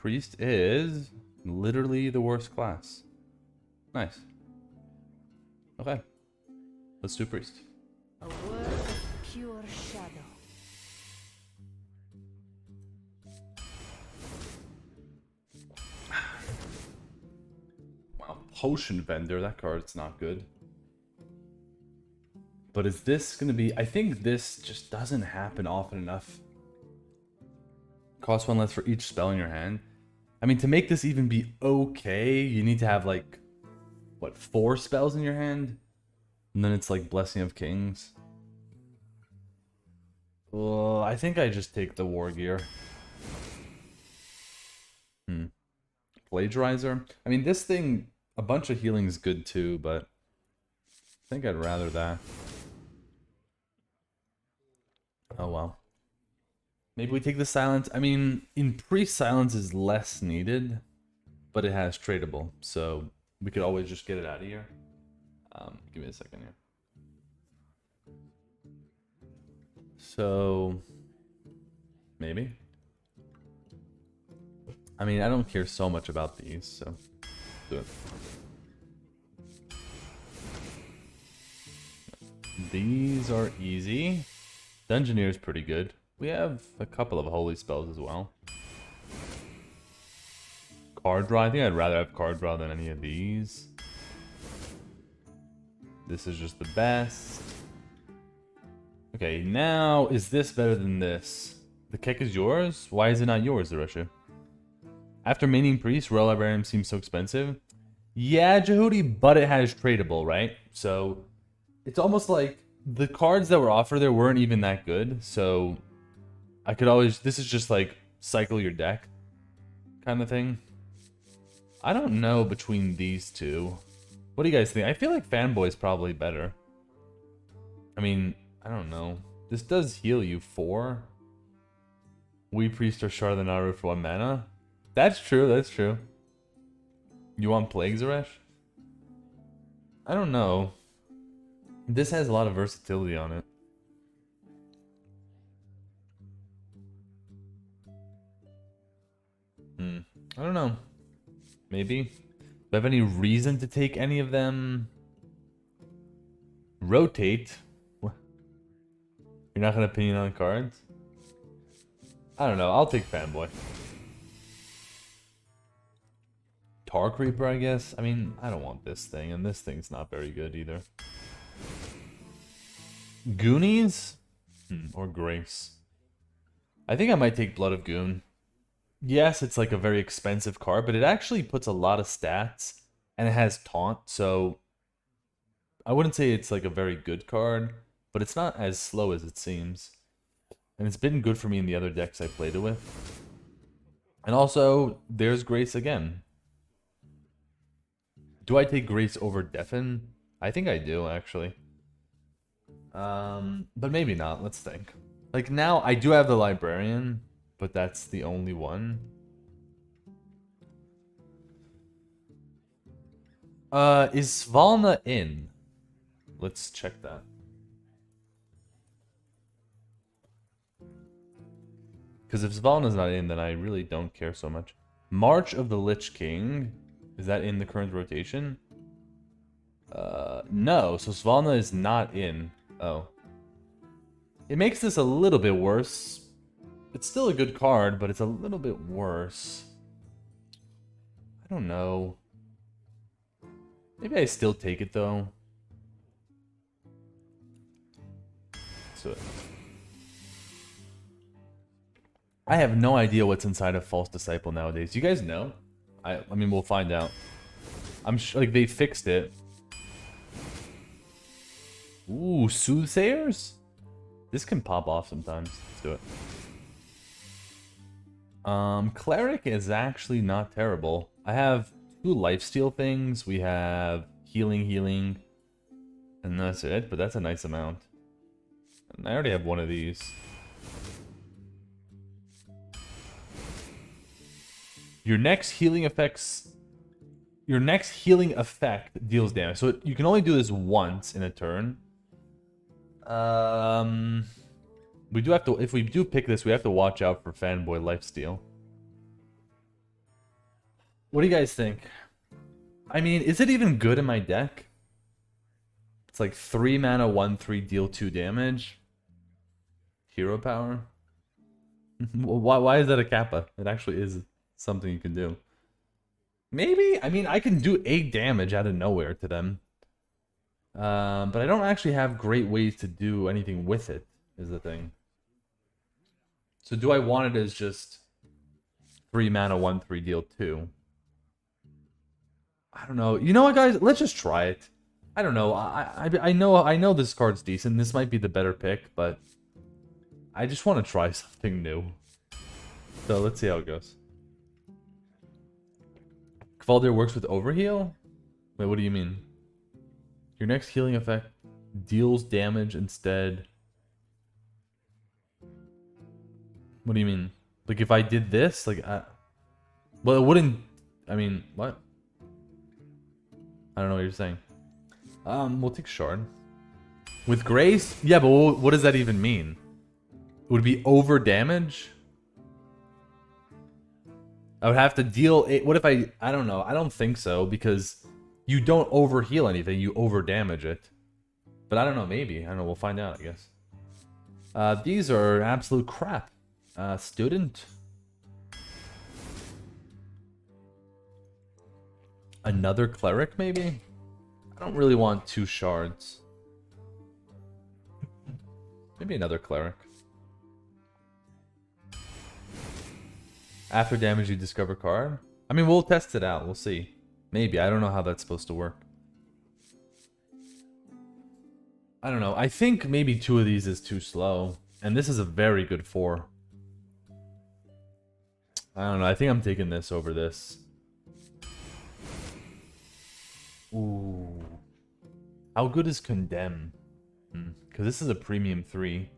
Priest is literally the worst class. Nice. Okay. Let's do Priest. A word of pure shadow. Wow, Potion Vendor, that card's not good. But is this gonna be... I think this just doesn't happen often enough. Cost one less for each spell in your hand. I mean, to make this even be okay, you need to have like, what, 4 spells in your hand? And then it's like Blessing of Kings. Well, I think I just take the War Gear. Plagiarizer. I mean, this thing, a bunch of healing is good too, but I think I'd rather that. Oh well. Maybe we take the silence. I mean, in Priest, silence is less needed, but it has tradable, so we could always just get it out of here. Give me a second here. So, maybe. I mean, I don't care so much about these, so do it. These are easy. Dungeoneer is pretty good. We have a couple of holy spells as well. Card draw. I think I'd rather have card draw than any of these. This is just the best. Okay, now is this better than this? The kick is yours? Why is it not yours, Zarishu? After maining Priest, Royal Librarian seems so expensive. Yeah, Jehudi, but it has tradable, right? So it's almost like the cards that were offered there weren't even that good. So I could always... This is just like cycle your deck kind of thing. I don't know between these two. What do you guys think? I feel like Fanboy's probably better. I mean, I don't know. This does heal you 4. We Priest or Shard the Naru for 1 mana. That's true, that's true. You want Plague, Zaresh? I don't know. This has a lot of versatility on it. I don't know. Maybe. Do I have any reason to take any of them? Rotate? What? You're not going to opinion on cards? I don't know. I'll take Fanboy. Tar Creeper, I guess? I mean, I don't want this thing, and this thing's not very good either. Goonies? Or Grace. I think I might take Blood of Goon. Yes, it's like a very expensive card, but it actually puts a lot of stats, and it has Taunt, so I wouldn't say it's like a very good card, but it's not as slow as it seems. And it's been good for me in the other decks I played it with. And also, there's Grace again. Do I take Grace over Deafen? I think I do, actually. But maybe not. Let's think. Like, now, I do have the Librarian, but that's the only one. Is Svalna in? Let's check that. Because if Svalna's not in, then I really don't care so much. March of the Lich King. Is that in the current rotation? No. So Svalna is not in. Oh. It makes this a little bit worse. It's still a good card, but it's a little bit worse. I don't know. Maybe I still take it, though. So I have no idea what's inside of False Disciple nowadays. You guys know? I mean, we'll find out. I'm sure, like, they fixed it. Ooh, Soothsayers? This can pop off sometimes. Let's do it. Cleric is actually not terrible. I have 2 lifesteal things. We have healing, and that's it, but that's a nice amount. And I already have one of these. Your next healing effect deals damage. So you can only do this once in a turn. We do have to, if we do pick this, we have to watch out for Fanboy Lifesteal. What do you guys think? I mean, is it even good in my deck? It's like 3 mana, 1/3, deal 2 damage. Hero power. Why is that a kappa? It actually is something you can do. Maybe? I mean, I can do 8 damage out of nowhere to them. But I don't actually have great ways to do anything with it, is the thing. So do I want it as just 3 mana, 1/3, deal 2? I don't know. You know what, guys? Let's just try it. I don't know. I know this card's decent. This might be the better pick, but I just want to try something new. So let's see how it goes. Kvaldir works with overheal? Wait, what do you mean? Your next healing effect deals damage instead. What do you mean? Like if I did this, like well, it wouldn't. I mean, what? I don't know what you're saying. We'll take Shard. With Grace? Yeah, but what does that even mean? It would be over damage? I would have to deal... What if I don't know. I don't think so, because you don't overheal anything. You over damage it. But I don't know, maybe. I don't know. We'll find out, I guess. These are absolute crap. Student. Another Cleric, maybe? I don't really want 2 shards. Maybe another Cleric. After damage, you discover card? I mean, we'll test it out. We'll see. Maybe. I don't know how that's supposed to work. I don't know. I think maybe 2 of these is too slow. And this is a very good 4. I don't know. I think I'm taking this over this. Ooh. How good is Condemn? Because this is a premium 3.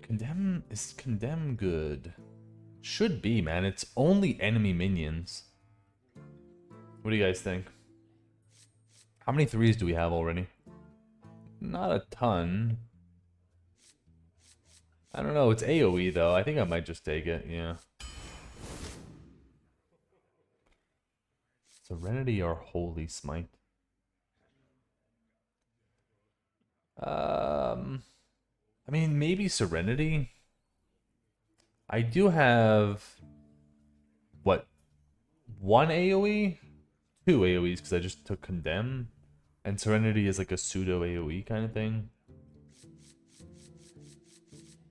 Condemn... Is Condemn good? Should be, man. It's only enemy minions. What do you guys think? How many 3s do we have already? Not a ton. I don't know. It's AoE, though. I think I might just take it. Yeah. Serenity or Holy Smite? I mean, maybe Serenity. I do have... What? 1 AoE? 2 AoEs, because I just took Condemn. And Serenity is like a pseudo AoE kind of thing.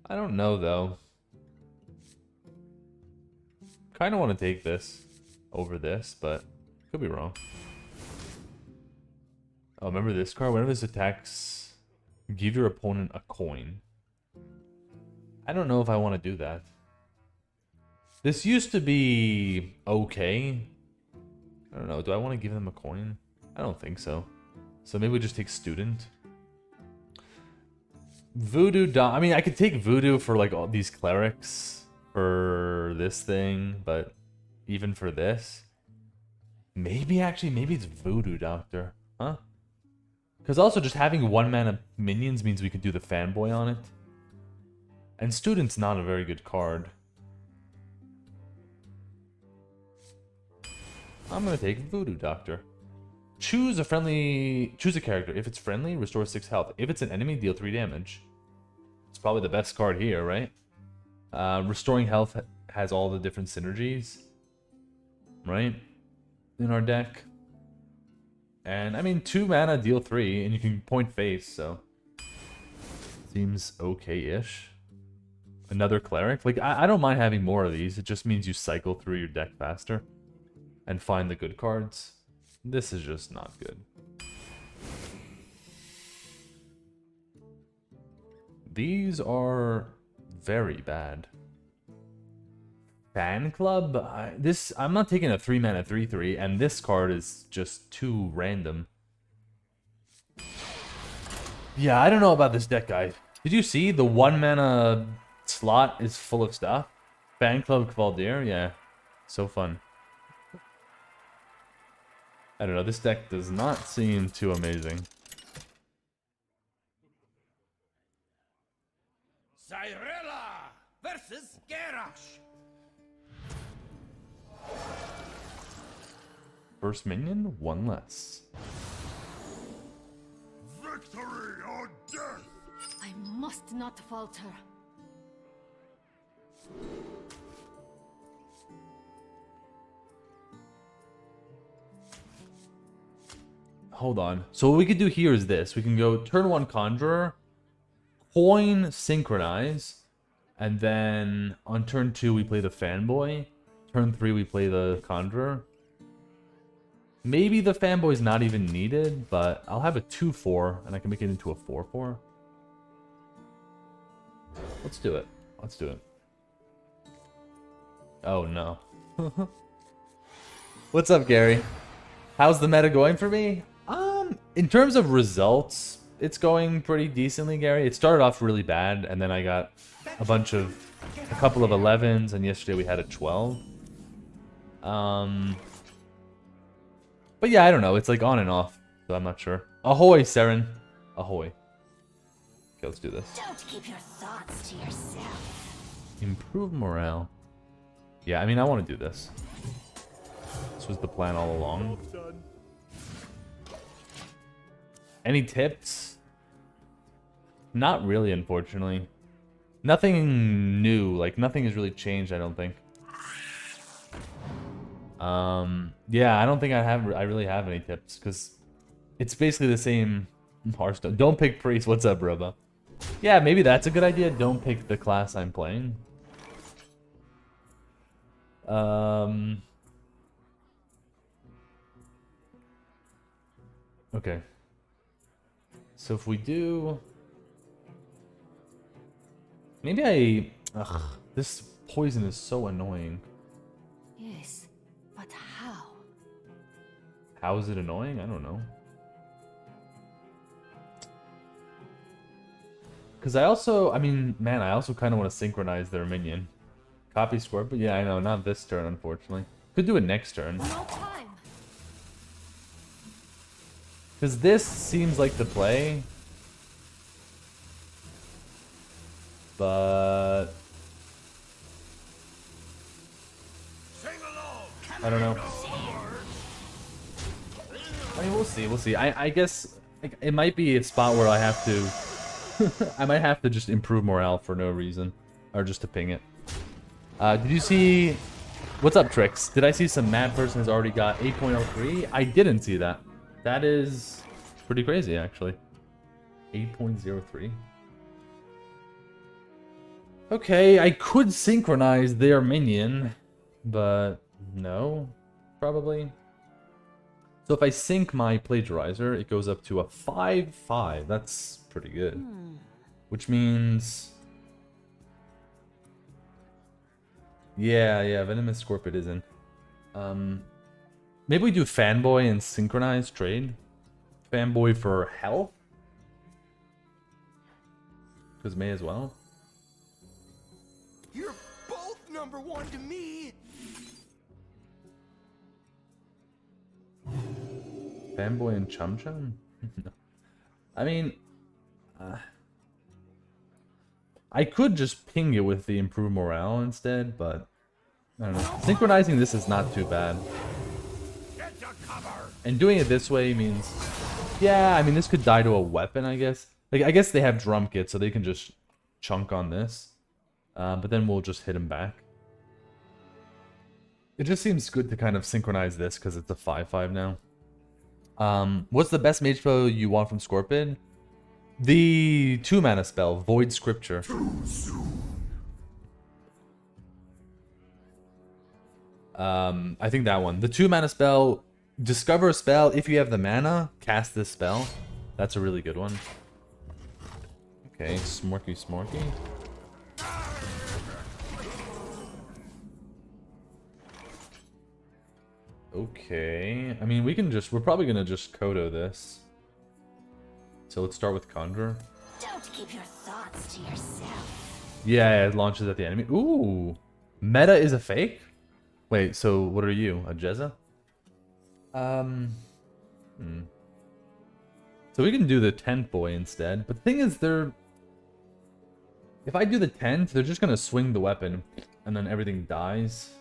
I don't know, though. Kind of want to take this over this, but could be wrong. Oh, remember this card? Whenever this attacks, give your opponent a coin. I don't know if I want to do that. This used to be okay. I don't know. Do I want to give them a coin? I don't think so. So maybe we just take Student. Voodoo... I mean, I could take Voodoo for like all these clerics for this thing, but even for this... Maybe actually, maybe it's Voodoo Doctor. Huh? Because also just having 1 mana minions means we could do the fanboy on it. And Student's not a very good card. I'm gonna take Voodoo Doctor. Choose a character. If it's friendly, restore 6 health. If it's an enemy, deal 3 damage. It's probably the best card here, right? Restoring health has all the different synergies, right? In our deck. And I mean, 2 mana, deal 3, and you can point face, so seems okay-ish. Another Cleric. Like, I don't mind having more of these. It just means you cycle through your deck faster and find the good cards. This is just not good. These are very bad. Fan Club? I'm not taking a 3 mana 3/3, and this card is just too random. Yeah, I don't know about this deck, guys. Did you see the 1 mana slot is full of stuff? Fan Club Kvaldir? Yeah. So fun. I don't know, this deck does not seem too amazing. Cyrilla versus Garrosh. First minion, one less. Victory or death! I must not falter. Hold on. So what we could do here is this. We can go turn 1 Conjurer, coin Synchronize, and then on turn 2 we play the Fanboy. Turn 3 we play the Conjurer. Maybe the Fanboy's not even needed, but I'll have a 2-4 and I can make it into a 4-4. Let's do it. Let's do it. Oh no. What's up, Gary? How's the meta going for me? In terms of results, it's going pretty decently, Gary. It started off really bad, and then I got a couple of 11s, and yesterday we had a 12. But yeah, I don't know. It's like on and off, so I'm not sure. Ahoy, Seren. Ahoy. Okay, let's do this. Don't keep your thoughts to yourself. Improve morale. Yeah, I mean, I want to do this. This was the plan all along. Any tips? Not really, unfortunately. Nothing new. Like, nothing has really changed, I don't think. Yeah, I don't think I really have any tips, because it's basically the same Hearthstone. Don't pick Priest. What's up, Robo? Yeah, maybe that's a good idea. Don't pick the class I'm playing. Okay. So if we do... Maybe Ugh, this poison is so annoying. Yes, but how? How is it annoying? I don't know. Because I also kind of want to synchronize their minion. Copy score, but yeah, I know, not this turn, unfortunately. Could do it next turn. No time. Because this seems like the play. But... I don't know. I mean, we'll see, we'll see. I guess it might be a spot where I have to... I might have to just improve morale for no reason. Or just to ping it. Did you see... What's up, Trix? Did I see some mad person has already got 8.03? I didn't see that. That is pretty crazy, actually. 8.03. Okay, I could synchronize their minion, but no, probably. So if I sync my Plagiarizer, it goes up to a 5-5. That's pretty good. Which means... Yeah, Venomous Scorpion is in. Maybe we do Fanboy and Synchronize trade. Fanboy for health? Because may as well. You're both #1 to me! Fanboy and Chum Chum? I mean... I could just ping it with the improved morale instead, but... I don't know. Synchronizing this is not too bad. Get to cover! And doing it this way means... Yeah, I mean, this could die to a weapon, I guess. Like, I guess they have drum kit, so they can just chunk on this. But then we'll just hit him back. It just seems good to kind of synchronize this, because it's a 5-5 now. What's the best mage spell you want from Scorpion? The 2-mana spell, Void Scripture. I think that one. The 2-mana spell, discover a spell. If you have the mana, cast this spell. That's a really good one. Okay, Smorky. Okay, I mean, we're probably gonna just Kodo this. So let's start with Conjure. Don't keep your thoughts to yourself. Yeah, it launches at the enemy. Ooh, meta is a fake? Wait, so what are you, a Jezza? So we can do the 10th boy instead. But the thing is, if I do the 10th, they're just gonna swing the weapon, and then everything dies.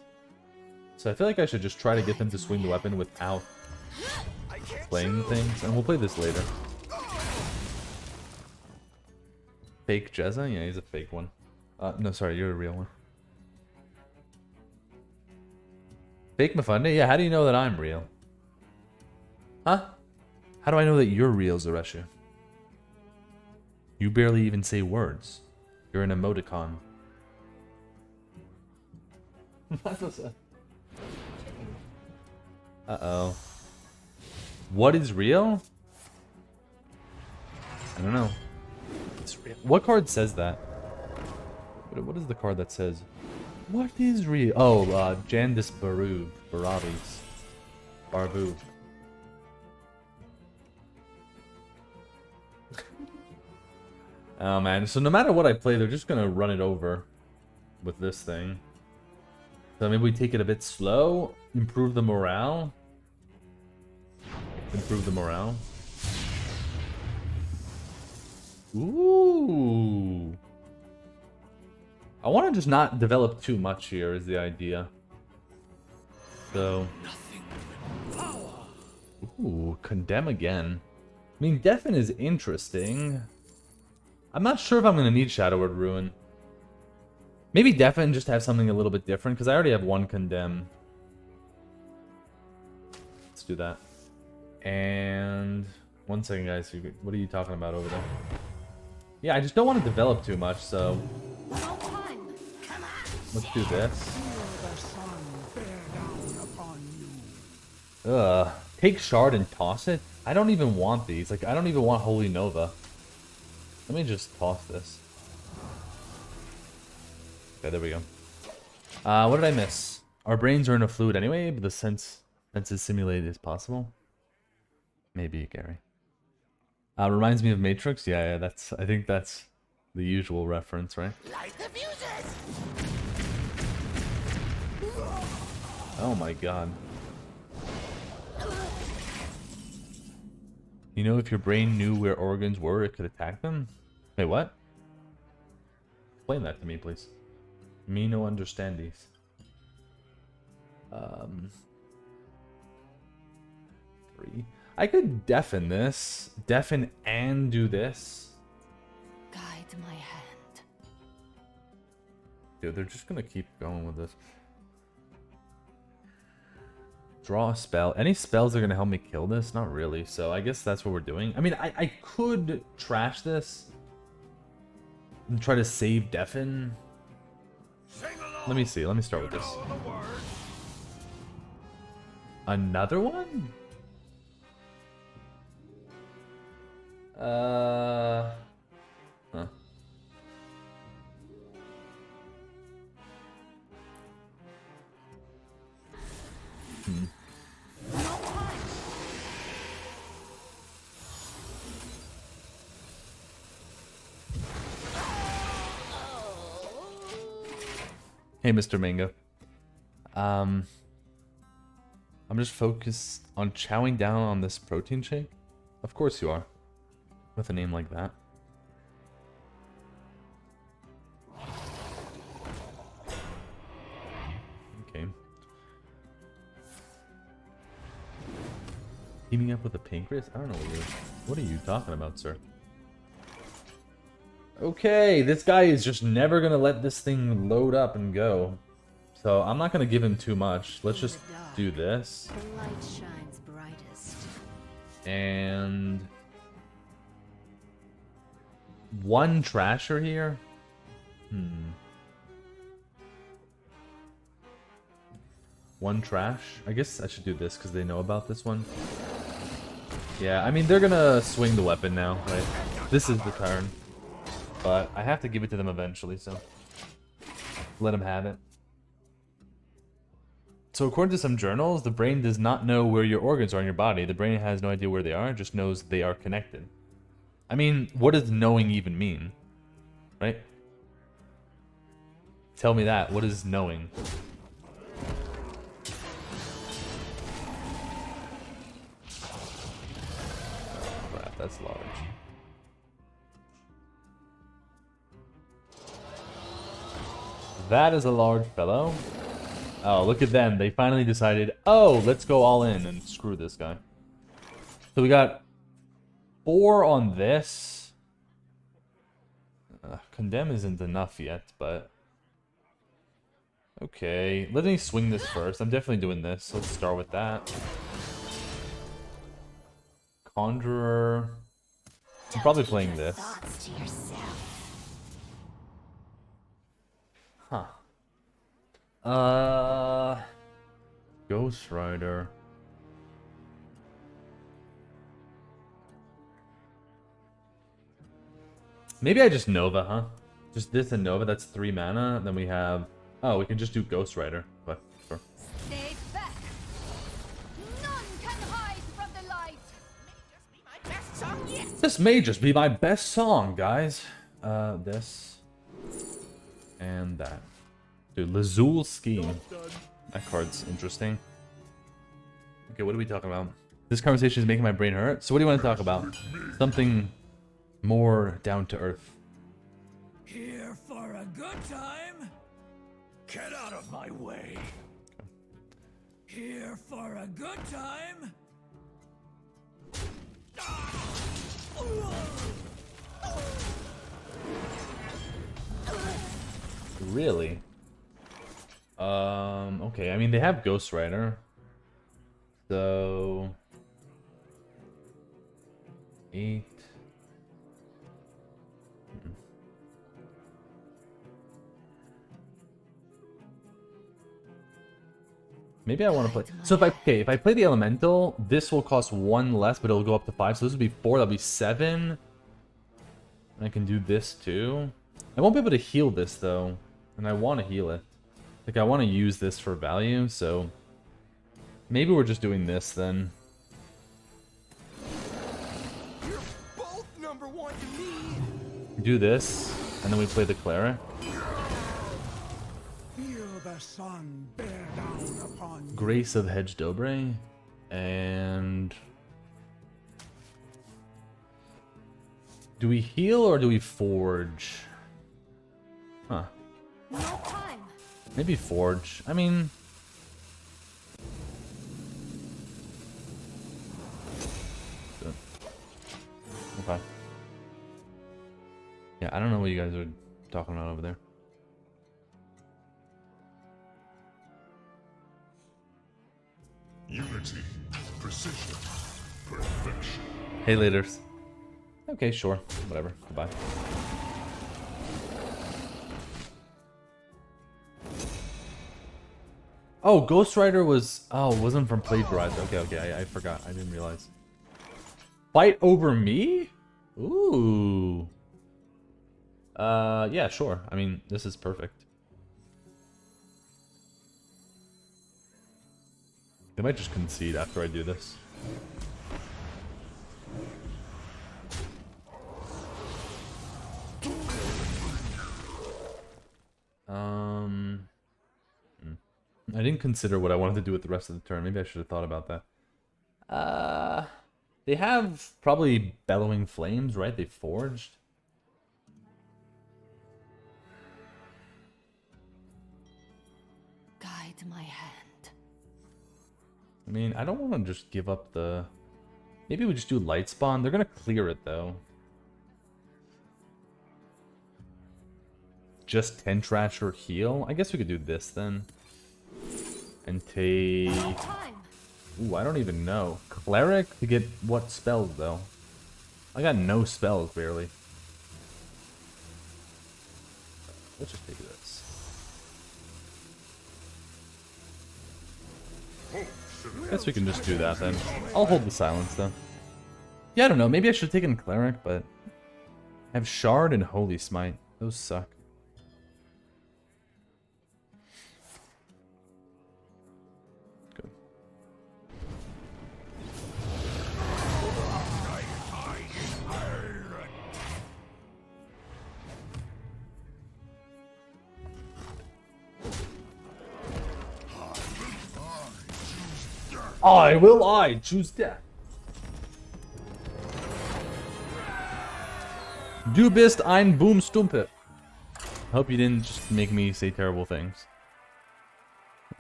So I feel like I should just try to get them to swing the weapon without playing things. And we'll play this later. Fake Jezza? Yeah, he's a fake one. No, sorry, you're a real one. Fake Mifundi? Yeah, how do you know that I'm real? Huh? How do I know that you're real, Zareshu? You barely even say words. You're an emoticon. Uh-oh. What is real? I don't know. It's real. What card says that? What is the card that says, what is real? Oh, Jandis Barabis. Barbu. Oh man, so no matter what I play, they're just gonna run it over with this thing. So maybe we take it a bit slow, improve the morale. Improve the morale. Ooh. I want to just not develop too much here is the idea. So. Ooh, condemn again. I mean, Deafen is interesting. I'm not sure if I'm going to need Shadowward Ruin. Maybe Deafen just have something a little bit different, because I already have one condemn. Let's do that. And... one second, guys. What are you talking about over there? Yeah, I just don't want to develop too much, so... let's do this. Ugh. Take Shard and toss it? I don't even want these. Like, I don't even want Holy Nova. Let me just toss this. Okay, there we go. What did I miss? Our brains are in a fluid anyway, but the senses simulated is possible. Maybe, Gary. Reminds me of Matrix? Yeah, that's... I think that's the usual reference, right? Light the fuses! Oh my god. You know, if your brain knew where organs were, it could attack them? Wait, what? Explain that to me, please. Me no understandies. Three. I could deafen this. Deafen and do this. Guide my hand. Dude, they're just gonna keep going with this. Draw a spell. Any spells are gonna help me kill this? Not really, so I guess that's what we're doing. I mean, I could trash this and try to save Deafen. Let me see. Let me start with this. Another one? Huh. Hey, Mr. Mango. I'm just focused on chowing down on this protein shake. Of course you are. With a name like that. Okay. Teaming up with a pancreas? I don't know what are you talking about, sir? Okay, this guy is just never gonna let this thing load up and go. So I'm not gonna give him too much. Let's just do this. The light shines brightest. And one trasher here? One trash? I guess I should do this because they know about this one. Yeah, I mean, they're gonna swing the weapon now, right? This is the turn. But I have to give it to them eventually, so let them have it. So according to some journals, the brain does not know where your organs are in your body. The brain has no idea where they are, it just knows they are connected. I mean, what does knowing even mean? Right? Tell me that. What is knowing? Oh, crap, that's large. That is a large fellow. Oh, look at them. They finally decided, oh, let's go all in and screw this guy. So we got 4 on this. Condemn isn't enough yet, but... Okay, let me swing this first. I'm definitely doing this. Let's start with that. Conjurer. I'm probably playing this. Thoughts to yourself. Huh. Ghost Rider. Maybe I just Nova, huh? Just this and Nova, that's 3 mana. Then we have... Oh, we can just do Ghost Rider. But, sure. Stay back. None can hide from the light. This may just be my best song, guys. This. And that. Dude, Lazul Scheme. That card's interesting. Okay, what are we talking about? This conversation is making my brain hurt. So what do you want to talk about? Something more down to earth. Here for a good time? Get out of my way. Here for a good time? Really? Okay, I mean, they have Ghost Rider. So... 8... Maybe I want to play... So if I play the Elemental, this will cost 1 less, but it'll go up to 5. So this would be 4, that'll be 7. And I can do this too. I won't be able to heal this though. And I want to heal it. Like, I want to use this for value, so... Maybe we're just doing this then. You're both number 1 to me. Do this, and then we play the Cleric. Feel the sun bear down upon you. Grace of Hedge Dobre. And... Do we heal or do we forge? Huh. No time. Maybe forge. I mean... Good. Okay. Yeah, I don't know what you guys are talking about over there. Unity, precision, perfection. Hey, laters. Okay, sure. Whatever. Goodbye. Oh, Ghost Rider was... Oh, it wasn't from Plagiarized. Okay, I forgot. I didn't realize. Fight over me? Ooh. Yeah, sure. I mean, this is perfect. They might just concede after I do this. I didn't consider what I wanted to do with the rest of the turn. Maybe I should have thought about that. They have probably Bellowing Flames, right? They forged. Guide my hand. I mean, I don't want to just give up the... Maybe we just do Light Spawn. They're going to clear it, though. Just 10 trash or heal? I guess we could do this, then. And take... No time. Ooh, I don't even know. Cleric to get what spells, though? I got no spells, barely. Let's just take this. Guess we can just do that, then. I'll hold the silence, though. Yeah, I don't know. Maybe I should have taken Cleric, but... I have Shard and Holy Smite. Those suck. Good. I choose death. Du bist ein Boomstumpe. I hope you didn't just make me say terrible things.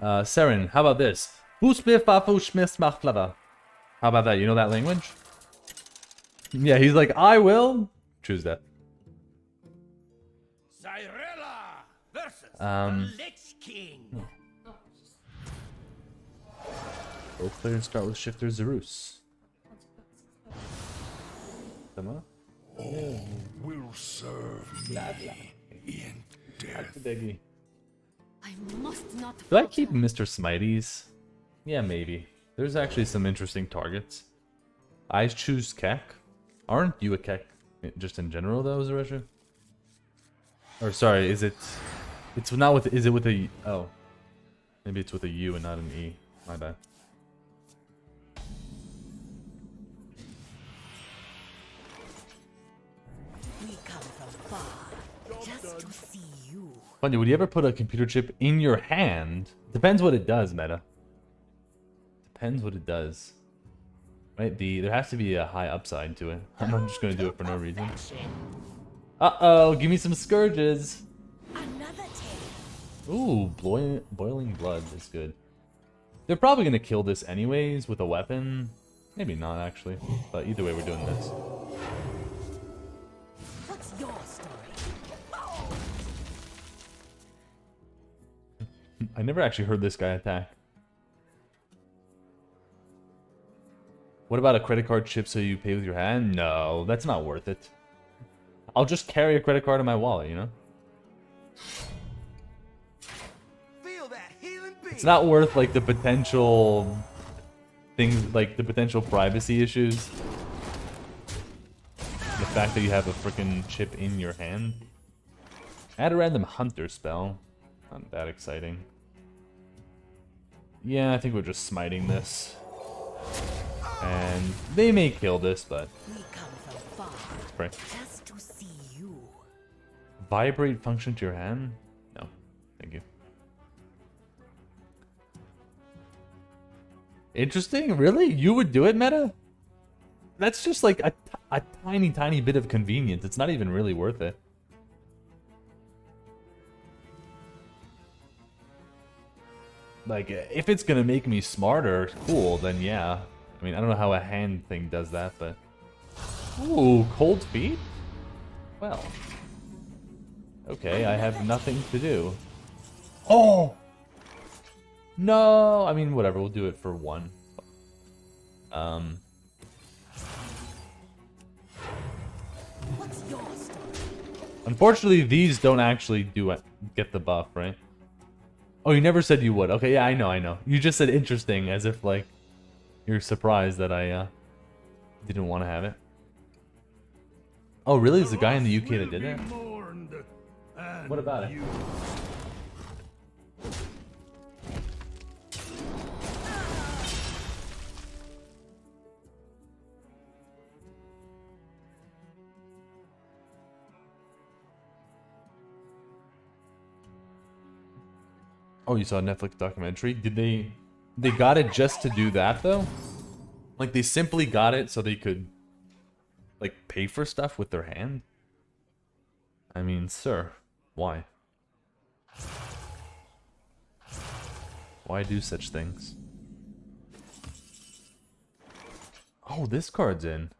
Seren, how about this? How about that? You know that language? Yeah, he's like, I will choose that. Cyrilla versus Um, the Lich King. Both players start with Shifter Zerus. Come Will serve me in death. I must not. Do I keep Mr. Smities? Yeah, maybe. There's actually some interesting targets. I choose Keck. Aren't you a Keck? Just in general, though, Zeresha? Or sorry, is it? It's not with. Is it with a? Oh, maybe it's with a U and not an E. My bad. We come from far just to see you. Funny, would you ever put a computer chip in your hand? Depends what it does, Meta. Depends what it does. Right? There has to be a high upside to it. I'm not just gonna do it for no reason. Uh-oh, give me some scourges. Another tale. Ooh, boiling blood is good. They're probably gonna kill this anyways with a weapon. Maybe not actually, but either way we're doing this. What's your story? I never actually heard this guy attack. What about a credit card chip so you pay with your hand? No, that's not worth it. I'll just carry a credit card in my wallet, you know? Feel that healing beat. It's not worth like the potential things, like the potential privacy issues. The fact that you have a freaking chip in your hand. Add a random hunter spell. Not that exciting. Yeah, I think we're just smiting this. And they may kill this, but We come from far right. just to see you. Vibrate function to your hand? No, thank you. Interesting, really? You would do it, Meta? That's just like a tiny bit of convenience. It's not even really worth it. Like, if it's gonna make me smarter, cool, then yeah. I mean, I don't know how a hand thing does that, but... Ooh, cold feet? Well. Okay, I have nothing to do. Oh! No! I mean, whatever, we'll do it for one. What's your story? Unfortunately, these don't actually get the buff, right? Oh, you never said you would. Okay, yeah, I know. You just said interesting, as if, like, you're surprised that I, didn't want to have it. Oh, really? Is the guy in the UK that did that? What about it? Oh, you saw a Netflix documentary? Did they got it just to do that, though? Like, they simply got it so they could, like, pay for stuff with their hand? I mean, sir, why? Why do such things? Oh, this card's in.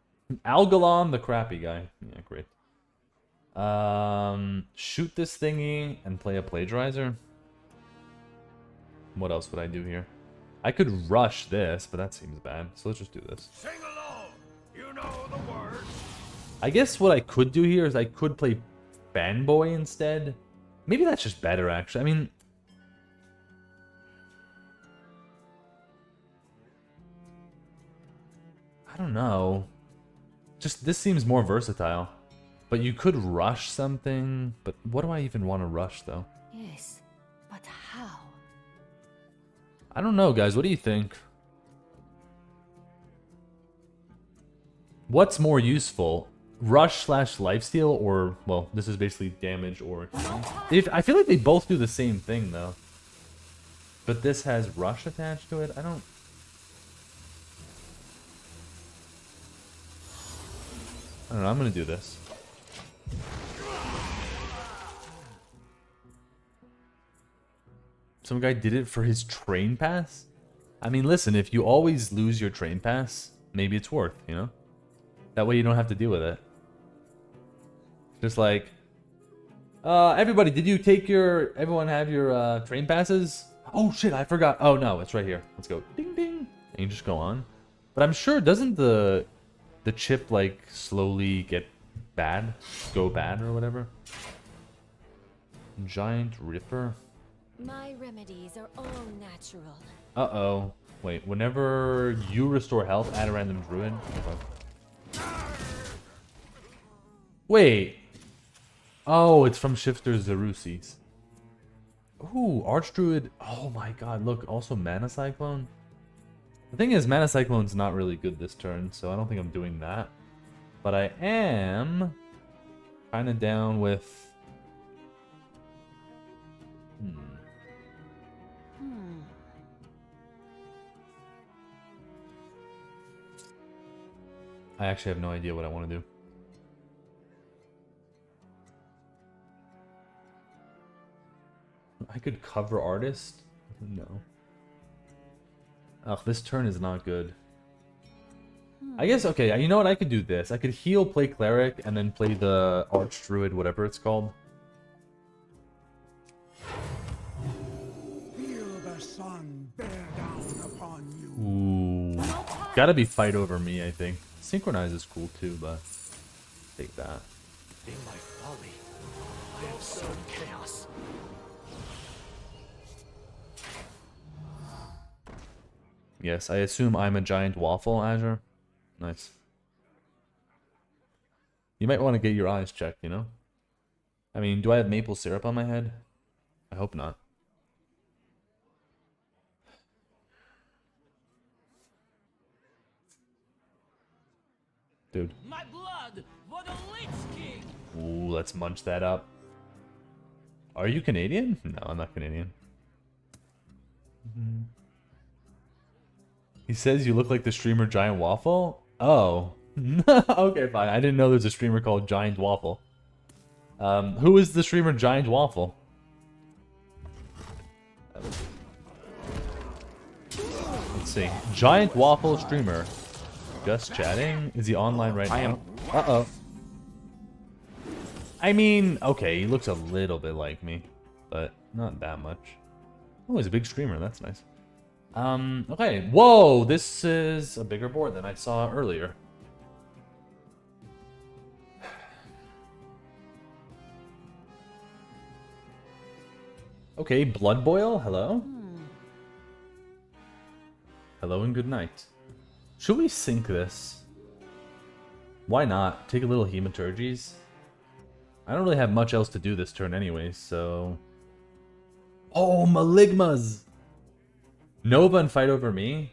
Algalon, the crappy guy. Yeah, great. Shoot this thingy and play a plagiarizer. What else would I do here? I could rush this, but that seems bad. So let's just do this. Sing along. You know the words. I guess what I could do here is I could play Fanboy instead. Maybe that's just better, actually. I mean... I don't know. Just, this seems more versatile. But you could rush something. But what do I even want to rush, though? Yes, but how? I don't know, guys. What do you think? What's more useful? Rush / lifesteal, or, well, this is basically damage or... I feel like they both do the same thing, though. But this has rush attached to it? I don't know, I'm gonna do this. Some guy did it for his train pass? I mean, listen, if you always lose your train pass, maybe it's worth, you know? That way you don't have to deal with it. Just like, everybody, did you take your, everyone have your train passes? Oh shit, I forgot. Oh no, it's right here. Let's go. Ding ding. And you just go on. But I'm sure, doesn't the chip like slowly get bad? Go bad or whatever? Giant Ripper. My remedies are all natural. Uh-oh. Wait, whenever you restore health, add a random druid. Okay. Wait. Oh, it's from Shifter Zerusis. Ooh, Archdruid. Oh my god, look, also Mana Cyclone. The thing is, Mana Cyclone's not really good this turn, so I don't think I'm doing that. But I am kind of down with... I actually have no idea what I want to do. I could cover Artist? No. Ugh, this turn is not good. I guess, okay, you know what? I could do this. I could heal, play Cleric, and then play the Archdruid, whatever it's called. Feel the sun bear down upon you. Ooh. Gotta be fight over me, I think. Synchronize is cool too, but take that. In my folly, I have sown chaos. Yes, I assume I'm a giant waffle, Azure. Nice. You might want to get your eyes checked, you know? I mean, do I have maple syrup on my head? I hope not. Dude. My blood for the Lich King. Ooh, let's munch that up. Are you Canadian? No, I'm not Canadian. He says you look like the streamer Giant Waffle? Oh. Okay, fine. I didn't know there's a streamer called Giant Waffle. Who is the streamer Giant Waffle? Let's see. Giant Waffle streamer. Just chatting? Is he online right now? Uh-oh. I mean, okay, he looks a little bit like me, but not that much. Oh, he's a big streamer. That's nice. Okay. Whoa, this is a bigger board than I saw earlier. Okay, Blood Boil, hello? Hello and good night. Should we sync this? Why not? Take a little Hematurgies. I don't really have much else to do this turn anyway, so... Oh, Maligmas! Nova and Fight Over Me?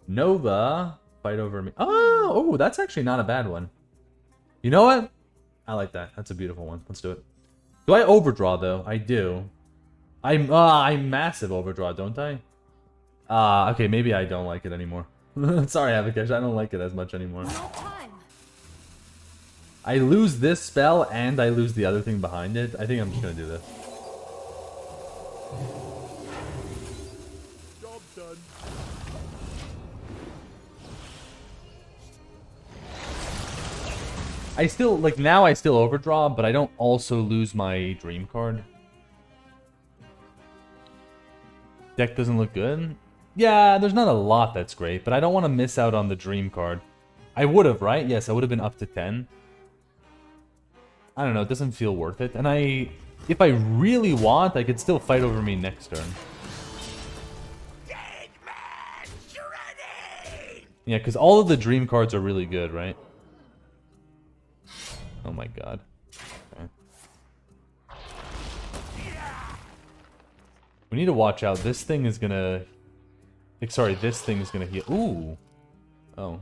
Nova, Fight Over Me. Oh, that's actually not a bad one. You know what? I like that. That's a beautiful one. Let's do it. Do I overdraw, though? I do. I'm massive overdraw, don't I? Okay, maybe I don't like it anymore. Sorry, Avikash, I don't like it as much anymore. No time. I lose this spell and I lose the other thing behind it. I think I'm just gonna do this. Job done. I still, like, now I still overdraw, but I don't also lose my dream card. Deck doesn't look good. Yeah, there's not a lot that's great, but I don't want to miss out on the dream card. I would have, right? Yes, I would have been up to 10. I don't know, it doesn't feel worth it. And if I really want, I could still Fight Over Me next turn. Dead man shredding! Yeah, because all of the dream cards are really good, right? Oh my god. Okay. We need to watch out. This thing is gonna... Sorry, this thing is gonna heal. Ooh. Oh.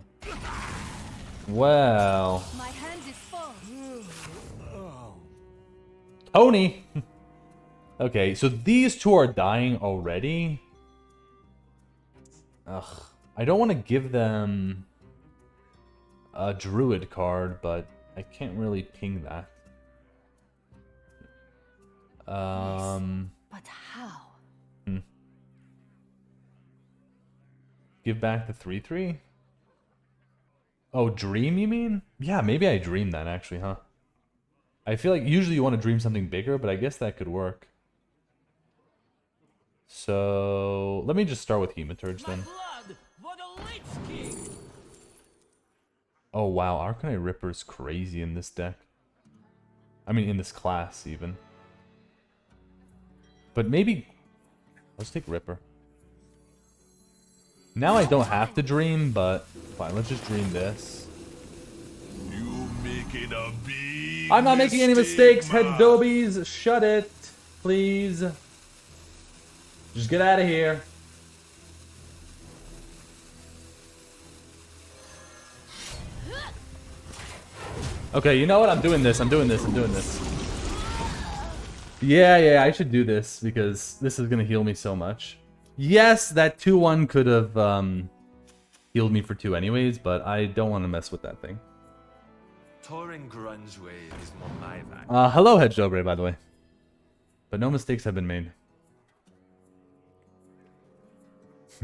Well. My hand is full. Tony! Okay, so these two are dying already. Ugh. I don't want to give them a druid card, but I can't really ping that. But how? Give back the 3/3? Oh, dream you mean? Yeah, maybe I dreamed that actually, huh? I feel like usually you want to dream something bigger, but I guess that could work. So let me just start with Hematurge then. Blood for the Lich King. Oh wow, Arcanite Ripper's crazy in this deck. I mean in this class even. But maybe let's take Ripper. Now I don't have to dream, but fine, let's just dream this. You making a big I'm not making any mistakes, head dobies. Shut it, please. Just get out of here. Okay, you know what? I'm doing this. I'm doing this. I'm doing this. Yeah, I should do this because this is gonna heal me so much. Yes, that 2/1 could have healed me for 2 anyways, but I don't want to mess with that thing. Touring grunge wave is more my vibe. Hello, Hedge Dobre, by the way. But no mistakes have been made.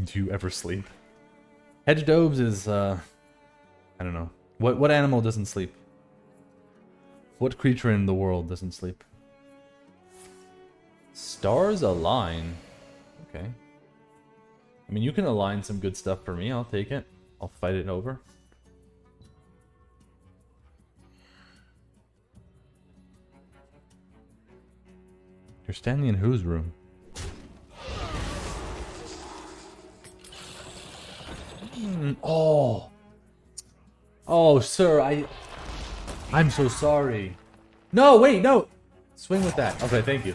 Do you ever sleep? Hedge Dobes is, I don't know. What animal doesn't sleep? What creature in the world doesn't sleep? Stars align. Okay. I mean, you can align some good stuff for me. I'll take it. I'll fight it over. You're standing in whose room? Oh. Oh, sir, I'm so sorry. No, wait, no. Swing with that. Okay, thank you.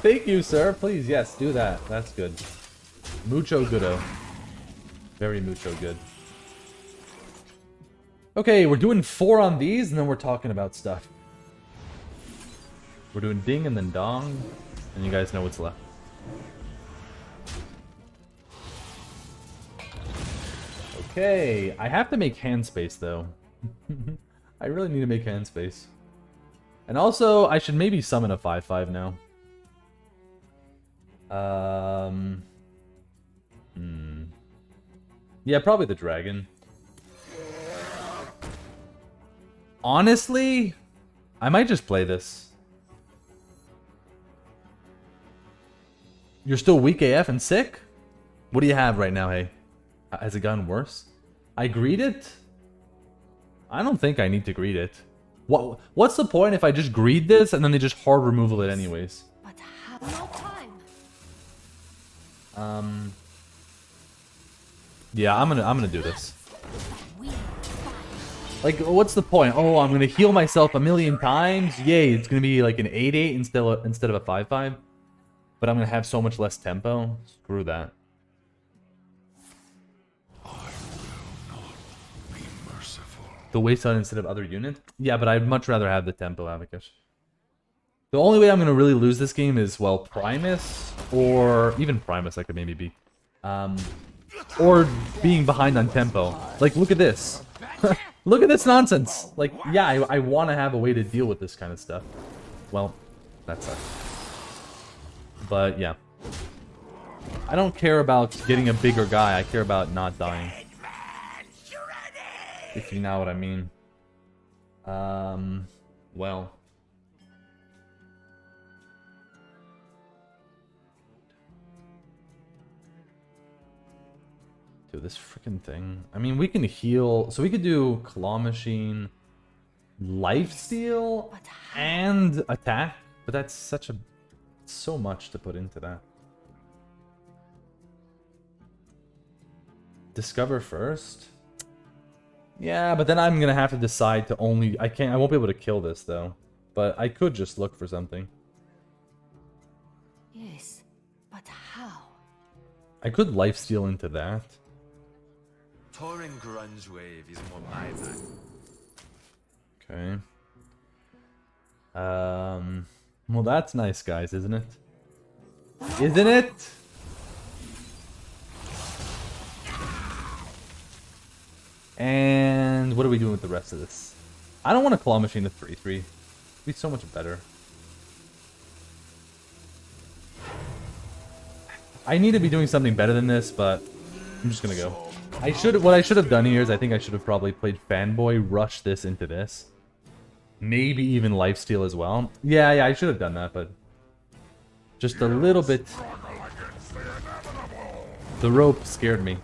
Thank you, sir. Please, yes, do that. That's good. Mucho goodo. Very mucho good. Okay, we're doing 4 on these, and then we're talking about stuff. We're doing ding and then dong, and you guys know what's left. Okay, I have to make hand space, though. I really need to make hand space. And also, I should maybe summon a 5/5 now. Yeah, probably the dragon. Honestly, I might just play this. You're still weak AF and sick? What do you have right now, hey? Has it gotten worse? I greet it? I don't think I need to greet it. What's the point if I just greed this and then they just hard removal it anyways? But have no time. Yeah, I'm gonna do this. Like, what's the point? Oh, I'm gonna heal myself a million times. Yay, it's gonna be like an 8/8 instead of a 5/5. But I'm gonna have so much less tempo. Screw that. The wasteland instead of other unit? Yeah, but I'd much rather have the tempo advocate. The only way I'm going to really lose this game is, well, Primus, or even Primus I could maybe be. Or being behind on tempo. Like, look at this. Look at this nonsense. Like, yeah, I want to have a way to deal with this kind of stuff. Well, that sucks. But, yeah. I don't care about getting a bigger guy, I care about not dying. If you know what I mean. Well. Dude, this freaking thing. I mean, we can heal. So we could do Claw Machine, Lifesteal, and attack. But that's so much to put into that. Discover first? Yeah, but then I'm gonna have to decide to only... I won't be able to kill this, though. But I could just look for something. Yes, but how? I could lifesteal into that. Touring grunge wave is more my vibe. Okay. Well, that's nice, guys, isn't it? Isn't it? And what are we doing with the rest of this? I don't want a Claw Machine to 3/3. It'd be so much better. I need to be doing something better than this, but I'm just gonna go. What I should have done here is I think I should have probably played Fanboy, rush this into this. Maybe even lifesteal as well. Yeah, I should have done that, but just a little bit. The rope scared me.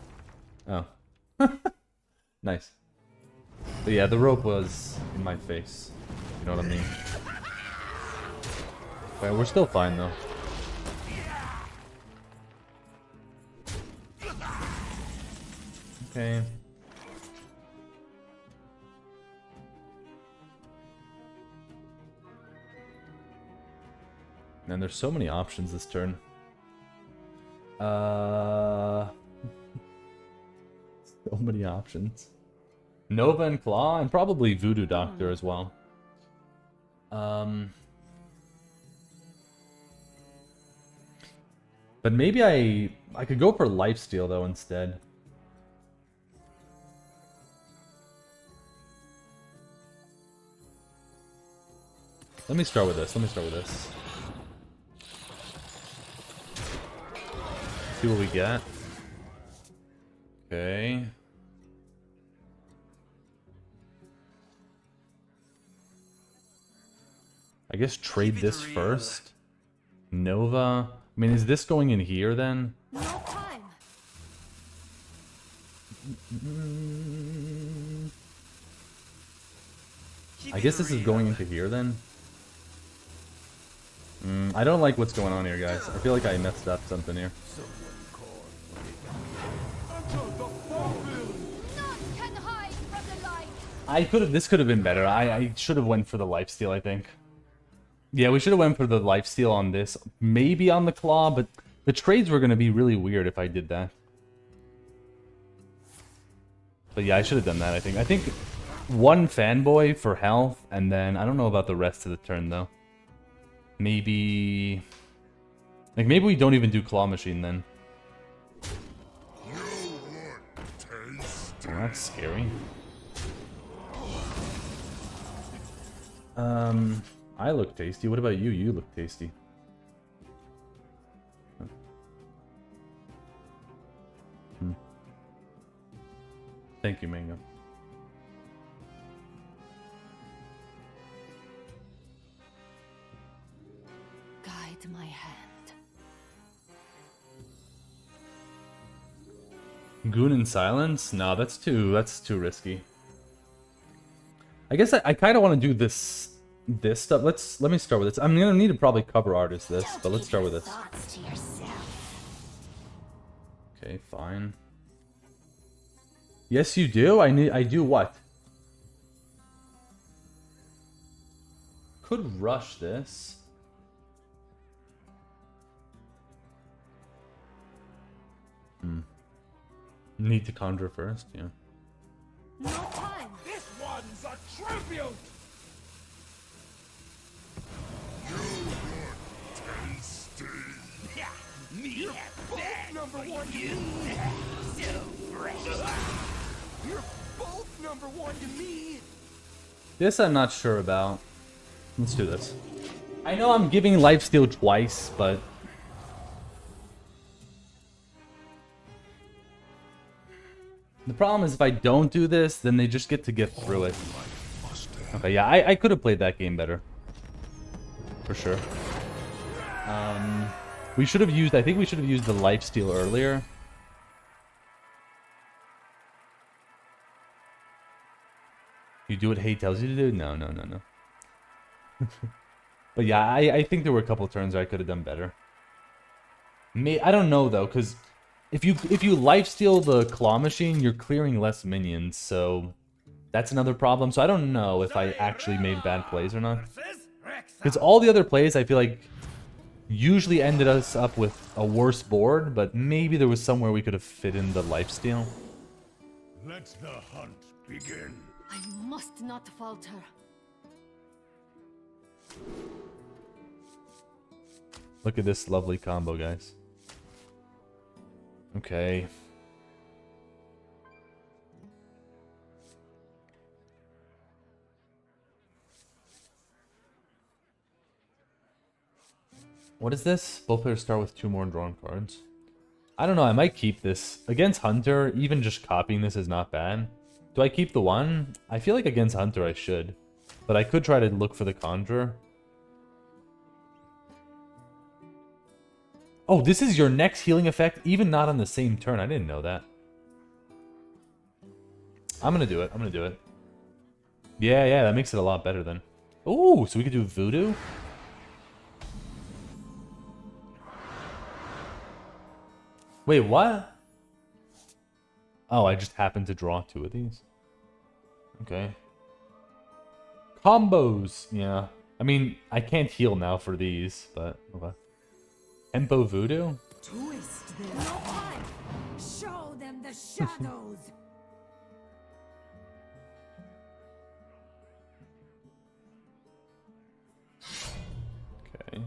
Oh. Nice. But yeah, the rope was in my face. You know what I mean? Okay, we're still fine though. Okay. Man, there's so many options this turn. So many options. Nova and Claw, and probably Voodoo Doctor as well. But maybe I could go for Lifesteal though instead. Let me start with this. See what we get. Okay. I guess trade this first. Nova. I mean, is this going in here then? No time. I guess this is going into here then. I don't like what's going on here, guys. I feel like I messed up something here. None can hide from the light. This could have been better. I should have went for the lifesteal, I think. Yeah, we should have went for the lifesteal on this. Maybe on the claw, but the trades were going to be really weird if I did that. But yeah, I should have done that, I think. I think one fanboy for health, and then I don't know about the rest of the turn, though. Maybe... Like, maybe we don't even do claw machine, then. Oh, that's scary. I look tasty. What about you? You look tasty. Thank you, Mango. Guide my hand. Goon in silence? No, that's too risky. I guess I kind of want to do this stuff. Let me start with this. I'm gonna need to probably cover artist this, but let's start with this. Thoughts to yourself. Okay, fine. Yes, you do. I do what? Could rush this. Need to conjure first, yeah. No time. This one's a tribute! Yeah, me both number one to you. So fresh. You're both number one to me. This I'm not sure about. Let's do this. I know I'm giving lifesteal twice, but... The problem is if I don't do this, then they just get to get through it. Okay, yeah, I could have played that game better. For sure. We should have used... I think we should have used the lifesteal earlier. You do what Hay tells you to do? No. But yeah, I think there were a couple turns where I could have done better. I don't know though, because if you lifesteal the claw machine, you're clearing less minions, so that's another problem. So I don't know if I actually made bad plays or not. Because all the other plays, I feel like, usually ended us up with a worse board, but maybe there was somewhere we could have fit in the lifesteal. Let the hunt begin. I must not falter. Look at this lovely combo, guys. Okay. What is this? Both players start with 2 more drawn cards. I don't know, I might keep this. Against Hunter, even just copying this is not bad. Do I keep the one? I feel like against Hunter I should. But I could try to look for the Conjurer. Oh, this is your next healing effect, even not on the same turn. I didn't know that. I'm gonna do it. I'm gonna do it. Yeah, that makes it a lot better then. Ooh, so we could do Voodoo? Wait, what? Oh, I just happened to draw 2 of these. Okay. Combos! Yeah. I mean, I can't heal now for these, but... Okay. Tempo Voodoo? Twist their heart. Show them the shadows. Okay.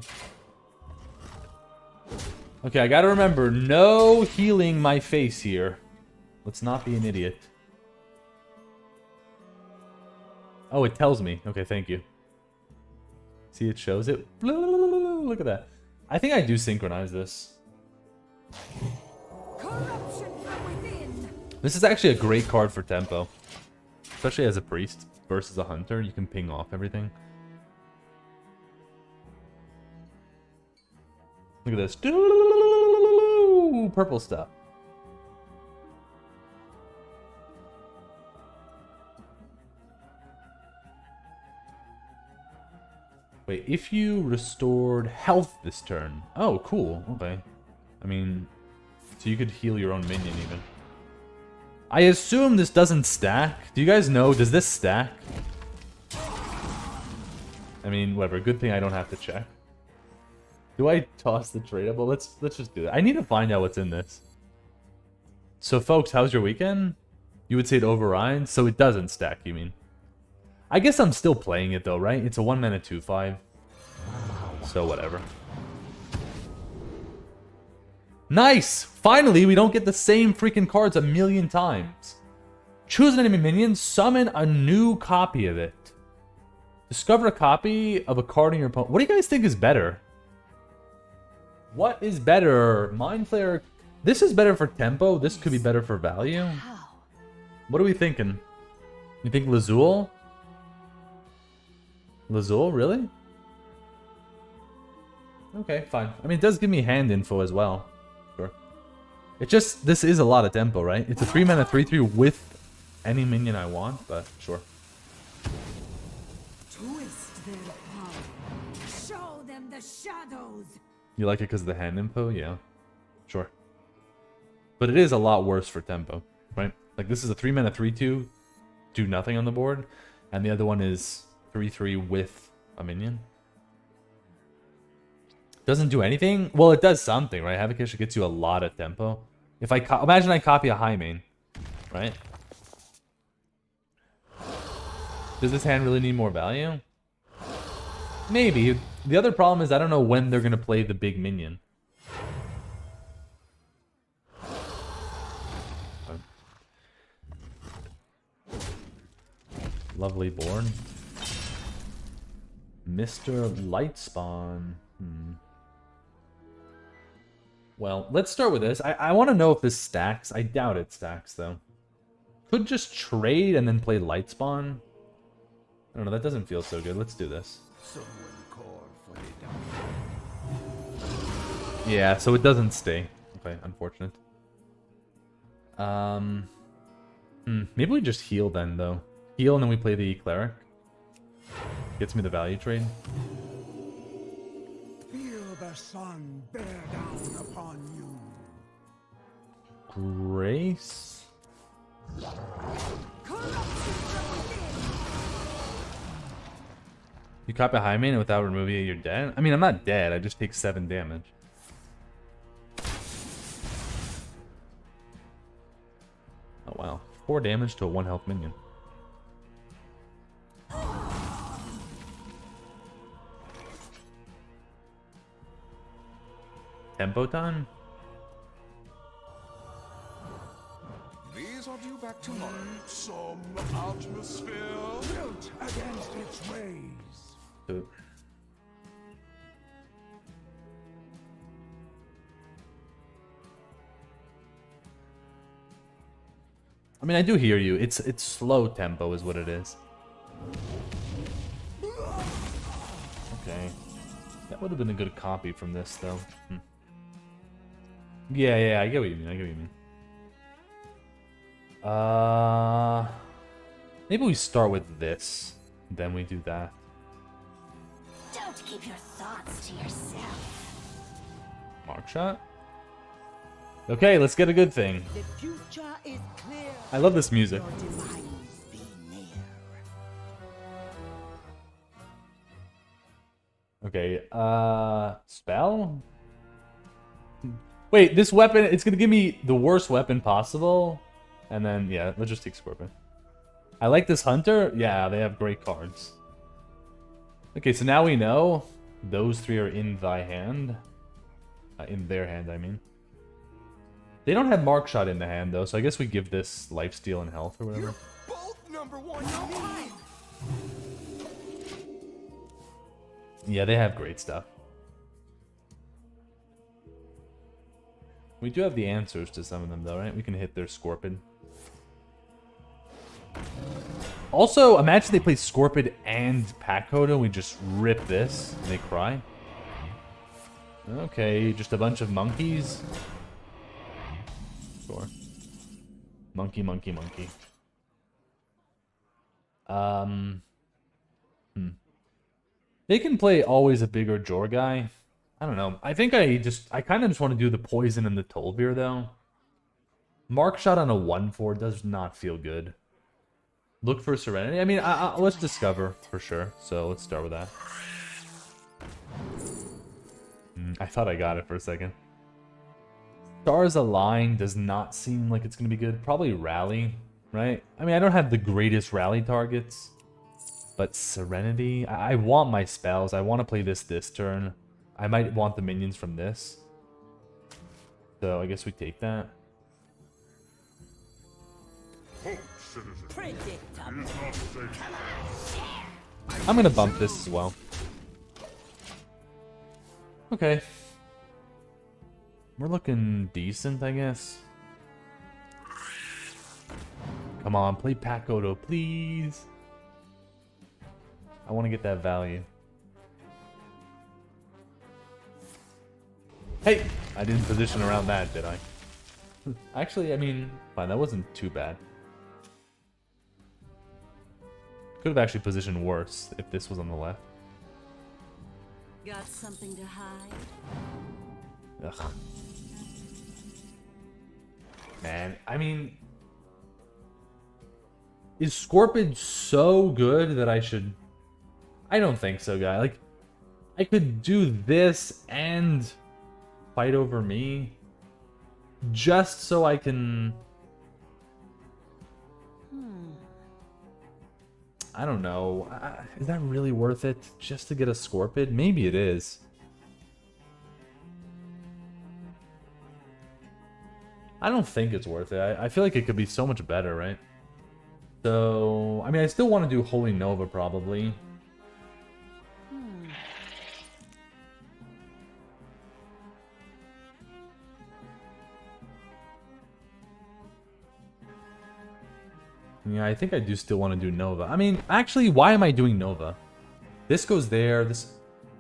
Okay, I gotta remember, no healing my face here. Let's not be an idiot. Oh, it tells me. Okay, thank you. See, it shows it. Look at that. I think I do synchronize this. Corruption from within. This is actually a great card for tempo. Especially as a priest versus a hunter. You can ping off everything. Look at this. Purple stuff. Wait, if you restored health this turn. Oh, cool. Okay. I mean, so you could heal your own minion even. I assume this doesn't stack. Do you guys know? Does this stack? I mean, whatever. Good thing I don't have to check. Do I toss the tradable? Let's just do that. I need to find out what's in this. So, folks, how's your weekend? You would say it overrides, so it doesn't stack, you mean? I guess I'm still playing it, though, right? It's a 1-mana 2/5. So, whatever. Nice! Finally, we don't get the same freaking cards a million times. Choose an enemy minion, summon a new copy of it. Discover a copy of a card in your opponent. What do you guys think is better? What is better? Mind Flayer. This is better for tempo. This could be better for value. How? What are we thinking? You think Lazul? Lazul, really? Okay, fine. I mean, it does give me hand info as well. Sure. It just, this is a lot of tempo, right? It's a 3-mana 3/3 with any minion I want, but sure. Twist their power. Show them the shadows. You like it because of the hand info? Yeah. Sure. But it is a lot worse for tempo, right? Like, this is a 3-mana 3/2, do nothing on the board, and the other one is 3/3 with a minion. Doesn't do anything? Well, it does something, right? Havoc gets you a lot of tempo. If I imagine I copy a high main, right? Does this hand really need more value? Maybe. The other problem is I don't know when they're going to play the big minion. Lovely board. Mr. Lightspawn. Well, let's start with this. I want to know if this stacks. I doubt it stacks, though. Could just trade and then play Lightspawn. I don't know, that doesn't feel so good. Let's do this. Yeah, so it doesn't stay. Okay, unfortunate. Maybe we just heal then, though. Heal and then we play the Cleric. Gets me the value trade. Feel the sun bear down upon you. Grace. You copy a high main without removing it, you're dead? I mean, I'm not dead. I just take 7 damage. Oh, wow. 4 damage to a 1 health minion. Tempo time? These are due back tomorrow. Some atmosphere built against its ways. So, I mean, I do hear you. It's slow tempo is what it is. Okay. That would have been a good copy from this, though. Yeah, I get what you mean. I get what you mean. Maybe we start with this, then we do that. Don't keep your thoughts to yourself. Mark shot. Okay, let's get a good thing. The future is clear. I love this music. Your demise be near. Okay, spell? Wait, this weapon, it's gonna give me the worst weapon possible. And then, yeah, let's just take Scorpion. I like this Hunter. Yeah, they have great cards. Okay, so now we know those three are in thy hand. In their hand, I mean. They don't have Mark Shot in the hand, though, so I guess we give this Lifesteal and Health or whatever. You're both number one to me. Yeah, they have great stuff. We do have the answers to some of them, though, right? We can hit their Scorpion. Also, imagine they play Scorpion and Packhoda and we just rip this and they cry. Okay, just a bunch of monkeys. Sure. Monkey. They can play always a bigger Jor guy. I don't know. I think I kind of just want to do the poison and the Tolvir though. Mark Shot on a 1/4 does not feel good. Look for Serenity. I mean, let's discover for sure. So let's start with that. I thought I got it for a second. Stars Align does not seem like it's going to be good. Probably Rally, right? I mean, I don't have the greatest Rally targets. But Serenity, I want my spells. I want to play this turn. I might want the minions from this. So I guess we take that. Predictable. I'm going to bump this as well. Okay. We're looking decent, I guess. Come on, play Pakodo, please. I want to get that value. Hey! I didn't position around that, did I? Actually, I mean, fine, that wasn't too bad. Could have actually positioned worse if this was on the left. Got something to hide? Ugh. Man, I mean... Is Scorpion so good that I should... I don't think so, guy. Like, I could do this and fight over me just so I can... I don't know. Is that really worth it just to get a Scorpion? Maybe it is. I don't think it's worth it. I feel like it could be so much better, right? So, I mean, I still want to do Holy Nova, probably. Yeah, I think I do still want to do Nova. I mean, actually, why am I doing Nova? This goes there, this...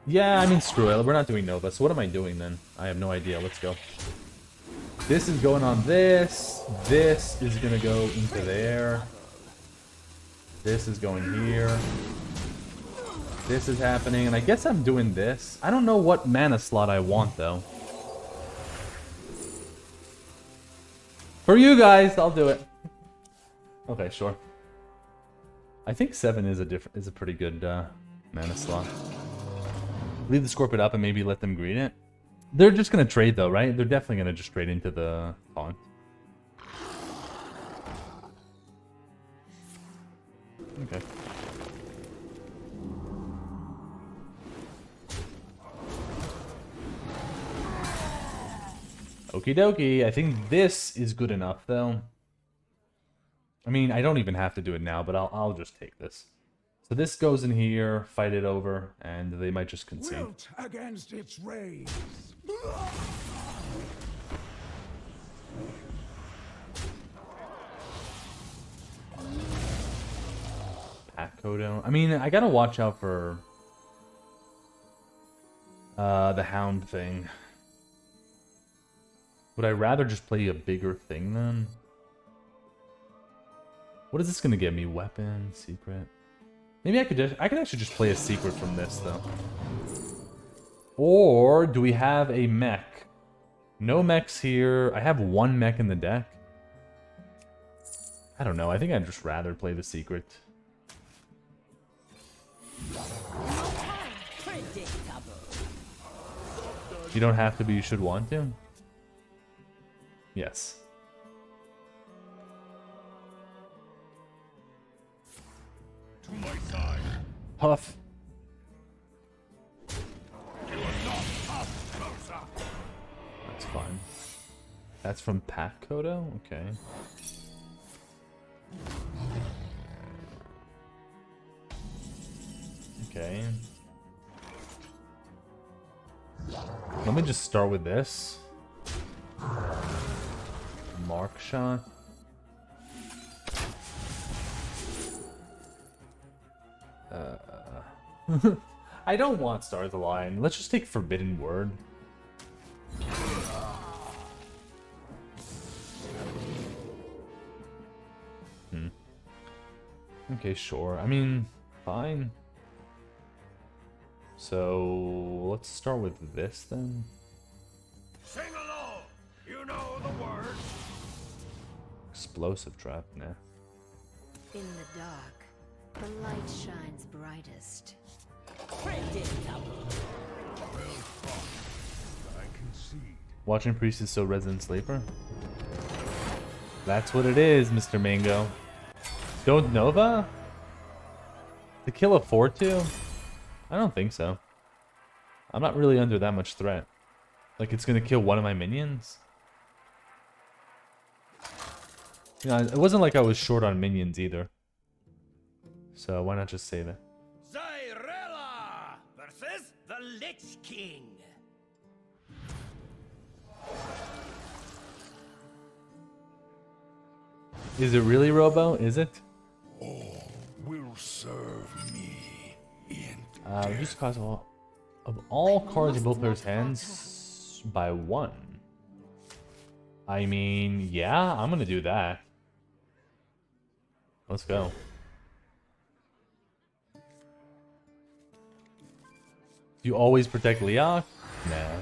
Yeah, I mean, screw it. We're not doing Nova, so what am I doing then? I have no idea. Let's go. This is going on this. This is going to go into there. This is going here. This is happening, and I guess I'm doing this. I don't know what mana slot I want, though. For you guys, I'll do it. Okay, sure. I think 7 is a pretty good mana slot. Leave the Scorpion up and maybe let them greet it. They're just gonna trade though, right? They're definitely gonna just trade into the taunt. Okay. Okie dokie. I think this is good enough though. I mean, I don't even have to do it now, but I'll just take this. So this goes in here, fight it over, and they might just concede. Wilt against its rays. Kodo. I mean, I gotta watch out for the Hound thing. Would I rather just play a bigger thing then? What is this gonna get me? Weapon, secret. Maybe I could actually just play a secret from this though. Or do we have a mech? No mechs here. I have one mech in the deck. I don't know. I think I'd just rather play the secret. You don't have to, but you should want to. Yes. To my side. Huff. You are not tough, closer. That's fine. That's from Pat Kodo? Okay. Okay. Let me just start with this. Mark shot. I don't want Stars Align. Let's just take Forbidden Word. Okay, sure. I mean, fine. So, let's start with this then. Sing along. You know the words. Explosive trap, nah. In the dark, the light shines brightest. I concede. Watching Priest is so Resident Sleeper? That's what it is, Mr. Mango. Don't Nova? To kill a 4-2? I don't think so. I'm not really under that much threat. Like, it's gonna kill one of my minions? You know, it wasn't like I was short on minions either. So why not just save it? Zyrella versus the Lich King. Is it really Robo? Is it? Will serve me in Reduce the cost of all cards in both players' hands by 1. I mean, yeah, I'm gonna do that. Let's go. You always protect Leok? Nah.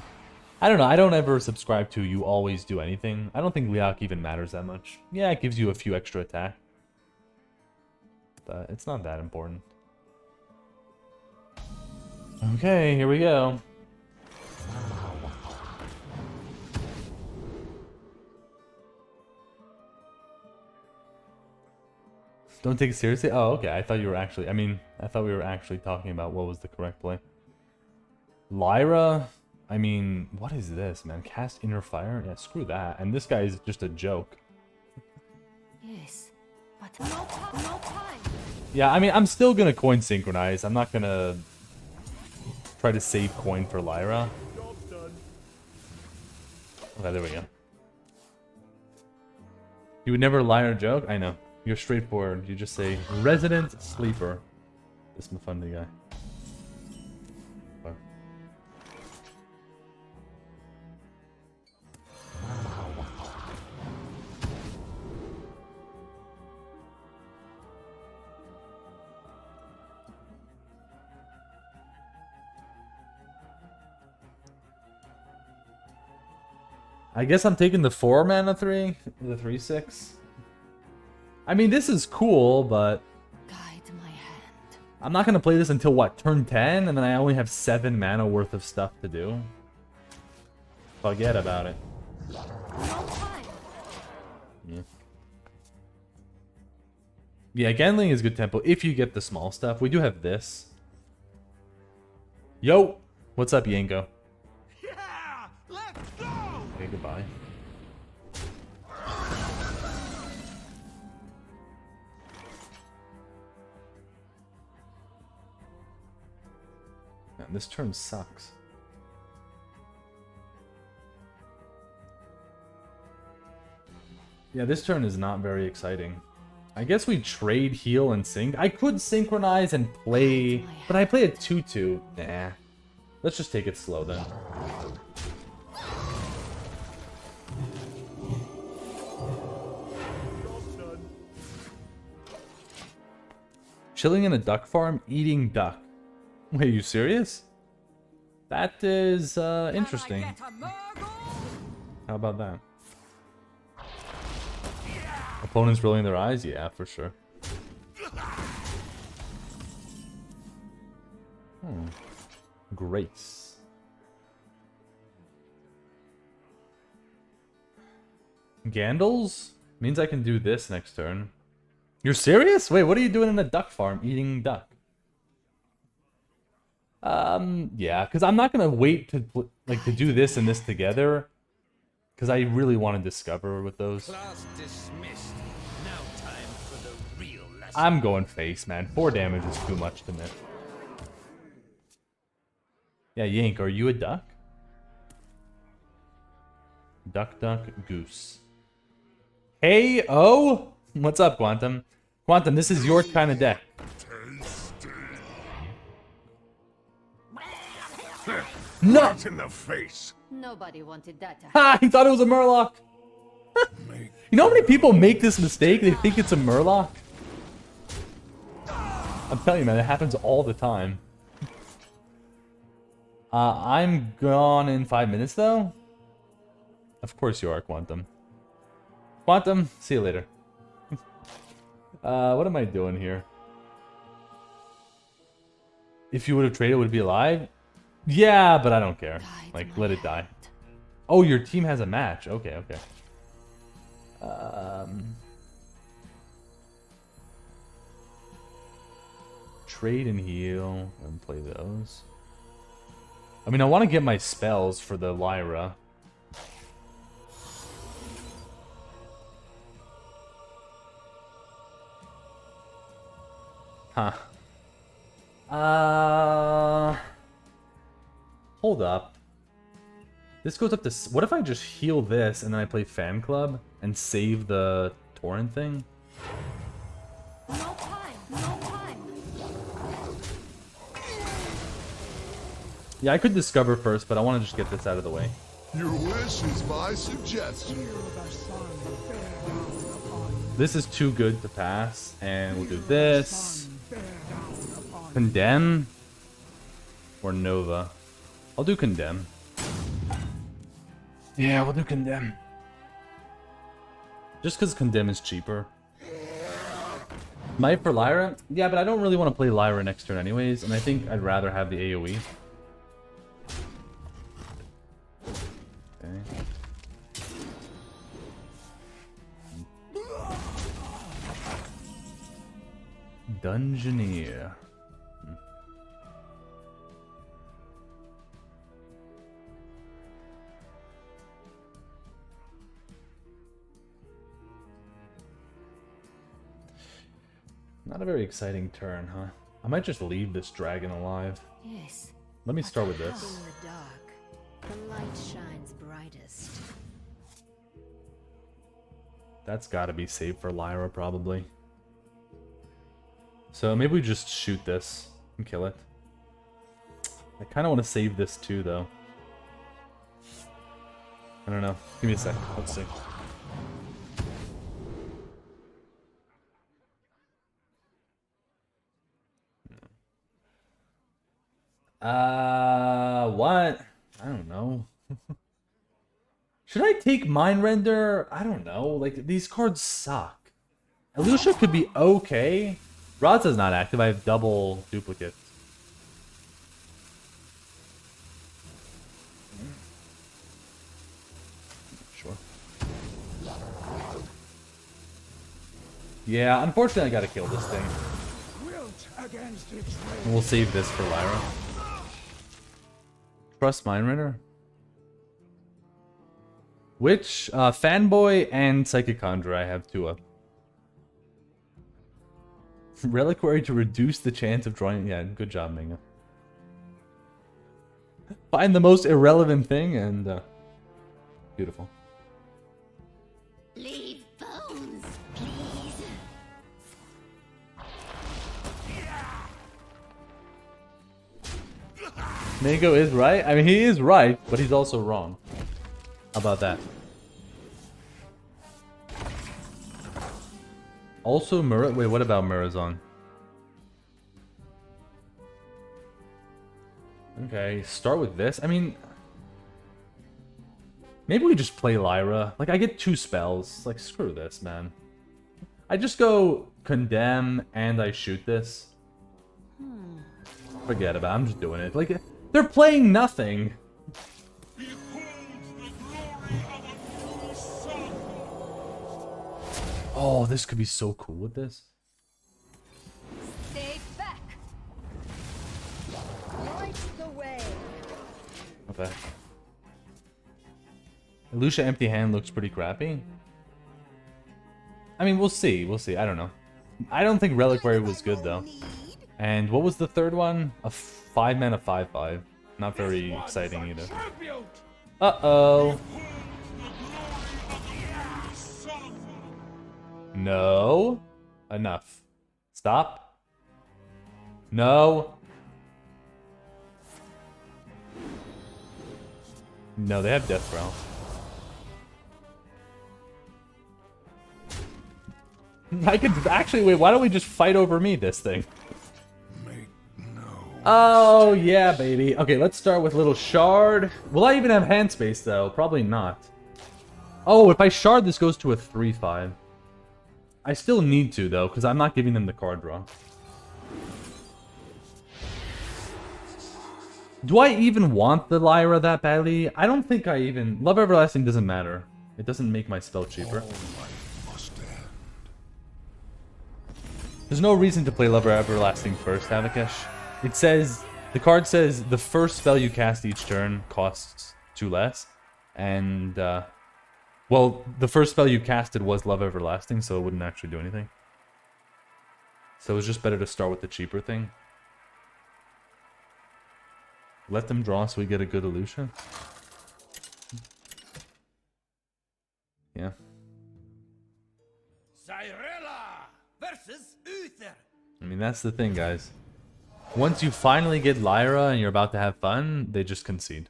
I don't know. I don't ever subscribe to you always do anything. I don't think Leok even matters that much. Yeah, it gives you a few extra attack. But it's not that important. Okay, here we go. Don't take it seriously? Oh, okay. I thought you were actually... I thought we were actually talking about what was the correct play. Lyra? I mean, what is this, man? Cast Inner Fire? Yeah, screw that. And this guy is just a joke. Yes, but no time. Yeah, I mean, I'm still gonna coin synchronize. I'm not gonna try to save coin for Lyra. Okay, there we go. You would never lie or joke? I know. You're straightforward. You just say, Resident Sleeper. This Mifundi guy. What? I guess I'm taking the 4 mana 3, the 3/6. I mean, this is cool, but Guide my hand. I'm not gonna play this until what, turn 10, and then I only have 7 mana worth of stuff to do. Forget about it. No time. Yeah. Yeah, Genling is good tempo if you get the small stuff. We do have this. Yo, what's up, Yanko? Yeah, let's go. Okay, goodbye. Man, this turn sucks. Yeah, this turn is not very exciting. I guess we trade heal and sync. I could synchronize and play, but I play a 2-2. Nah. Let's just take it slow then. Chilling in a duck farm, eating duck. Wait, are you serious? That is interesting. How about that? Opponents rolling their eyes? Yeah, for sure. Grace. Gandals? Means I can do this next turn. You're serious? Wait, what are you doing in a duck farm eating duck? Yeah, because I'm not gonna wait to do this and this together. Because I really want to discover with those. Class dismissed. Now time for the real lesson. I'm going face, man. 4 damage is too much to miss. Yeah, Yank, are you a duck? Duck, duck, goose. Hey, oh! What's up, Quantum? Quantum, this is your kind of deck. No! Right in the face. Nobody wanted that to Ha! He thought it was a Murloc! You know how many people make this mistake? They think it's a Murloc? I'm telling you, man, it happens all the time. I'm gone in 5 minutes, though. Of course you are, Quantum. Quantum, see you later. What am I doing here? If you would have traded, would it be alive? Yeah, but I don't care. Like, let it die. Oh, your team has a match. Okay, okay. Trade and heal and play those. I mean, I want to get my spells for the Lyra. Huh. Hold up. This goes up to... What if I just heal this and then I play Fan Club and save the Torrent thing? No time, no time. Yeah, I could discover first, but I want to just get this out of the way. Your wish is my suggestion. This is too good to pass, and we'll do this. Condemn or Nova? I'll do Condemn. Yeah, we'll do Condemn. Just because Condemn is cheaper. Might for Lyra? Yeah, but I don't really want to play Lyra next turn anyways, and I think I'd rather have the AoE. Okay. Dungeoneer. Not a very exciting turn, huh? I might just leave this dragon alive. Yes. Let me start with this. In the dark, the light shines brightest. That's gotta be safe for Lyra, probably. So maybe we just shoot this and kill it. I kind of want to save this too, though. I don't know. Give me a sec. Let's see. What? I don't know. Should I take Mind Render? I don't know. Like, these cards suck. Elusha could be okay. Raza's not active. I have double duplicates. Sure. Yeah, unfortunately I gotta kill this thing. We'll save this for Lyra. Trust Mind Render? Which? Fanboy and Psychic Conjurer I have 2 of. Reliquary to reduce the chance of drawing... Yeah, good job, Minga. Find the most irrelevant thing and... beautiful. Leave bones, please. Mango is right. I mean, he is right, but he's also wrong. How about that? Also, wait, what about Murazon? Okay, start with this. I mean, maybe we just play Lyra. Like, I get 2 spells. Like, screw this, man. I just go Condemn and I shoot this. Forget about it. I'm just doing it. Like, they're playing nothing. Oh, this could be so cool with this. Stay back. Light the way. Okay. Lucia Empty Hand looks pretty crappy. I mean, we'll see. We'll see. I don't know. I don't think Reliquary was good, though. And what was the third one? A 5-mana 5/5. Not very exciting either. Uh-oh. No. Enough. Stop. No. No, they have Death Growl. I could actually wait. Why don't we just fight over me this thing? Oh yeah, baby. Okay, let's start with little shard. Will I even have hand space though? Probably not. Oh, if I shard, this goes to a 3/5. I still need to though, because I'm not giving them the card draw. Do I even want the Lyra that badly? I don't think I even... Love Everlasting doesn't matter. It doesn't make my spell cheaper. There's no reason to play Love Everlasting first, Avakesh. It says... The card says the first spell you cast each turn costs 2 less. And, well, the first spell you casted was Love Everlasting, so it wouldn't actually do anything. So it's just better to start with the cheaper thing. Let them draw so we get a good illusion. Yeah. Cyrella versus Uther. I mean, that's the thing, guys. Once you finally get Lyra and you're about to have fun, they just concede.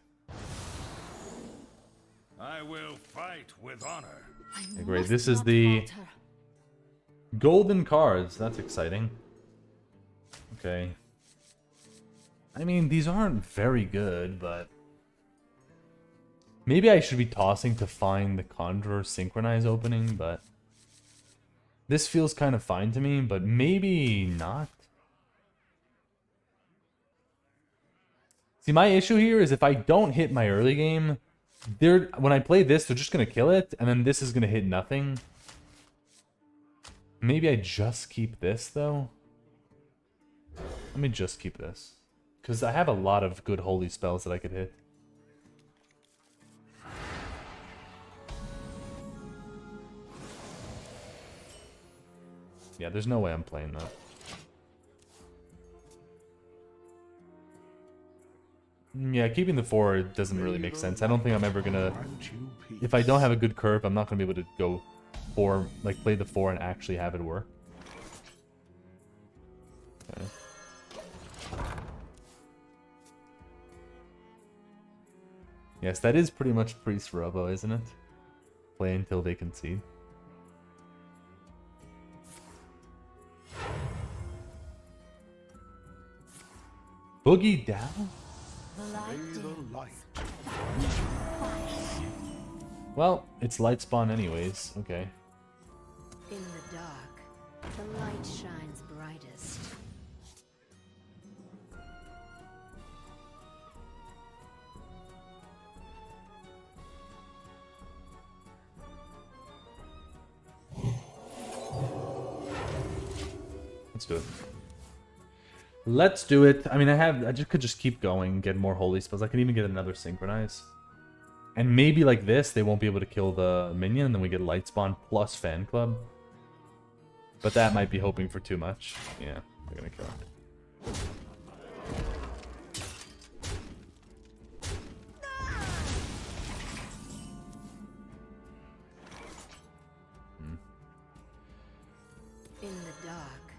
I will fight with honor. Okay, great. This is the golden cards. That's exciting. Okay. I mean, these aren't very good, but... Maybe I should be tossing to find the Conjurer Synchronize opening, but... This feels kind of fine to me, but maybe not. See, my issue here is if I don't hit my early game, when I play this, they're just going to kill it, and then this is going to hit nothing. Maybe I just keep this, though. Let me just keep this. Because I have a lot of good holy spells that I could hit. Yeah, there's no way I'm playing that. Yeah, keeping the 4 doesn't really make sense. I don't think I'm ever gonna... If I don't have a good curve, I'm not gonna be able to go 4, like play the 4 and actually have it work. Okay. Yes, that is pretty much Priest Robo, isn't it? Play until they concede. Boogie down? Well, it's light spawn anyways. Okay. In the dark, the light shines brightest. Let's do it. Let's do it. I mean, I could just keep going, get more holy spells. I can even get another synchronize. And maybe like this, they won't be able to kill the minion, and then we get light spawn plus fan club. But that might be hoping for too much. Yeah, they're gonna kill it. In the dark,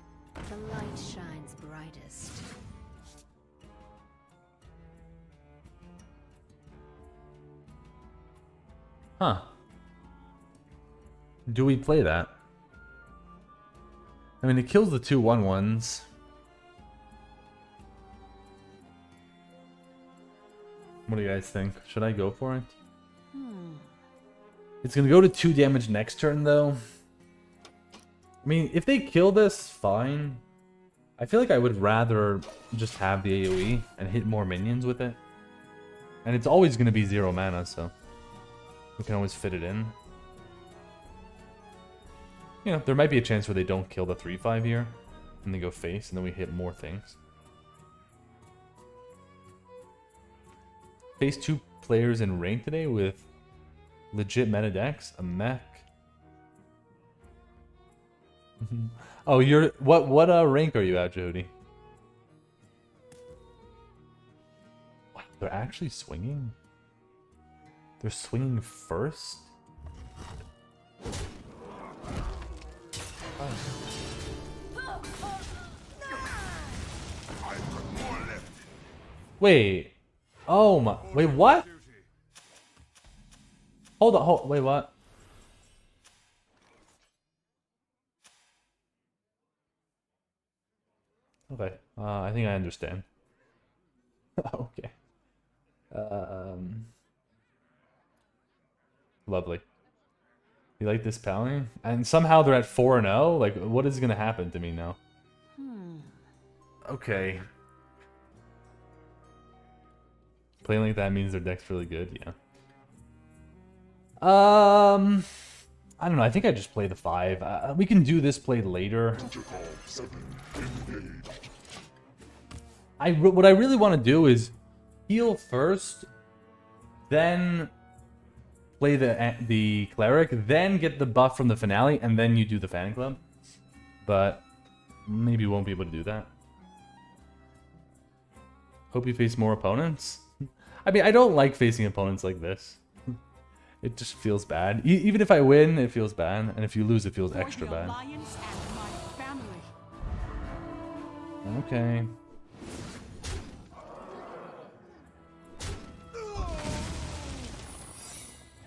the light shines brightest. Huh. Do we play that? I mean, it kills the 2/1/1s. What do you guys think? Should I go for it? It's gonna go to 2 damage next turn, though. I mean, if they kill this, fine. I feel like I would rather just have the AoE and hit more minions with it. And it's always gonna be 0 mana, so we can always fit it in. You know, there might be a chance where they don't kill the 3/5 here, and they go face, and then we hit more things. Face 2 players in rank today with legit meta decks, a mech. Oh, you're what rank are you at, Jody? Wow, they're actually swinging. They're swinging first. Wait. Oh my. Wait, what? Hold on. Wait, what? Okay. I think I understand. Okay. Lovely. You like this paladin? And somehow they're at 4-0? Like, what is gonna happen to me now? Okay. Playing like that means their deck's really good, yeah. I don't know, I think I just play the 5. We can do this play later. What I really want to do is heal first, then play the Cleric, then get the buff from the finale, and then you do the fan club. But maybe you won't be able to do that. Hope you face more opponents. I mean, I don't like facing opponents like this. It just feels bad. Even if I win, it feels bad. And if you lose, it feels extra bad. Okay.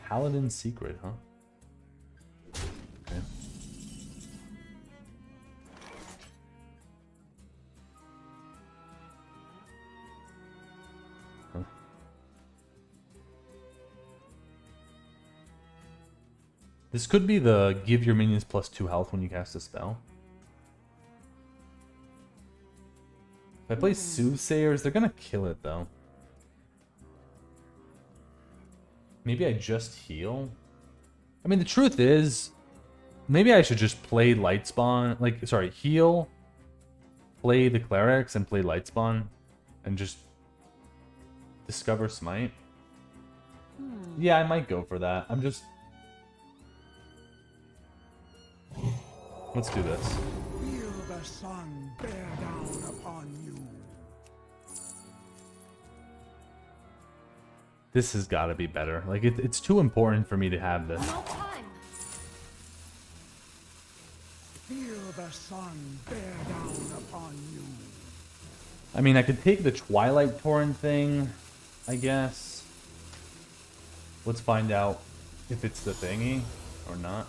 Paladin Secret, huh? Okay. Huh. This could be the give your minions +2 health when you cast a spell. If I play Soothsayers, they're gonna kill it though. Maybe I just heal? I mean, the truth is, maybe I should just play Lightspawn. Like, sorry, heal, play the Clerics, and play Lightspawn, and just discover Smite. Yeah, I might go for that. I'm just... Let's do this. Feel the sun bear down upon you. This has got to be better. Like, it's too important for me to have this. No time. Feel the sun bear down upon you. I mean, I could take the Twilight Torrent thing, I guess. Let's find out if it's the thingy or not.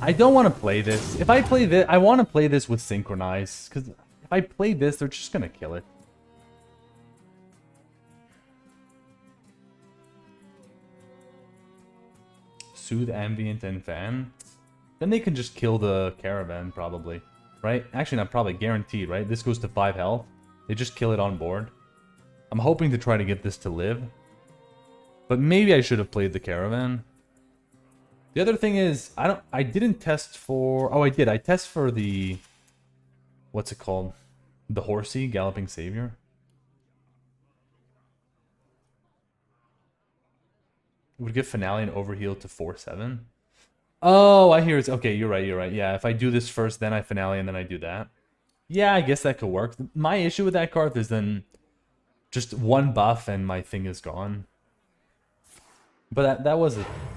I don't want to play this. If I play this, I want to play this with Synchronize, because if I play this, they're just going to kill it. Soothe, Ambient, and Fan. Then they can just kill the Caravan, probably. Right? Actually, not probably. Guaranteed, right? This goes to 5 health. They just kill it on board. I'm hoping to try to get this to live. But maybe I should have played the Caravan. The other thing is, I didn't test for... Oh, I did. I test for the... What's it called? The Horsey, Galloping Savior. It would give Finale and Overheal to 4/7. Oh, I hear it's... Okay, you're right, you're right. Yeah, if I do this first, then I Finale, and then I do that. Yeah, I guess that could work. My issue with that card is then just one buff and my thing is gone. But that was,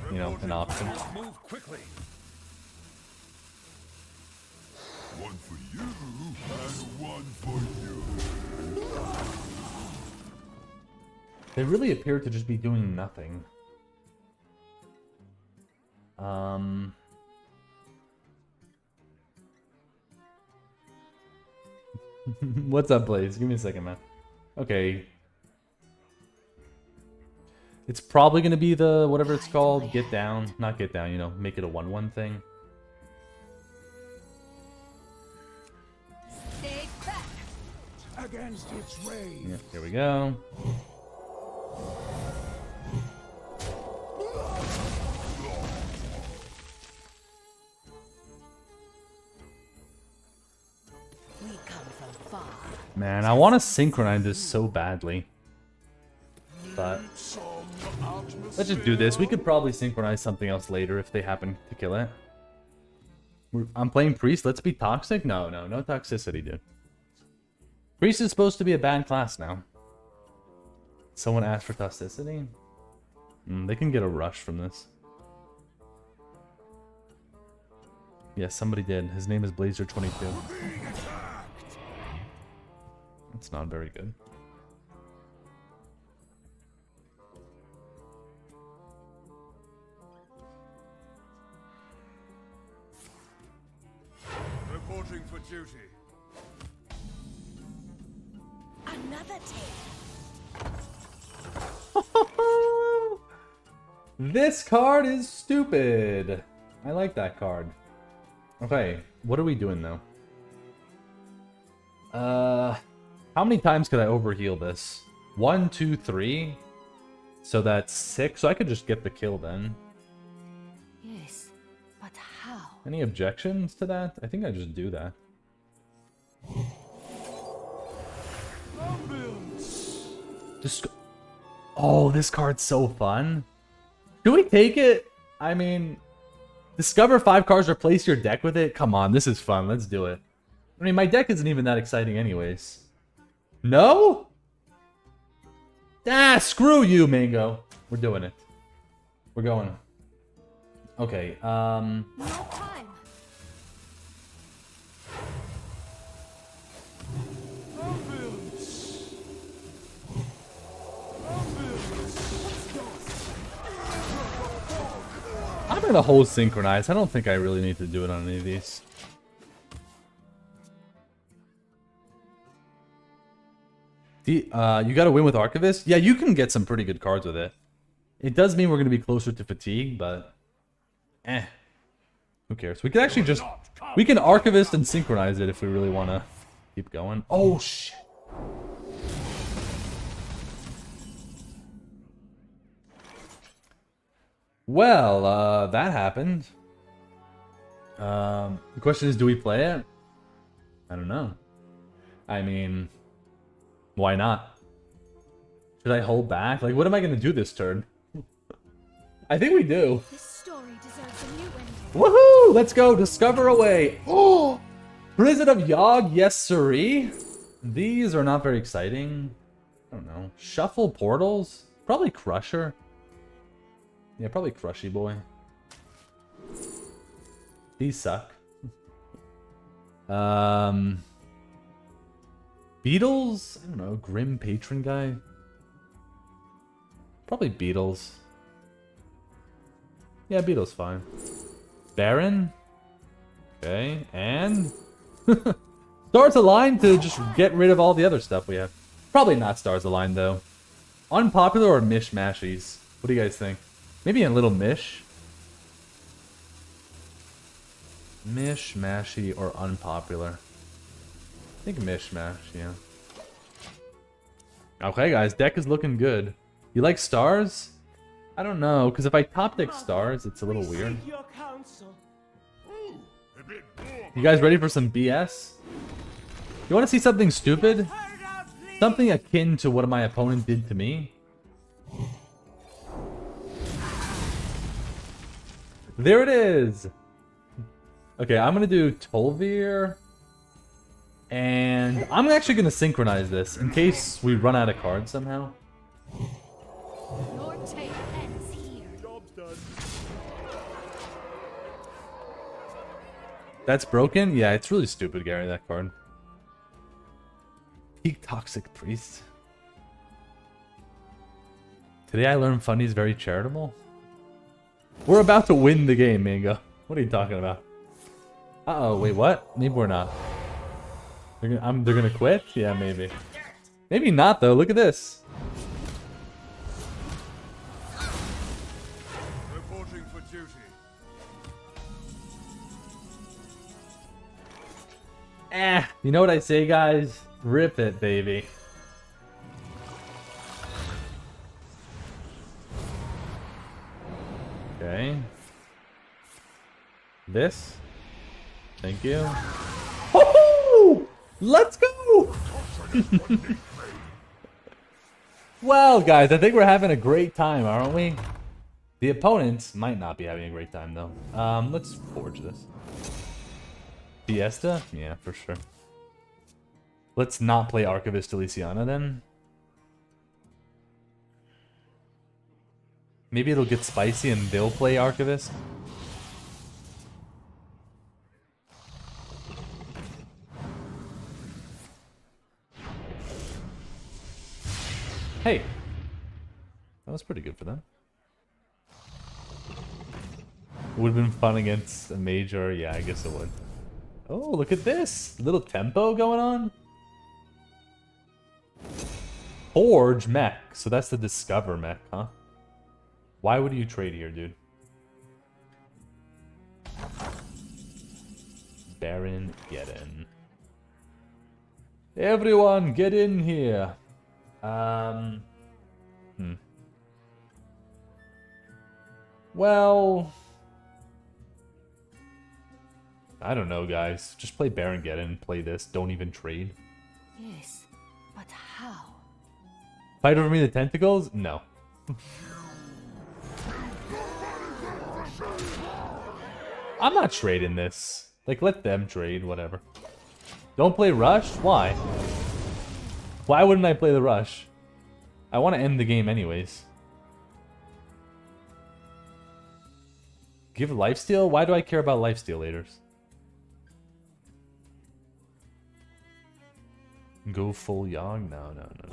you know, an option. Move quickly. One for you, and one for you. They really appear to just be doing nothing. What's up, Blaze? Give me a second, man. Okay. It's probably going to be the, whatever it's called, get down. Not get down, you know, make it a 1-1 thing. Stay back. Against its rage. Yeah, here we go. We come from far. Man, I want to synchronize this so badly. But let's just do this. We could probably synchronize something else later if they happen to kill it. I'm playing Priest. Let's be toxic? No toxicity, dude. Priest is supposed to be a bad class now. Someone asked for toxicity? They can get a rush from this. Yes, somebody did. His name is Blazer22. That's not very good. Reporting for duty. Another tale. This card is stupid. I like that card. Okay, what are we doing though? How many times could I overheal this? 1, 2, 3. So that's 6. So I could just get the kill then. Yes, but how? Any objections to that? I think I just do that. Just. Oh, this card's so fun. Do we take it? I mean, discover 5 cards, replace your deck with it. Come on, this is fun. Let's do it. I mean, my deck isn't even that exciting anyways. No? Ah, screw you, Mango. We're doing it. We're going. Okay, No time. I'm gonna hold synchronize. I don't think I really need to do it on any of these. You gotta win with Archivist? Yeah, you can get some pretty good cards with it. It does mean we're gonna be closer to fatigue, but who cares? We can actually just we can Archivist and synchronize it if we really wanna keep going. Oh shit. Well, that happened. The question is, do we play it? I don't know. I mean, why not? Should I hold back? Like, what am I gonna do this turn? I think we do. This story deserves a new ending. Woohoo! Let's go. Discover away. Oh, Prison of Yogg. Yes, siree. These are not very exciting. I don't know. Shuffle portals. Probably Crusher. Yeah, probably Crushy Boy. These suck. Beatles? I don't know. Grim Patron guy? Probably Beatles. Yeah, Beatles fine. Baron? Okay, and... Stars Align to just get rid of all the other stuff we have. Probably not Stars Align, though. Unpopular or Mishmashies? What do you guys think? Maybe a little Mish? Mishmashy or unpopular? I think Mishmash, yeah. Okay, guys, deck is looking good. You like stars? I don't know, because if I top deck stars, it's a little weird. You guys ready for some BS? You want to see something stupid? Something akin to what my opponent did to me? There it is! Okay, I'm gonna do Tolvir. And I'm actually gonna synchronize this in case we run out of cards somehow. Your tale ends here. Job's done. That's broken? Yeah, it's really stupid, Gary, that card. Peak Toxic Priest. Today I learned Fundy's very charitable. We're about to win the game, Mango. What are you talking about? Uh-oh, wait, what? Maybe we're not. They're gonna quit? Yeah, maybe. Maybe not, though. Look at this. Reporting for duty. You know what I say, guys? Rip it, baby. Okay. This. Thank you. Woohoo! Let's go! Well, guys, I think we're having a great time, aren't we? The opponents might not be having a great time, though. Let's forge this. Fiesta? Yeah, for sure. Let's not play Archivist Elysiana, then. Maybe it'll get spicy and they'll play Archivist. Hey! That was pretty good for them. Would have been fun against a major. Yeah, I guess it would. Oh, look at this! Little tempo going on. Forge mech. So that's the Discover mech, huh? Why would you trade here, dude? Baron, get in. Everyone, get in here. Well, I don't know, guys. Just play Baron, get in, play this. Don't even trade. Yes, but how? Fight over me the tentacles? No. I'm not trading this. Like, let them trade, whatever. Don't play Rush? Why? Why wouldn't I play the Rush? I want to end the game anyways. Give lifesteal? Why do I care about lifesteal laters? Go full Yogg? No, no, no.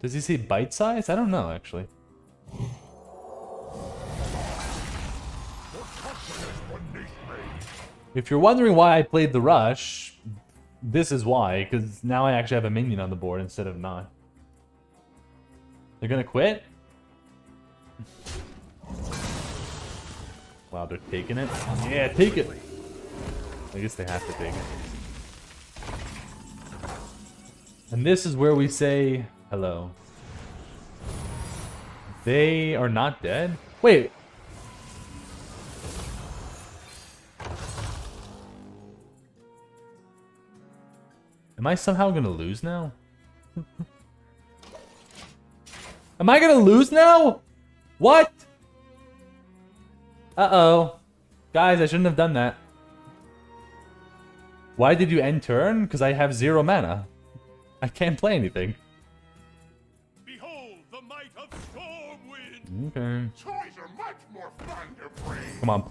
Does he say bite size? I don't know, actually. If you're wondering why I played the Rush, this is why, because now I actually have a minion on the board instead of not. They're gonna quit? Wow, they're taking it? Yeah, take it! I guess they have to take it. And this is where we say hello. They are not dead? Wait. Am I somehow gonna lose now? Am I gonna lose now? What? Uh-oh. Guys, I shouldn't have done that. Why did you end turn? Because I have 0 mana. I can't play anything. Behold the might of Stormwind. Okay. Toys are much more fun to bring. Come on,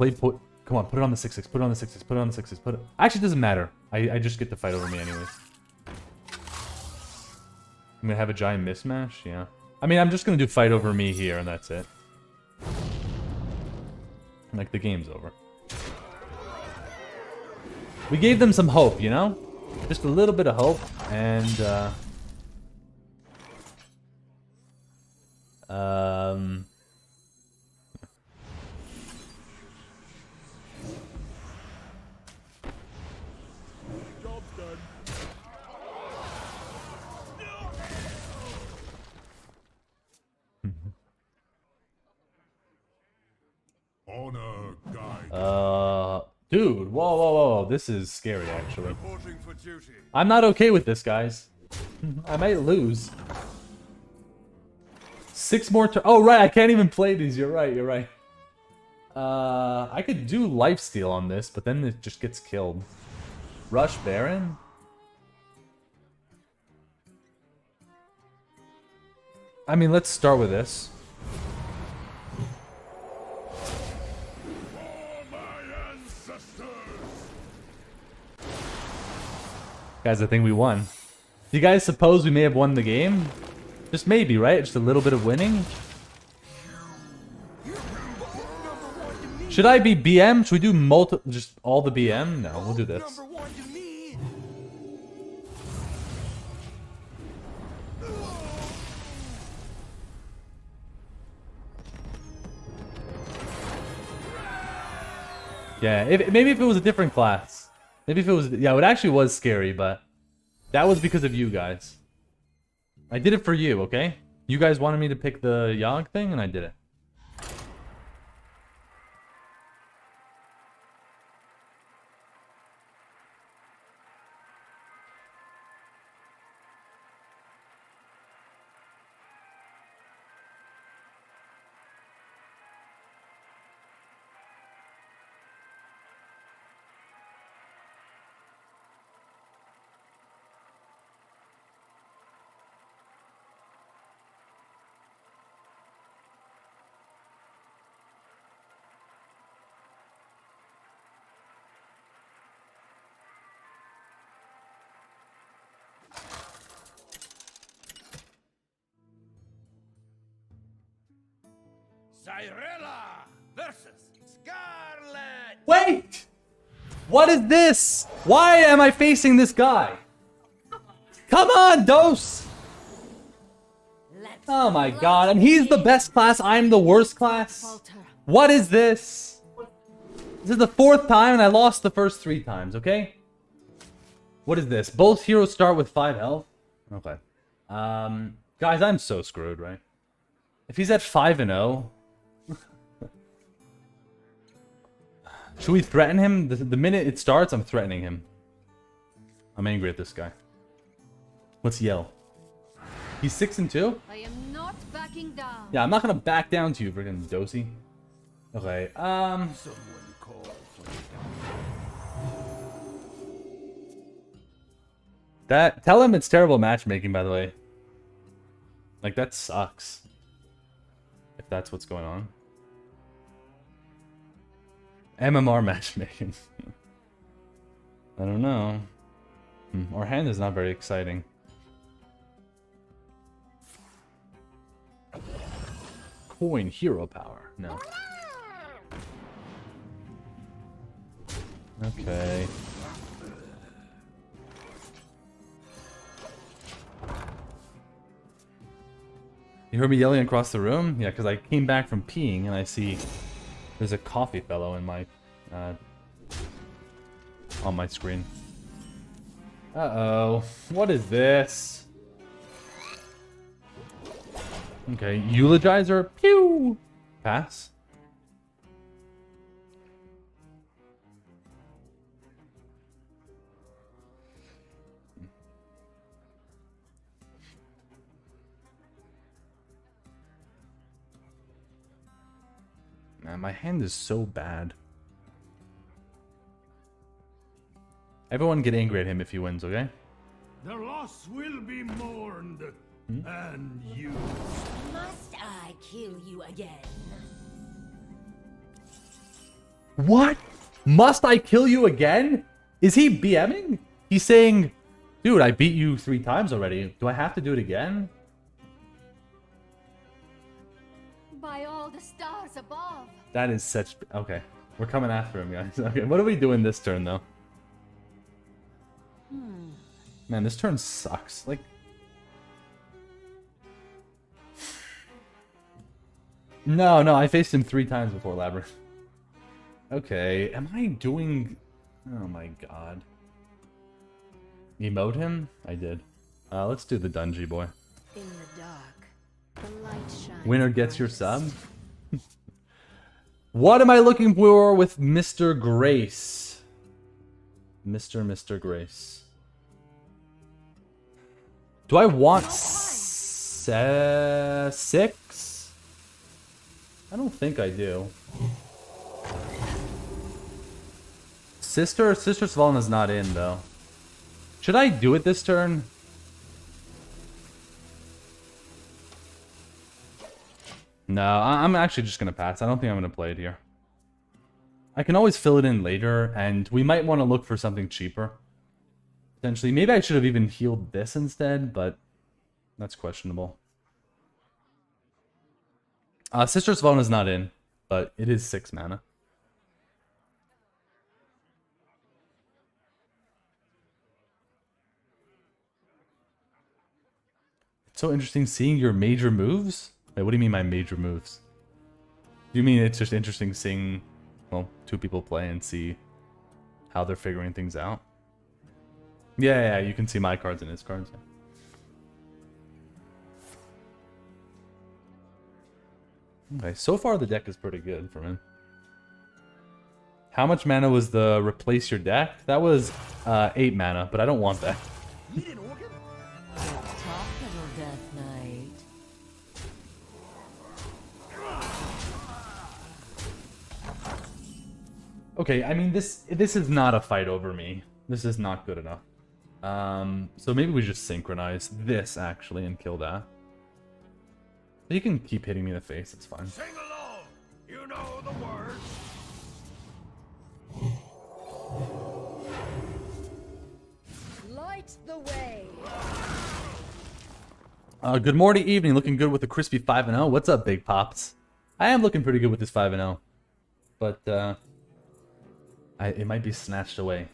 come on, put it on the 6/6. Put it on the 6/6. Put it on the 6/6. Put it. Actually, it doesn't matter. I just get to fight over me anyways. I'm gonna have a giant mismatch. Yeah. I mean, I'm just gonna do fight over me here, and that's it. Like the game's over. We gave them some hope, you know? Just a little bit of hope, and Job's done. Honor guide. dude, whoa, whoa, whoa, this is scary, actually. Reporting for duty. I'm not okay with this, guys. I might lose. 6 more turns. Oh, right, I can't even play these. You're right, you're right. I could do lifesteal on this, but then it just gets killed. Rush Baron? I mean, let's start with this. For my ancestors. Guys, I think we won. Do you guys suppose we may have won the game? Just maybe, right? Just a little bit of winning? Should I be BM? Should we do just all the BM? No, we'll do this. Number one to me. Yeah, maybe if it was a different class. Maybe if it was... Yeah, it actually was scary, but... That was because of you guys. I did it for you, okay? You guys wanted me to pick the Yogg thing, and I did it. Cyrilla versus Scarlet. Wait! What is this? Why am I facing this guy? Come on, Dose! Let's Oh my god, and he's the best class, I'm the worst class? Falter. What is this? This is the 4th time and I lost the first 3 times, okay? What is this? Both heroes start with 5 health? Okay. Guys, I'm so screwed, right? If he's at 5-0... Should we threaten him? The minute it starts, I'm threatening him. I'm angry at this guy. Let's yell. He's 6-2? I am not backing down. Yeah, I'm not gonna back down to you, friggin' Dosey. Okay, Someone call for Tell him it's terrible matchmaking, by the way. Like, that sucks. If that's what's going on. MMR matchmaking. I don't know. Our hand is not very exciting. Coin hero power. No. Okay. You heard me yelling across the room? Yeah, because I came back from peeing and I see there's a coffee fellow in my on my screen. Uh-oh. What is this? Okay, eulogizer. Pew! Pass. Man, my hand is so bad. Everyone get angry at him if he wins, okay? The loss will be mourned, and you. Must I kill you again? What? Must I kill you again? Is he BMing? He's saying, dude, I beat you 3 times already. Do I have to do it again? By all the stars above. That is such... Okay. We're coming after him, guys. Okay, what are we doing this turn, though? Man, this turn sucks. Like... No, I faced him 3 times before Labyrinth. Okay, am I doing... Oh my god. Emote him? I did. Let's do the Dungy boy. In the dark, the light shines. Winner gets your brightest. sub? What am I looking for with Mr. Grace? Mr. Grace. Do I want 6? I don't think I do. Sister Svalna's not in, though. Should I do it this turn? No, I'm actually just going to pass. I don't think I'm going to play it here. I can always fill it in later, and we might want to look for something cheaper. Potentially. Maybe I should have even healed this instead, but that's questionable. Sister Svalna is not in, but it is 6 mana. It's so interesting seeing your major moves. Wait, what do you mean my major moves? Do you mean it's just interesting seeing, well, 2 people play and see how they're figuring things out? Yeah, you can see my cards and his cards. Okay, so far the deck is pretty good for him. How much mana was the replace your deck? That was 8 mana, but I don't want that. Need an organ? Talk, little Death Knight. Okay, I mean this is not a fight over me. This is not good enough. So maybe we just synchronize this actually and kill that. You can keep hitting me in the face, it's fine. Sing along! You know the words! Light the way. Good morning, evening. Looking good with a crispy 5-0. What's up, Big Pops? I am looking pretty good with this 5-0. But, it might be snatched away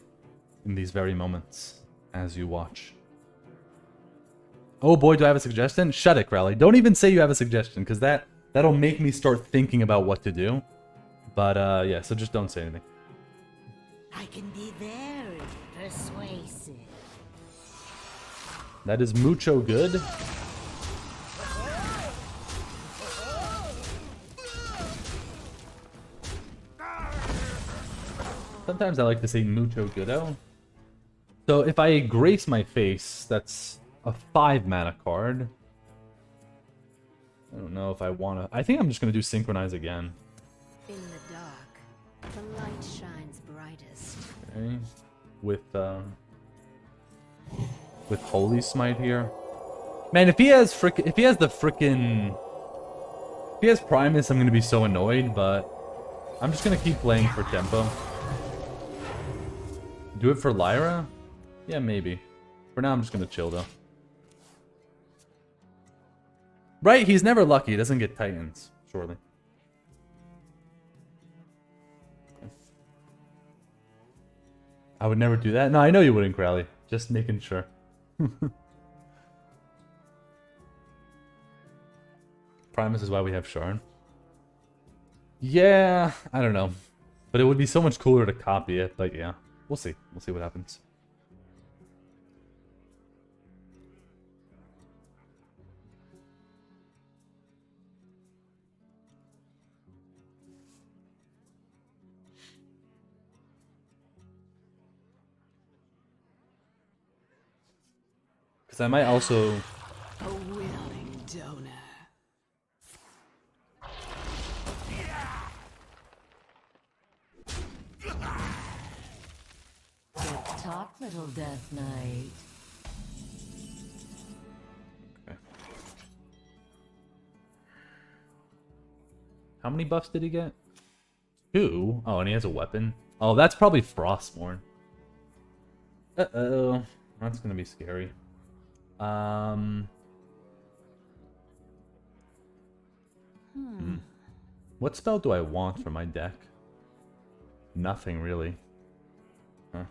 in these very moments as you watch. Oh boy, do I have a suggestion? Shut it, Crowley. Don't even say you have a suggestion, because that'll make me start thinking about what to do. But, yeah, so just don't say anything. I can be very persuasive. That is mucho good. Sometimes I like to say mucho goodo. So if I grace my face, that's a 5 mana card. I don't know if I want to. I think I'm just going to do synchronize again. In the dark, the light shines brightest. Okay. With Holy Smite here. Man, if he has Primus, I'm going to be so annoyed, but I'm just going to keep playing for tempo. Do it for Lyra? Yeah, maybe. For now, I'm just going to chill, though. Right, he's never lucky. He doesn't get Titans, surely. I would never do that. No, I know you wouldn't, Crowley. Just making sure. Primus is why we have Sharn. Yeah, I don't know. But it would be so much cooler to copy it, but yeah. We'll see. We'll see what happens. Because I might also... A willing donor. Talk, little Death Knight. Okay. How many buffs did he get? 2? Oh, and he has a weapon. Oh, that's probably Frostmourne. Uh-oh. That's gonna be scary. What spell do I want for my deck? Nothing, really. Huh.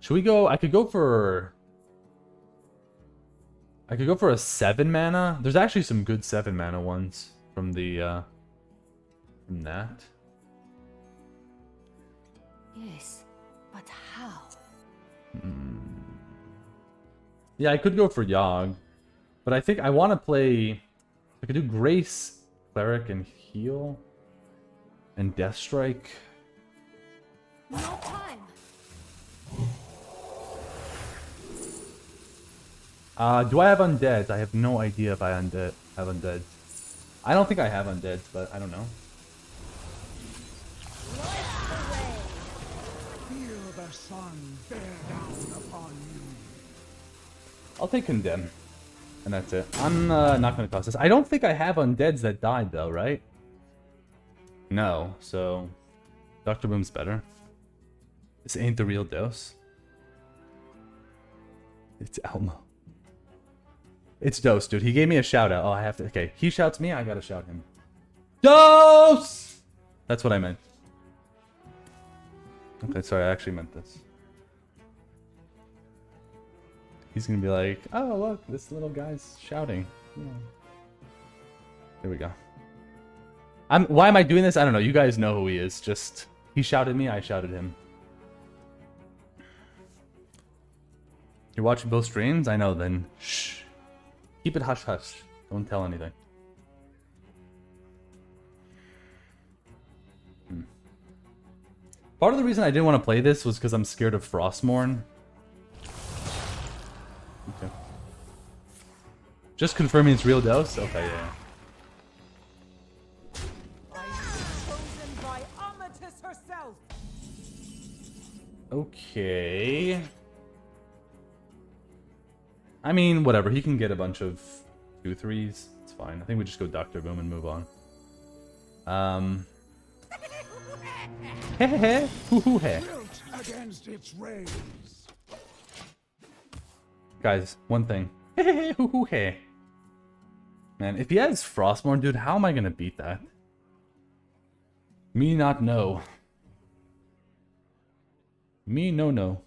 Should we go... I could go for a 7 mana. There's actually some good 7 mana ones from the, from that. Yes, but how? Yeah, I could go for Yogg. But I think I want to play... I could do Grace, Cleric, and Heal. And Death Strike. No time. Do I have undead? I have no idea if I have undead. I don't think I have undead, but I don't know. Feel the sun bear down upon you. I'll take Condemn. And that's it. I'm not going to cost this. I don't think I have undeads that died, though, right? No, so... Dr. Boom's better. This ain't the real dose. It's Elmo. It's Dose, dude. He gave me a shout out. Oh, I have to... Okay, he shouts me, I gotta shout him. Dose! That's what I meant. Okay, sorry, I actually meant this. He's gonna be like, oh, look, this little guy's shouting. Yeah. There we go. Why am I doing this? I don't know. You guys know who he is. Just, he shouted me, I shouted him. You're watching both streams? I know, then shh. Keep it hush hush. Don't tell anything. Part of the reason I didn't want to play this was because I'm scared of Frostmourne. Okay. Just confirming it's real dose? Okay, yeah. Chosen by Amatis herself. Okay. I mean, whatever. He can get a bunch of 2/3s. It's fine. I think we just go Dr. Boom and move on. Hehehe. Hoo-hoo-he. Built against its rays. Guys, one thing. Hehehe. Hoo-hoo-he. Man, if he has Frostmourne, dude, how am I gonna beat that? Me not know. Me no no.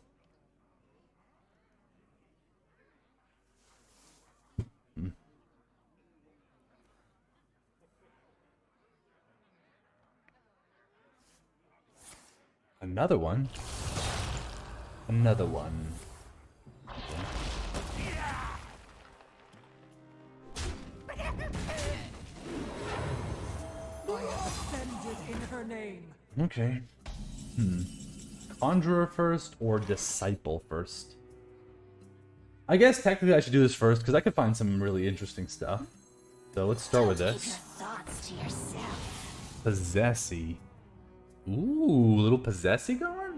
Another one? Another one. I have ascended in her name. Okay. Conjurer first or Disciple first? I guess technically I should do this first because I could find some really interesting stuff. So let's start with this. Thoughts to yourself. Possessy. Ooh, little Possessy going?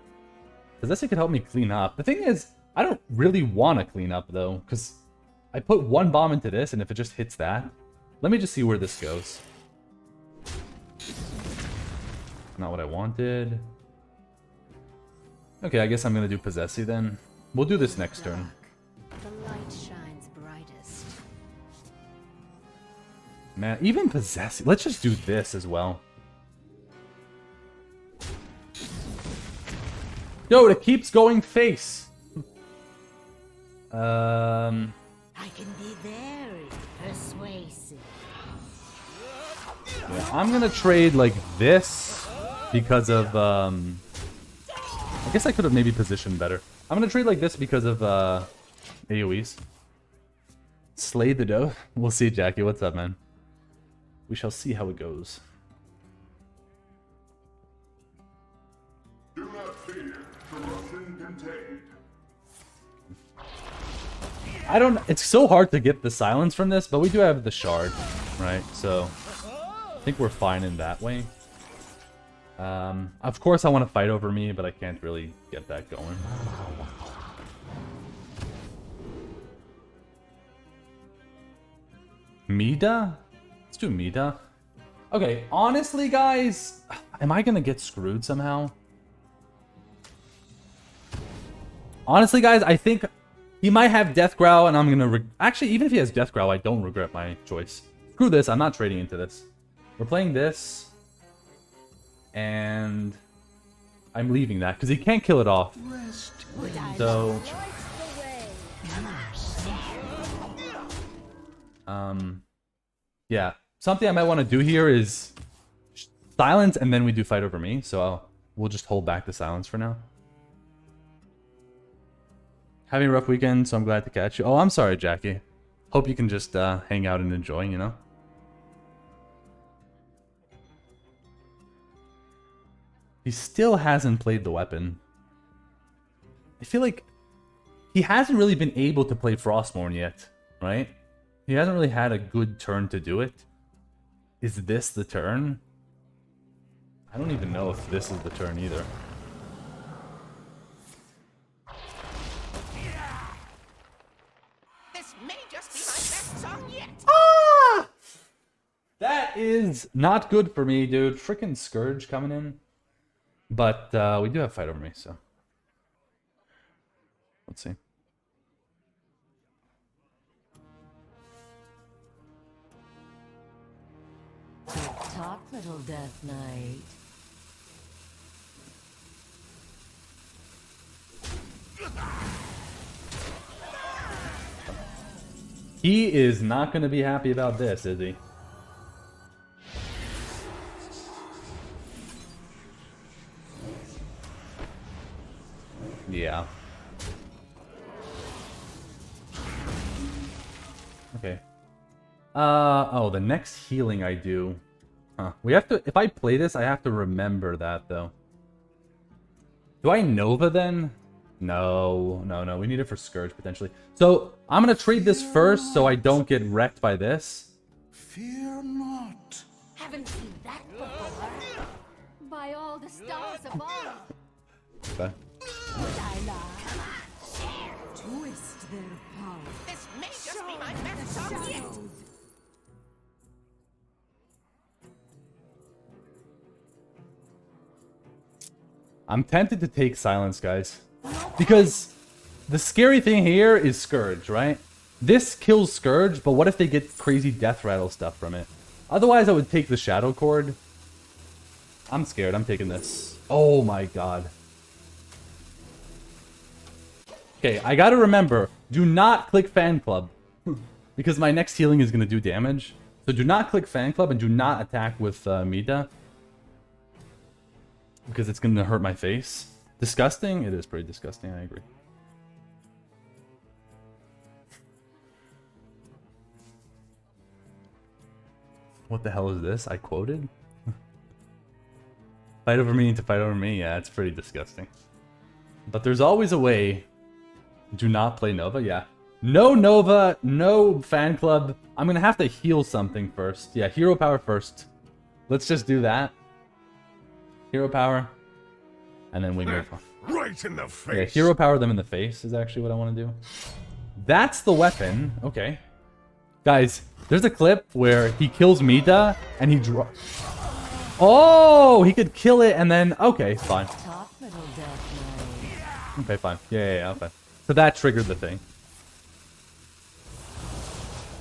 Possessy could help me clean up. The thing is, I don't really want to clean up though, because I put one bomb into this, and if it just hits that, let me just see where this goes. Not what I wanted. Okay, I guess I'm gonna do Possessy then. We'll do this next turn. The light shines brightest. Man, even Possessy. Let's just do this as well. Yo, it keeps going face. I can be very persuasive. Yeah, I'm gonna trade like this because of I guess I could have maybe positioned better. I'm gonna trade like this because of AoEs. Slay the dough. We'll see, Jackie. What's up, man? We shall see how it goes. Do not fear. Corruption contained. I don't. It's so hard to get the silence from this, but we do have the shard, right? So I think we're fine in that way. Of course, I want to fight over me, but I can't really get that going. Mida? Let's do Mida. Okay, honestly, guys, am I gonna get screwed somehow? Honestly, guys, I think he might have Death Growl, and I'm gonna... Actually, even if he has Death Growl, I don't regret my choice. Screw this, I'm not trading into this. We're playing this. And... I'm leaving that, because he can't kill it off. So... Yeah. Something I might want to do here is... silence, and then we do fight over me. So we'll just hold back the silence for now. Having a rough weekend, so I'm glad to catch you. Oh, I'm sorry, Jackie. Hope you can just hang out and enjoy, you know? He still hasn't played the weapon. I feel like he hasn't really been able to play Frostmourne yet, right? He hasn't really had a good turn to do it. Is this the turn? I don't even know if this is the turn either. This may just be my best That is not good for me, dude. Freaking Scourge coming in. But we do have fight over me, so. Let's see. Talk, little Death Knight. He is not going to be happy about this, is he? Yeah. Okay. Oh, the next healing I do. Huh. We have to, if I play this, I have to remember that, though. Do I Nova, then? No, no, no. We need it for Scourge, potentially. So, I'm gonna trade this first so I don't get wrecked by this. Fear not. Haven't seen that before. By all the stars above. Okay. Twist their power. This may just Show be my them best the chance yet. shadows. I'm tempted to take Silence, guys. Because the scary thing here is Scourge, right? This kills Scourge, but what if they get crazy Death Rattle stuff from it? Otherwise, I would take the Shadow Cord. I'm scared. I'm taking this. Oh my god. Okay, I gotta remember, do not click Fan Club. Because my next healing is gonna do damage. So do not click Fan Club and do not attack with Mida. Because it's gonna hurt my face. Disgusting? It is pretty disgusting, I agree. What the hell is this? I quoted? Fight over me to fight over me? Yeah, it's pretty disgusting. But there's always a way. Do not play Nova? Yeah. No Nova, no Fan Club. I'm gonna have to heal something first. Yeah, Hero Power first. Let's just do that. Hero Power. And then we move on. Right in the face. Yeah, Hero Power them in the face is actually what I want to do. That's the weapon. Okay. Guys, there's a clip where he kills Mida and he Oh, he could kill it and then... Okay, fine. Talk, little Death Knight. Okay, fine. Yeah, okay. So that triggered the thing.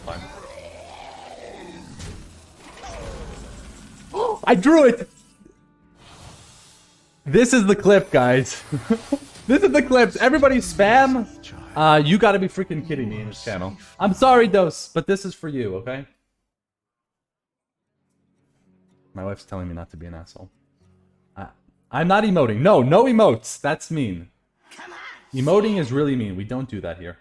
Fine. I drew it! This is the clip, guys. This is the clips. Everybody spam. You gotta be freaking kidding me in this channel. I'm sorry, Dose, but this is for you, okay? My wife's telling me not to be an asshole. I'm not emoting. No, no emotes. That's mean. Emoting is really mean. We don't do that here.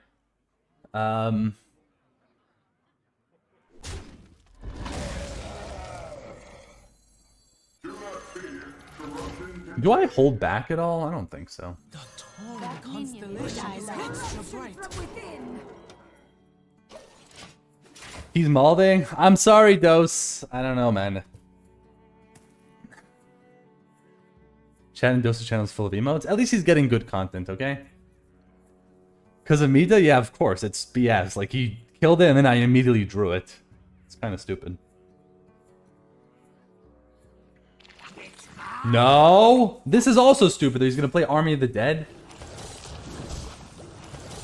Do I hold back at all? I don't think so. That minion will die loud. From within. He's malding? I'm sorry, Dose. I don't know, man. Chat and Dose's channel is full of emotes. At least he's getting good content, okay? Because of Mida? Yeah, of course. It's BS. Like, he killed it and then I immediately drew it. It's kind of stupid. No! This is also stupid that he's going to play Army of the Dead.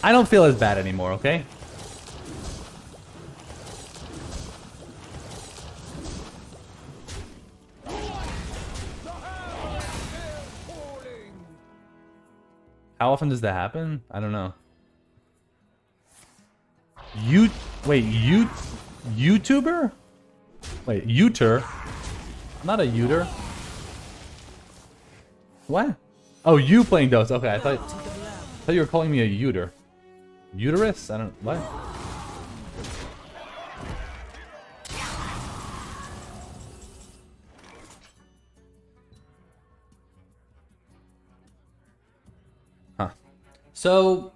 I don't feel as bad anymore, okay? How often does that happen? I don't know. YouTuber? Wait, Uter? Not a Uter. What? Oh, you playing Dose. Okay, I thought you were calling me a Uter. Uterus? I don't... What? Huh. So,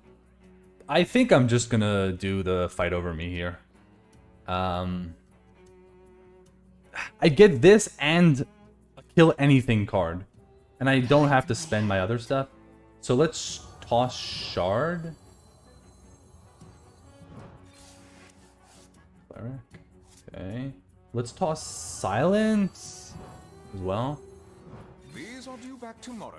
I think I'm just gonna do the fight over me here. I get this and a kill anything card. And I don't have to spend my other stuff. So let's toss Shard. Cleric. Okay. Let's toss silence as well. These are due back tomorrow.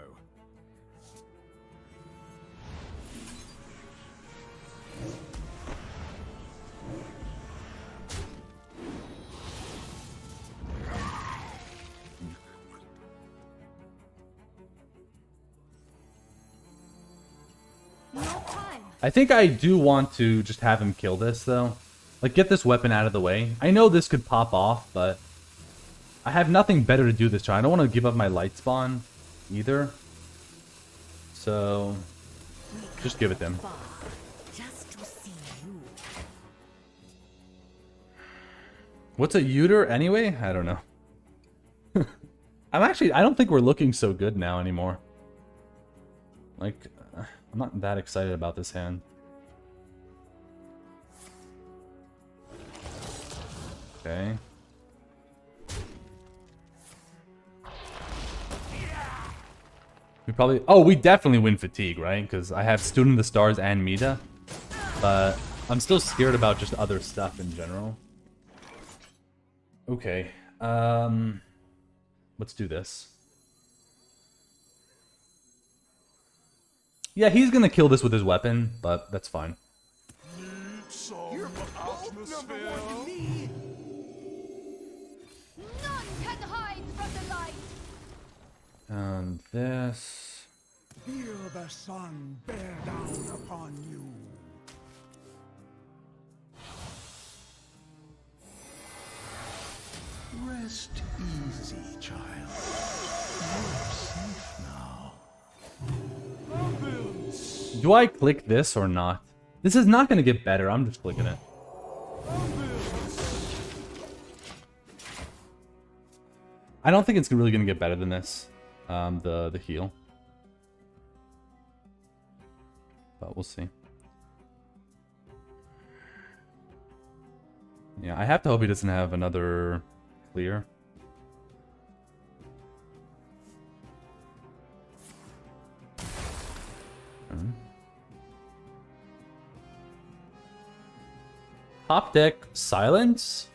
No time. I think I do want to just have him kill this, though. Like, get this weapon out of the way. I know this could pop off, but I have nothing better to do this turn. I don't want to give up my light spawn either. So, just give it to him. Just to see you. What's a Uter anyway? I don't know. I don't think we're looking so good now anymore. Like, I'm not that excited about this hand. Okay. We probably... Oh, we definitely win Fatigue, right? Because I have Student of the Stars and Mida. But I'm still scared about just other stuff in general. Okay. Let's do this. Yeah, he's gonna kill this with his weapon, but that's fine. You're both number one to me. None can hide from the light. And this... Feel the sun bear down upon you. Rest easy, child. You're safe now. Ambulance. Do I click this or not? This is not gonna get better, I'm just clicking it. I don't think it's really gonna get better than this. The heal. But we'll see. Yeah, I have to hope he doesn't have another clear. Top deck silence.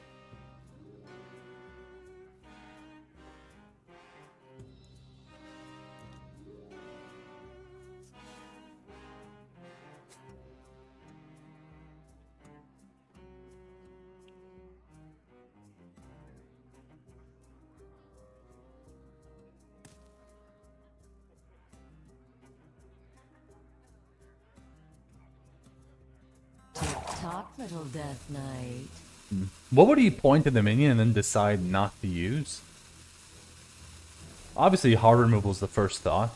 Talk, little Death Knight. What would he point to the minion and then decide not to use? Obviously, hard removal is the first thought.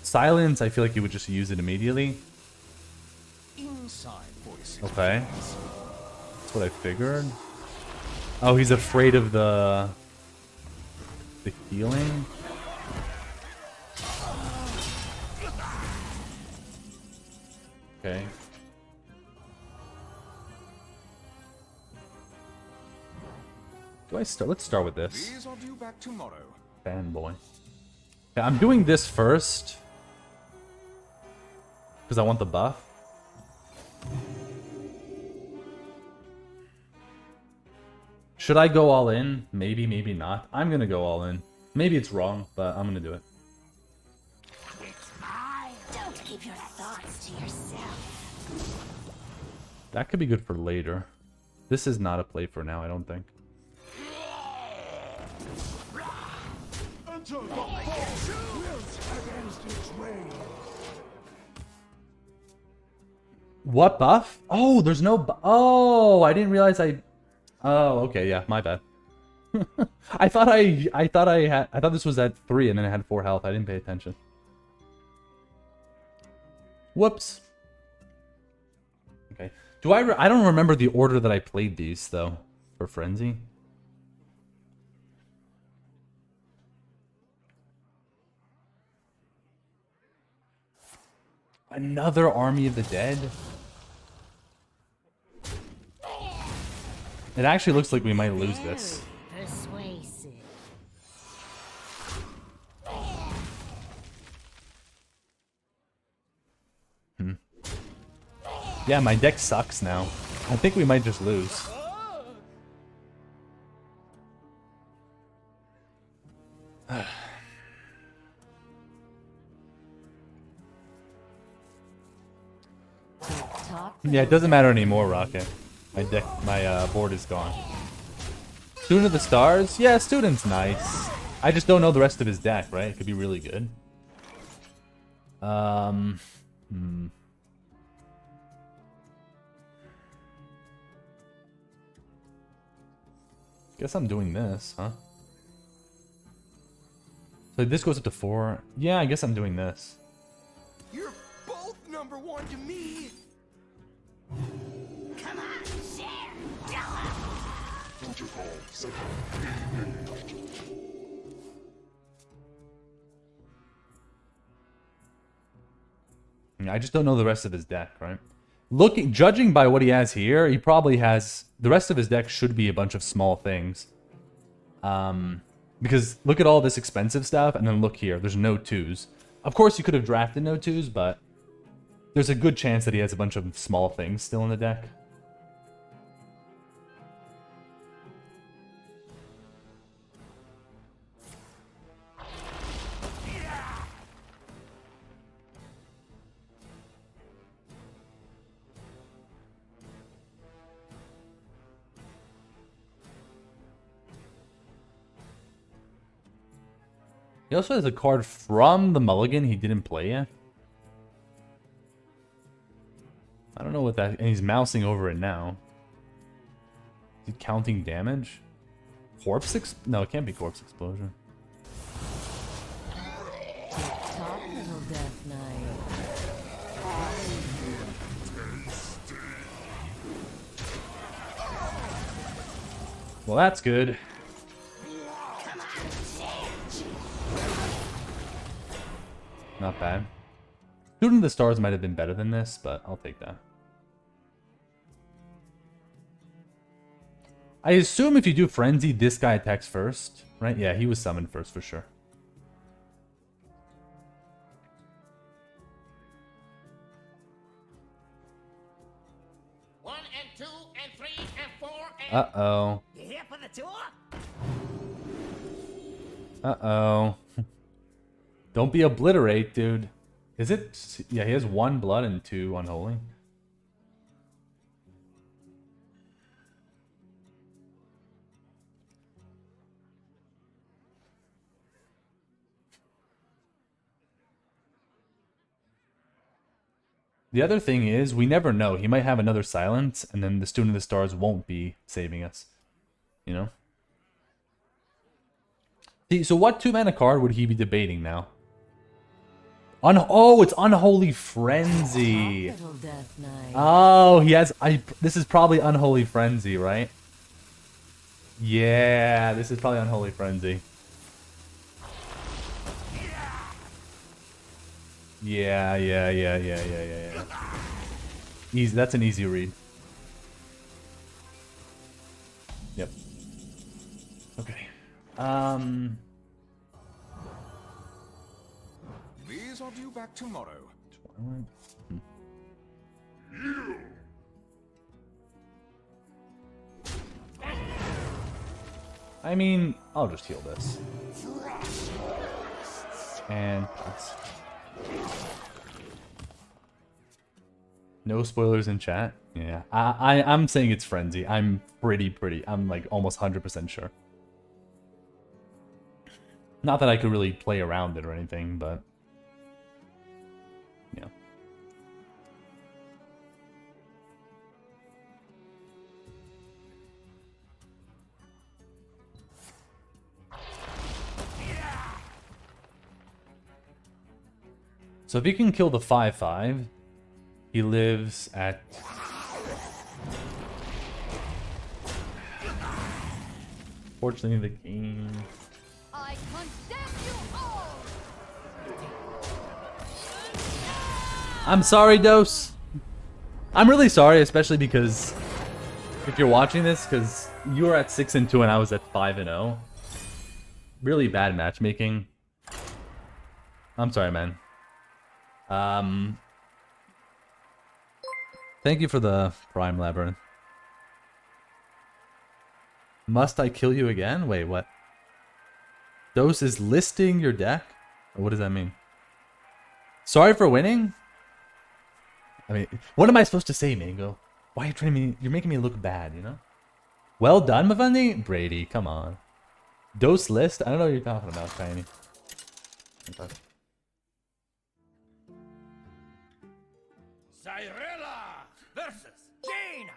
Silence, I feel like he would just use it immediately. Inside voices. Okay. That's what I figured. Oh, he's afraid of the healing? Okay. Do I start? Let's start with this. These are due back tomorrow. Fanboy. Okay, I'm doing this first. Because I want the buff. Should I go all in? Maybe, maybe not. I'm gonna go all in. Maybe it's wrong, but I'm gonna do it. Don't keep your thoughts to yourself. That could be good for later. This is not a play for now, I don't think. Enter the fall. Wilt against its reign. What buff? Oh, there's no bu- Oh, I didn't realize I... Oh, okay, yeah, my bad. I thought this was at 3 and then it had 4 health. I didn't pay attention. Whoops. Okay. I don't remember the order that I played these though for Frenzy. Another Army of the Dead? It actually looks like we might lose this. Persuasive. Yeah, my deck sucks now. I think we might just lose. Yeah, it doesn't matter anymore, Rocket. My board is gone. Student of the Stars? Yeah, Student's nice. I just don't know the rest of his deck, right? It could be really good. Guess I'm doing this, huh? So this goes up to 4. Yeah, I guess I'm doing this. You're both number 1 to me. Come on, share. Yeah, I just don't know the rest of his deck, right? Judging by what he has here, he probably has... The rest of his deck should be a bunch of small things. Because look at all this expensive stuff, and then look here. There's no 2s. Of course, you could have drafted no 2s, but... There's a good chance that he has a bunch of small things still in the deck. He also has a card from the Mulligan he didn't play yet. I don't know what that... And he's mousing over it now. Is he counting damage? No, it can't be Corpse Explosion. Talk, little Death Knight. Well, that's good. Not bad. Student of the Stars might have been better than this, but I'll take that. I assume if you do Frenzy, this guy attacks first, right? Yeah, he was summoned first for sure. One and 2 and 3 and 4 and... Uh-oh. You here for the tour? Uh-oh. Don't be obliterate, dude. Is it? Yeah, he has 1 blood and 2 unholy. The other thing is, we never know. He might have another silence, and then the Student of the Stars won't be saving us. You know? See, so what 2-mana card would he be debating now? Oh, it's Unholy Frenzy. Little Death Knight. Oh, he has... this is probably Unholy Frenzy, right? Yeah, this is probably Unholy Frenzy. Yeah. Easy. That's an easy read. Yep. Okay. These are due back tomorrow. Twilight. I mean, I'll just heal this. And pass. No spoilers in chat. Yeah, I'm saying it's Frenzy. I'm I'm like almost 100% sure. Not that I could really play around it or anything, but yeah. So if you can kill the 5/5, he lives at... Fortunately, the game... I condemn you all. I'm sorry, Dose. I'm really sorry, especially because... If you're watching this, because you were at 6-2 and I was at 5-0. Really bad matchmaking. I'm sorry, man. Thank you for the Prime Labyrinth. Must I kill you again? Wait, what? Dose is listing your deck? What does that mean? Sorry for winning? I mean, what am I supposed to say, Mango? Why are you trying me? You're making me look bad, you know? Well done, Mifundi? Brady, come on. Dose list? I don't know what you're talking about, Tiny. Okay. Cyrilla versus Jaina.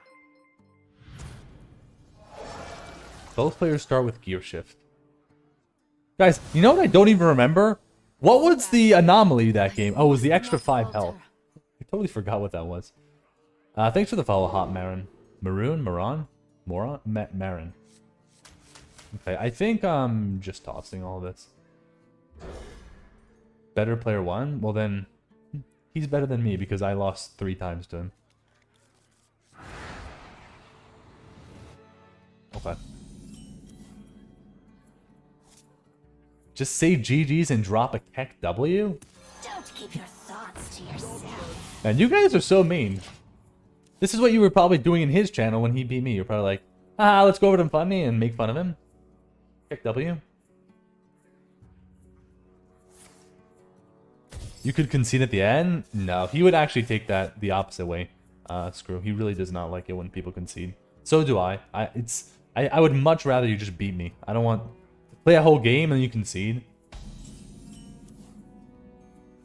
Both players start with gear shift. Guys, you know what I don't even remember? What was the anomaly that game? Oh, it was the extra 5 health. I totally forgot what that was. Thanks for the follow, Hot Marin. Maron? Marin. Okay, I think I'm just tossing all this. Better player 1? Well then, he's better than me because I lost 3 times to him. Okay. Just say GG's and drop a Keck W? Don't keep your thoughts to yourself. Man, you guys are so mean. This is what you were probably doing in his channel when he beat me. You're probably like, let's go over to Mifundi and make fun of him. Keck W. You could concede at the end? No, he would actually take that the opposite way. Screw. He really does not like it when people concede. So do I. I would much rather you just beat me. I don't want to play a whole game and you concede.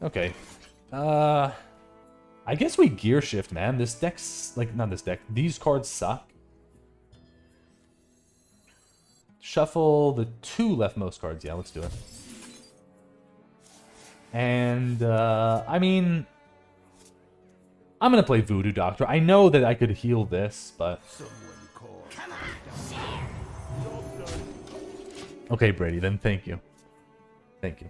Okay. I guess we gear shift, man. This deck's like, not this deck. These cards suck. Shuffle the 2 leftmost cards. Yeah, let's do it. And, I mean, I'm going to play Voodoo Doctor. I know that I could heal this, but... Okay, Brady, then thank you. Thank you.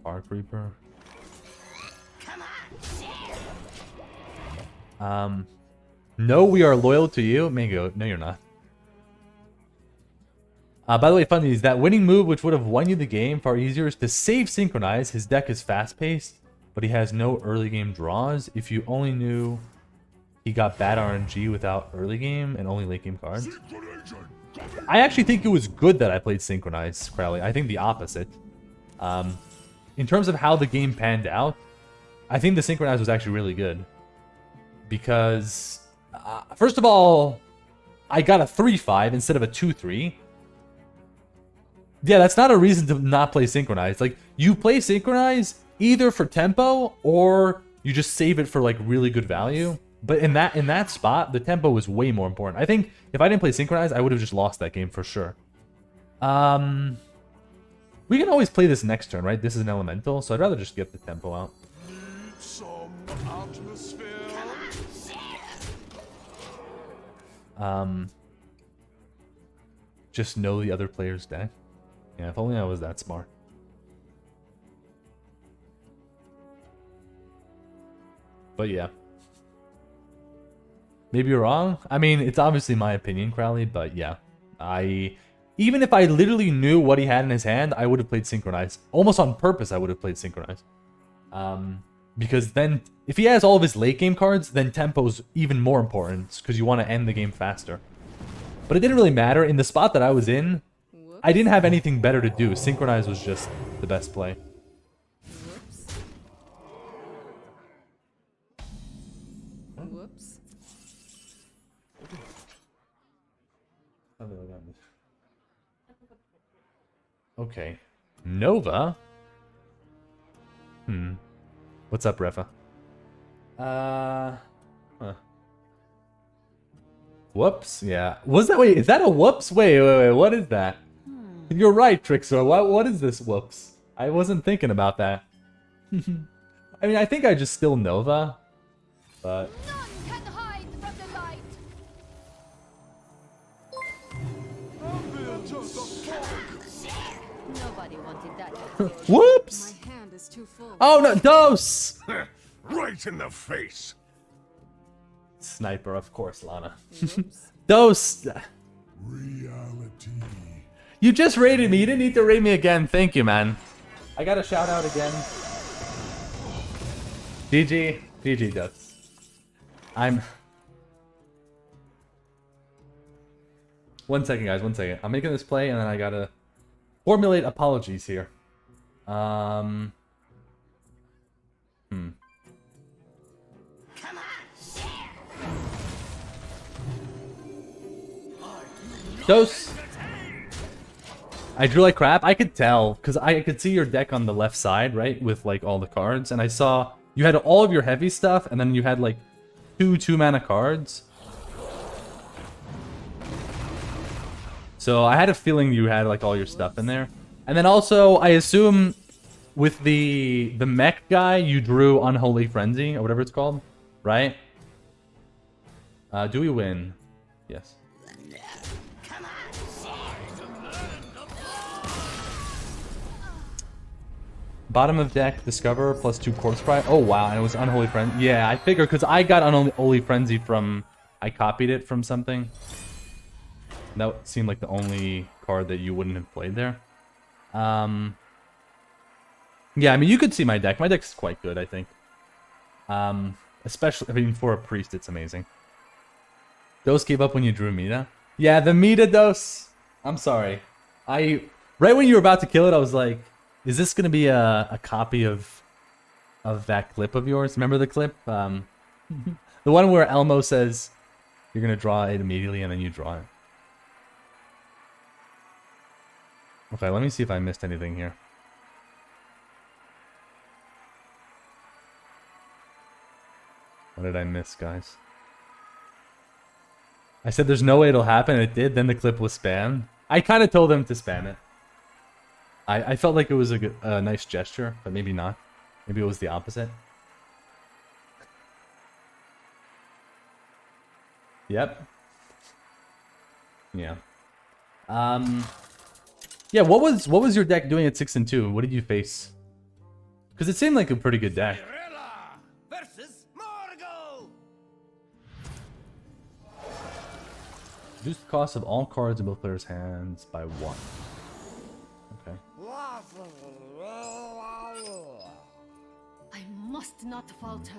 Tar Creeper. No, we are loyal to you. Mango, no you're not. By the way, funny is that winning move which would have won you the game far easier is to save Synchronize. His deck is fast-paced, but he has no early game draws. If you only knew he got bad RNG without early game and only late game cards. I actually think it was good that I played Synchronize, Crowley. I think the opposite. In terms of how the game panned out, I think the Synchronize was actually really good. Because, first of all, I got a 3-5 instead of a 2-3. Yeah, that's not a reason to not play Synchronize. Like, you play Synchronize either for tempo or you just save it for, like, really good value. But in that spot, the tempo was way more important. I think if I didn't play Synchronize, I would have just lost that game for sure. We can always play this next turn, right? This is an elemental, so I'd rather just get the tempo out. Just know the other player's deck. Yeah, if only I was that smart. But yeah. Maybe you're wrong. I mean, it's obviously my opinion, Crowley, but yeah. Even if I literally knew what he had in his hand, I would have played Synchronize. Almost on purpose, I would have played Synchronize. Because then, if he has all of his late game cards, then tempo's even more important, because you want to end the game faster. But it didn't really matter. In the spot that I was in, I didn't have anything better to do. Synchronize was just the best play. Whoops. Okay. Nova? What's up, Refa? Whoops, yeah. Was that, wait, is that a whoops? Wait, what is that? You're right, Trixor. What is this whoops? I wasn't thinking about that. I mean, I think I just still Nova, but... None can hide from the light. Nobody wanted that. Whoops! My hand is too full. Oh no, Dose! Right in the face. Sniper, of course, Lana. Dose! Reality. You just raided me. You didn't need to raid me again. Thank you, man. I got a shout out again. GG. GG, Dose. I'm... One second, guys. One second. I'm making this play, and then I gotta formulate apologies here. Come on, share. Dose. I drew like crap. I could tell because I could see your deck on the left side, right, with like all the cards, and I saw you had all of your heavy stuff, and then you had like two mana cards. So I had a feeling you had like all your stuff in there, and then also I assume with the mech guy you drew Unholy Frenzy or whatever it's called, right? Do we win? Yes. Come on, share. Bottom of deck, Discover, +2 Corpse Cry. Oh, wow, and it was Unholy Frenzy. Yeah, I figured, because I got Unholy Frenzy from... I copied it from something. That seemed like the only card that you wouldn't have played there. Yeah, I mean, you could see my deck. My deck's quite good, I think. Especially, I mean, for a priest, it's amazing. Dose gave up when you drew Mita? Yeah, the Mita Dose. I'm sorry. Right when you were about to kill it, I was like... Is this going to be a copy of that clip of yours? Remember the clip? The one where Elmo says you're going to draw it immediately and then you draw it. Okay, let me see if I missed anything here. What did I miss, guys? I said there's no way it'll happen, it did, then the clip was spammed. I kind of told them to spam it. I felt like it was a nice gesture, but maybe not. Maybe it was the opposite. Yep. Yeah. Yeah, what was your deck doing at 6 and 2? What did you face? Because it seemed like a pretty good deck. Versus Morgo. Reduce the cost of all cards in both players' hands by 1. Okay. I must not falter.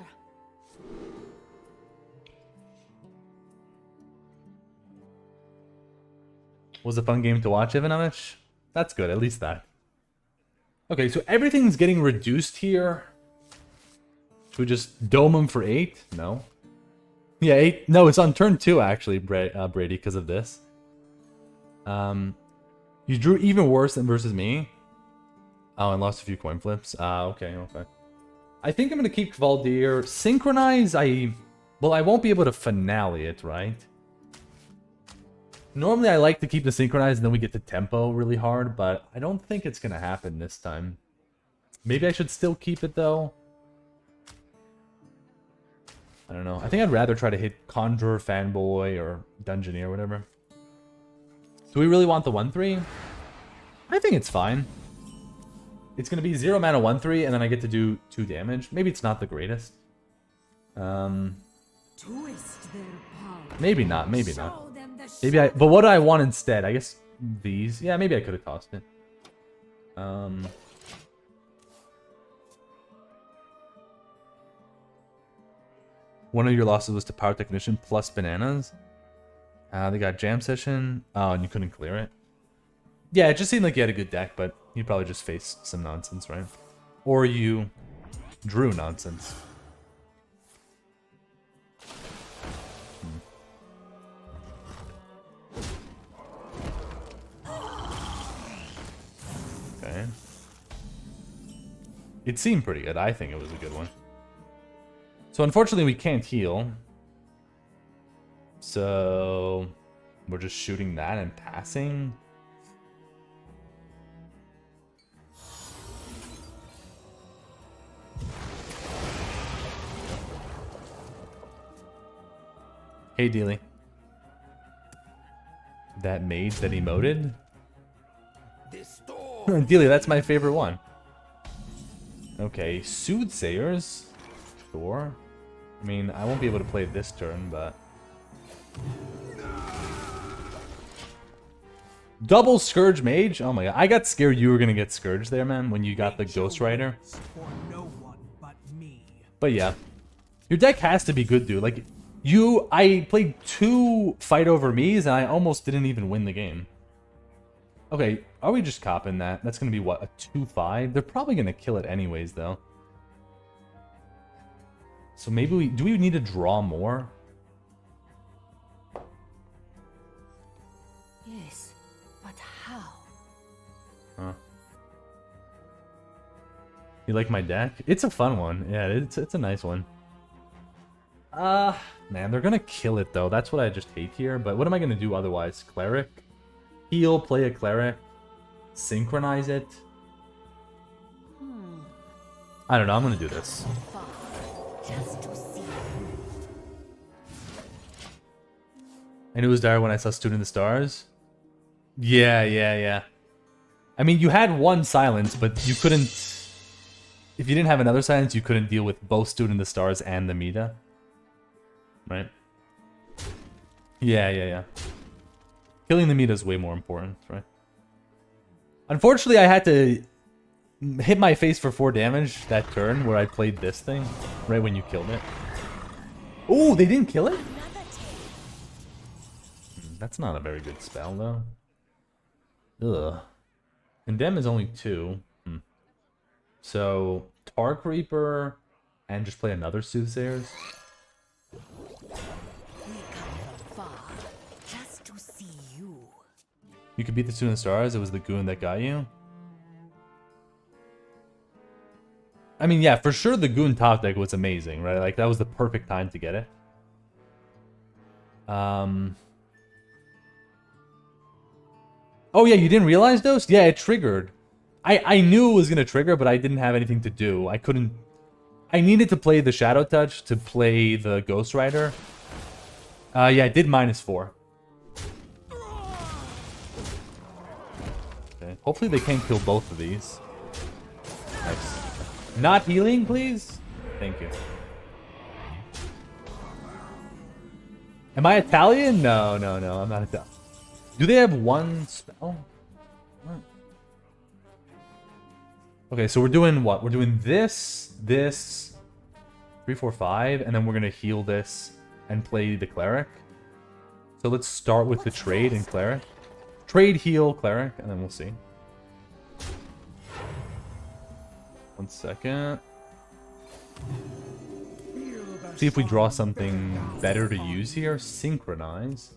Was a fun game to watch, Ivanovich? That's good, at least that. Okay, so everything's getting reduced here. Should we just dome them for 8? No. Yeah, 8. No, it's on turn 2, actually, Brady, because of this. You drew even worse than versus me. Oh, and lost a few coin flips. Okay. I think I'm going to keep Valdir. Synchronize, well, I won't be able to finale it, right? Normally, I like to keep the Synchronize and then we get the tempo really hard, but I don't think it's going to happen this time. Maybe I should still keep it, though. I don't know. I think I'd rather try to hit Conjurer, Fanboy, or Dungeoneer, or whatever. Do we really want the 1/3? I think it's fine. It's going to be 0 mana 1/3, and then I get to do 2 damage. Maybe it's not the greatest. Twist their power. Maybe not, maybe not. Show them the Maybe but what do I want instead? I guess these. Yeah, maybe I could have tossed it. One of your losses was to Power Technician plus Bananas. They got Jam Session. Oh, and you couldn't clear it. Yeah, it just seemed like you had a good deck, but you probably just faced some nonsense, right? Or you drew nonsense. Okay. It seemed pretty good. I think it was a good one. So unfortunately we can't heal. So we're just shooting that and passing. Hey Dealy. That mage that emoted? Dealy, that's my favorite one. Okay, Soothsayers. Sure. I mean, I won't be able to play this turn, but... Double Scourge Mage? Oh my god. I got scared you were gonna get Scourge there, man, when you got the Ghost Rider. For no one but me. But yeah. Your deck has to be good, dude. Like, I played 2 fight over me's and I almost didn't even win the game. Okay, are we just copping that? That's gonna be what, a 2-5? They're probably gonna kill it anyways, though. So maybe do we need to draw more? Yes, but how? Huh. You like my deck? It's a fun one. Yeah, it's a nice one. Man, they're gonna kill it though. That's what I just hate here. But what am I gonna do otherwise? Cleric? Heal, play a cleric, synchronize it. I don't know, I'm gonna do this. Just to see. I knew it was dire when I saw Student of the Stars. Yeah. I mean, you had one silence, but you couldn't... If you didn't have another silence, you couldn't deal with both Student of the Stars and the Meta. Right? Yeah. Killing the Meta is way more important, right? Unfortunately, I had to hit my face for 4 damage that turn where I played this thing, right when you killed it. Oh, they didn't kill it? That's not a very good spell, though. Ugh. Condemn is only 2. So, Tark Reaper and just play another Soothsayers. We come from far, just to see you. You could beat the Student of the Stars, it was the goon that got you. I mean, yeah, for sure the goon top deck was amazing, right? Like, that was the perfect time to get it. Oh yeah, you didn't realize those? Yeah, it triggered. I knew it was gonna trigger, but I didn't have anything to do. I couldn't... I needed to play the Shadow Touch to play the Ghost Rider. Yeah, it did -4. Okay. Hopefully they can't kill both of these. Nice. Not healing, please? Thank you. Am I Italian? No, I'm not Italian. Do they have one spell? What? Okay, so we're doing what? We're doing this, 3, 4, 5, and then we're gonna heal this and play the Cleric. So let's start with the trade and Cleric. Trade, heal, Cleric, and then we'll see. 1 second. See if we draw something better to use here. Synchronize.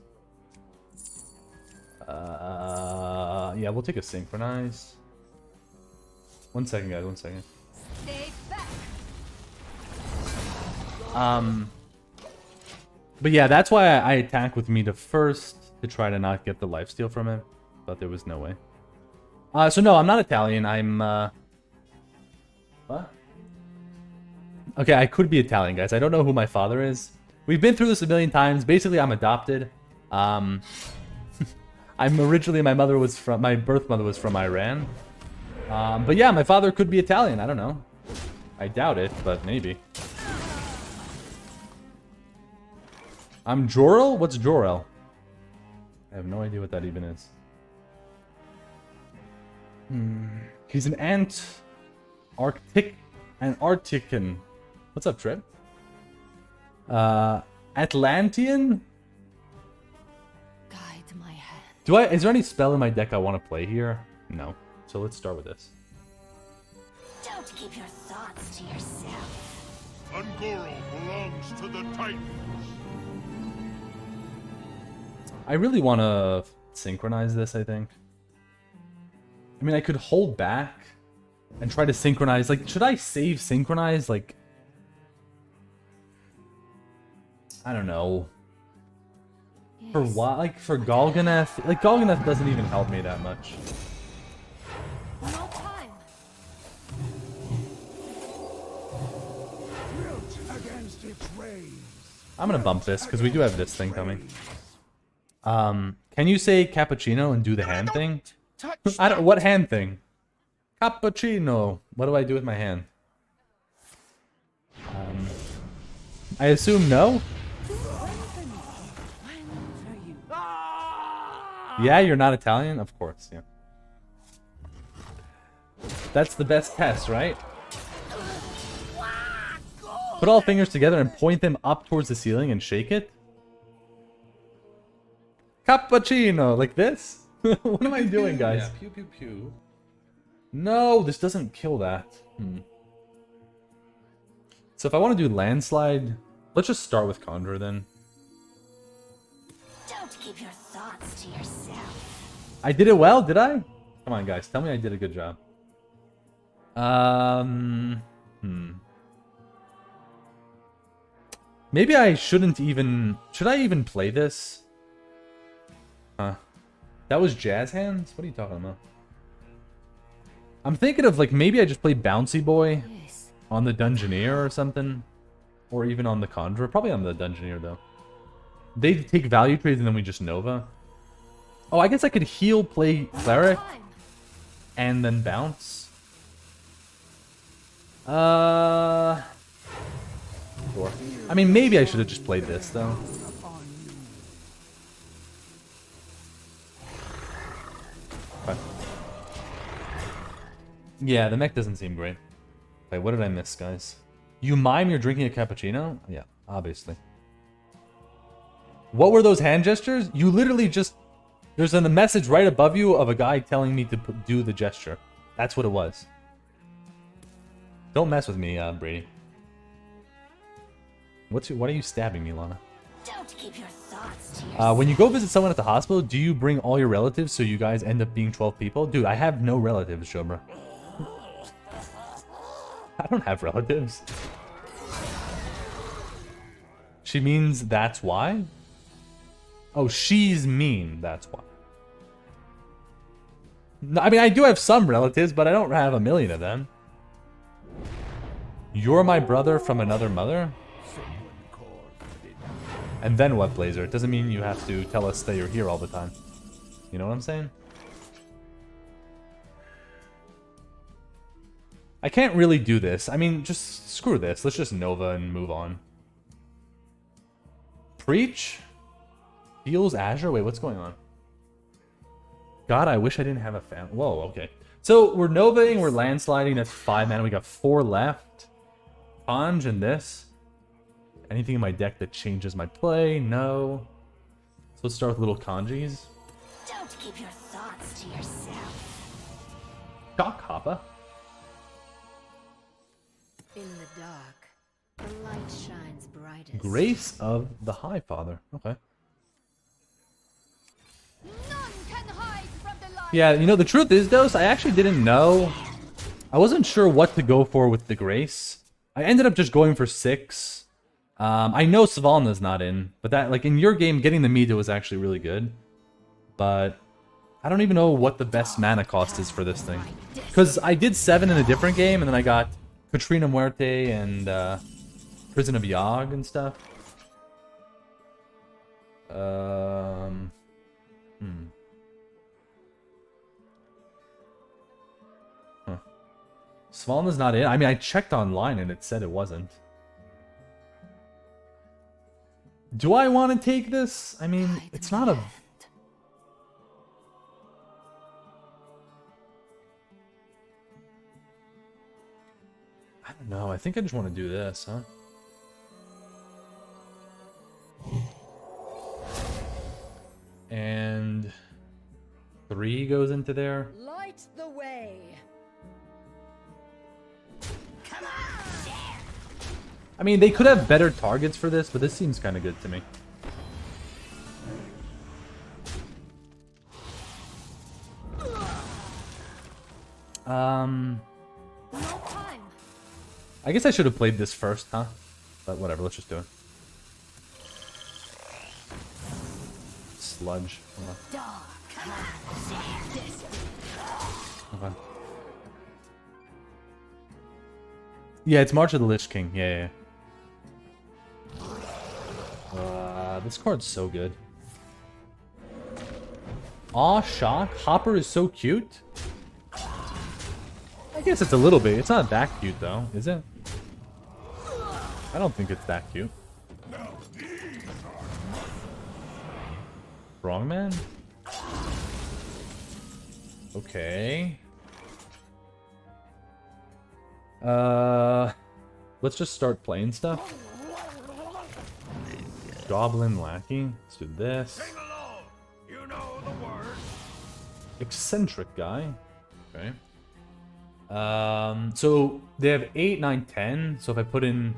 Yeah, we'll take a Synchronize. 1 second, guys, 1 second. Stay back. But yeah, that's why I attack with Mita first, to try to not get the lifesteal from it. But there was no way. So no, I'm not Italian, I'm, what? Okay, I could be Italian, guys. I don't know who my father is. We've been through this a million times. Basically, I'm adopted. I'm originally, my birth mother was from Iran. But yeah, my father could be Italian. I don't know. I doubt it, but maybe. I'm Jor-El? What's Jor-El? I have no idea what that even is. He's an Arctican. What's up, Trev? Atlantean? Guide my hand. Is there any spell in my deck I want to play here? No. So let's start with this. Don't keep your thoughts to yourself. Ungoro belongs to the Titans. I really want to synchronize this, I think. I mean, I could hold back and try to synchronize. Like, should I save synchronize? Like, I don't know. Yes. For what? Like, for Golganeth? Like, Golganeth doesn't even help me that much. No time. Built against its rays. I'm gonna bump this, because we do have this thing coming. Can you say cappuccino and do the hand thing? I don't. What hand thing? Cappuccino. What do I do with my hand? I assume no? Yeah, you're not Italian? Of course, yeah. That's the best test, right? Put all fingers together and point them up towards the ceiling and shake it. Cappuccino, like this? What am I doing, guys? Yeah, pew pew pew. No, this doesn't kill that. So if I want to do landslide, let's just start with Conjure then. Don't keep your thoughts to yourself. I did it well, did I? Come on, guys, tell me I did a good job. Maybe I shouldn't even... Should I even play this? Huh. That was Jazz Hands? What are you talking about? I'm thinking of, like, maybe I just play Bouncy Boy on the Dungeoneer or something. Or even on the Conjurer. Probably on the Dungeoneer, though. They take value trades and then we just Nova. Oh, I guess I could heal, play Cleric, and then bounce. Sure. I mean, maybe I should have just played this, though. Okay. Yeah, the mech doesn't seem great. Wait, what did I miss, guys? You mime you're drinking a cappuccino? Yeah, obviously. What were those hand gestures? You literally just... There's a message right above you of a guy telling me to do the gesture. That's what it was. Don't mess with me, Brady. What are you stabbing me, Lana? Don't keep your thoughts to yourself. When you go visit someone at the hospital, do you bring all your relatives so you guys end up being 12 people? Dude, I have no relatives, Shobra. I don't have relatives. She means that's why? Oh, she's mean, that's why. No, I mean, I do have some relatives, but I don't have a million of them. You're my brother from another mother? And then what, Blazer? It doesn't mean you have to tell us that you're here all the time. You know what I'm saying? I can't really do this. I mean, just screw this. Let's just Nova and move on. Preach? Heals Azure? Wait, what's going on? God, I wish I didn't have a fan. Whoa, okay. So we're Novaing, we're landsliding. That's 5 mana. We got 4 left. Conj and this. Anything in my deck that changes my play? No. So let's start with little Kanjis. Don't keep your thoughts to yourself. Shock Hopper. In the dark, the light shines brightest. Grace of the High Father. Okay. None can hide from the light. Yeah, you know, the truth is, Dose, I actually didn't know. I wasn't sure what to go for with the Grace. I ended up just going for 6. I know Svalna's not in, but that, like, in your game, getting the Mito was actually really good. But I don't even know what the best mana cost is for this thing. Because I did 7 in a different game, and then I got Katrina Muerte and Prison of Yogg and stuff. Svalna's not in. I mean, I checked online and it said it wasn't. Do I want to take this? I mean, it's not a... I don't know. I think I just want to do this, huh? And 3 goes into there. Light the way. Come on, there. I mean, they could have better targets for this, but this seems kind of good to me. No time. I guess I should have played this first, huh? But whatever, let's just do it. Sludge. Dog, come on, there. Okay. Yeah, it's March of the Lich King. Yeah, yeah. This card's so good. Aw, shock. Hopper is so cute. I guess it's a little bit. It's not that cute, though, is it? I don't think it's that cute. Wrong man? Okay. let's just start playing stuff. Goblin Lackey. Let's do this. Sing along. You know the words. Eccentric guy. Okay. So they have 8, 9, 10. So if I put in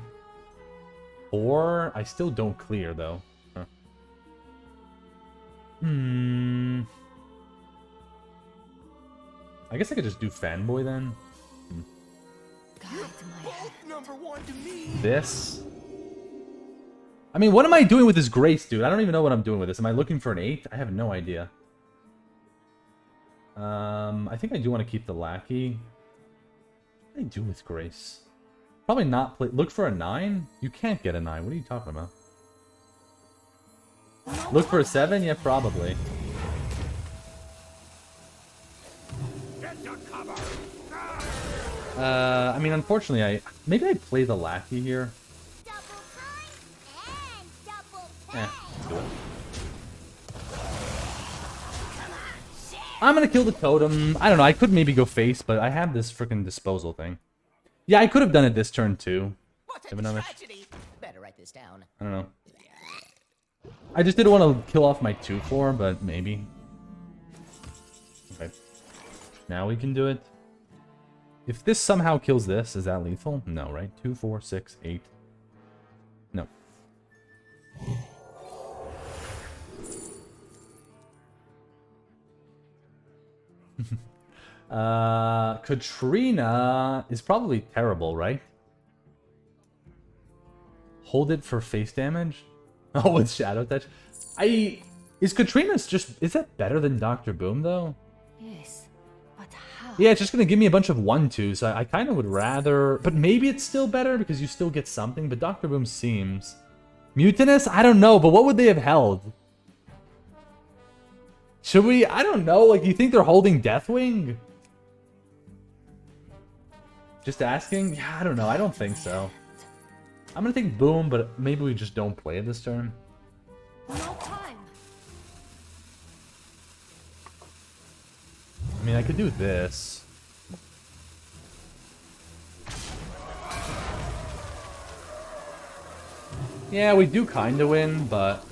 4, I still don't clear though. Huh. I guess I could just do fanboy then. Both number 1 to me. This. I mean, what am I doing with this Grace, dude? I don't even know what I'm doing with this. Am I looking for an 8? I have no idea. I think I do want to keep the Lackey. What do I do with Grace? Probably not play. Look for a 9? You can't get a 9. What are you talking about? Look for a 7? Yeah, probably. Get to cover. I mean, unfortunately, maybe I play the Lackey here. Double time and double Let's do it. I'm gonna kill the totem. I don't know, I could maybe go face, but I have this freaking disposal thing. Yeah, I could have done it this turn too. What a Ivanovich. tragedy. Better write this down. I don't know. I just didn't want to kill off my 2/4, but maybe. Okay. Now we can do it. If this somehow kills this, is that lethal? No, right? 2, 4, 6, 8. No. Katrina is probably terrible, right? Hold it for face damage? Oh, with Shadow Touch? Is Katrina's just... Is that better than Dr. Boom, though? Yes, but how? Yeah, it's just gonna give me a bunch of 1/2s, so I kind of would rather... But maybe it's still better because you still get something, but Dr. Boom seems... Mutinous? I don't know, but what would they have held? Should we... I don't know, like, you think they're holding Deathwing? Just asking? Yeah, I don't know, I don't think so. I'm gonna take Boom, but maybe we just don't play it this turn. No time. I mean, I could do this. Yeah, we do kind of win, but...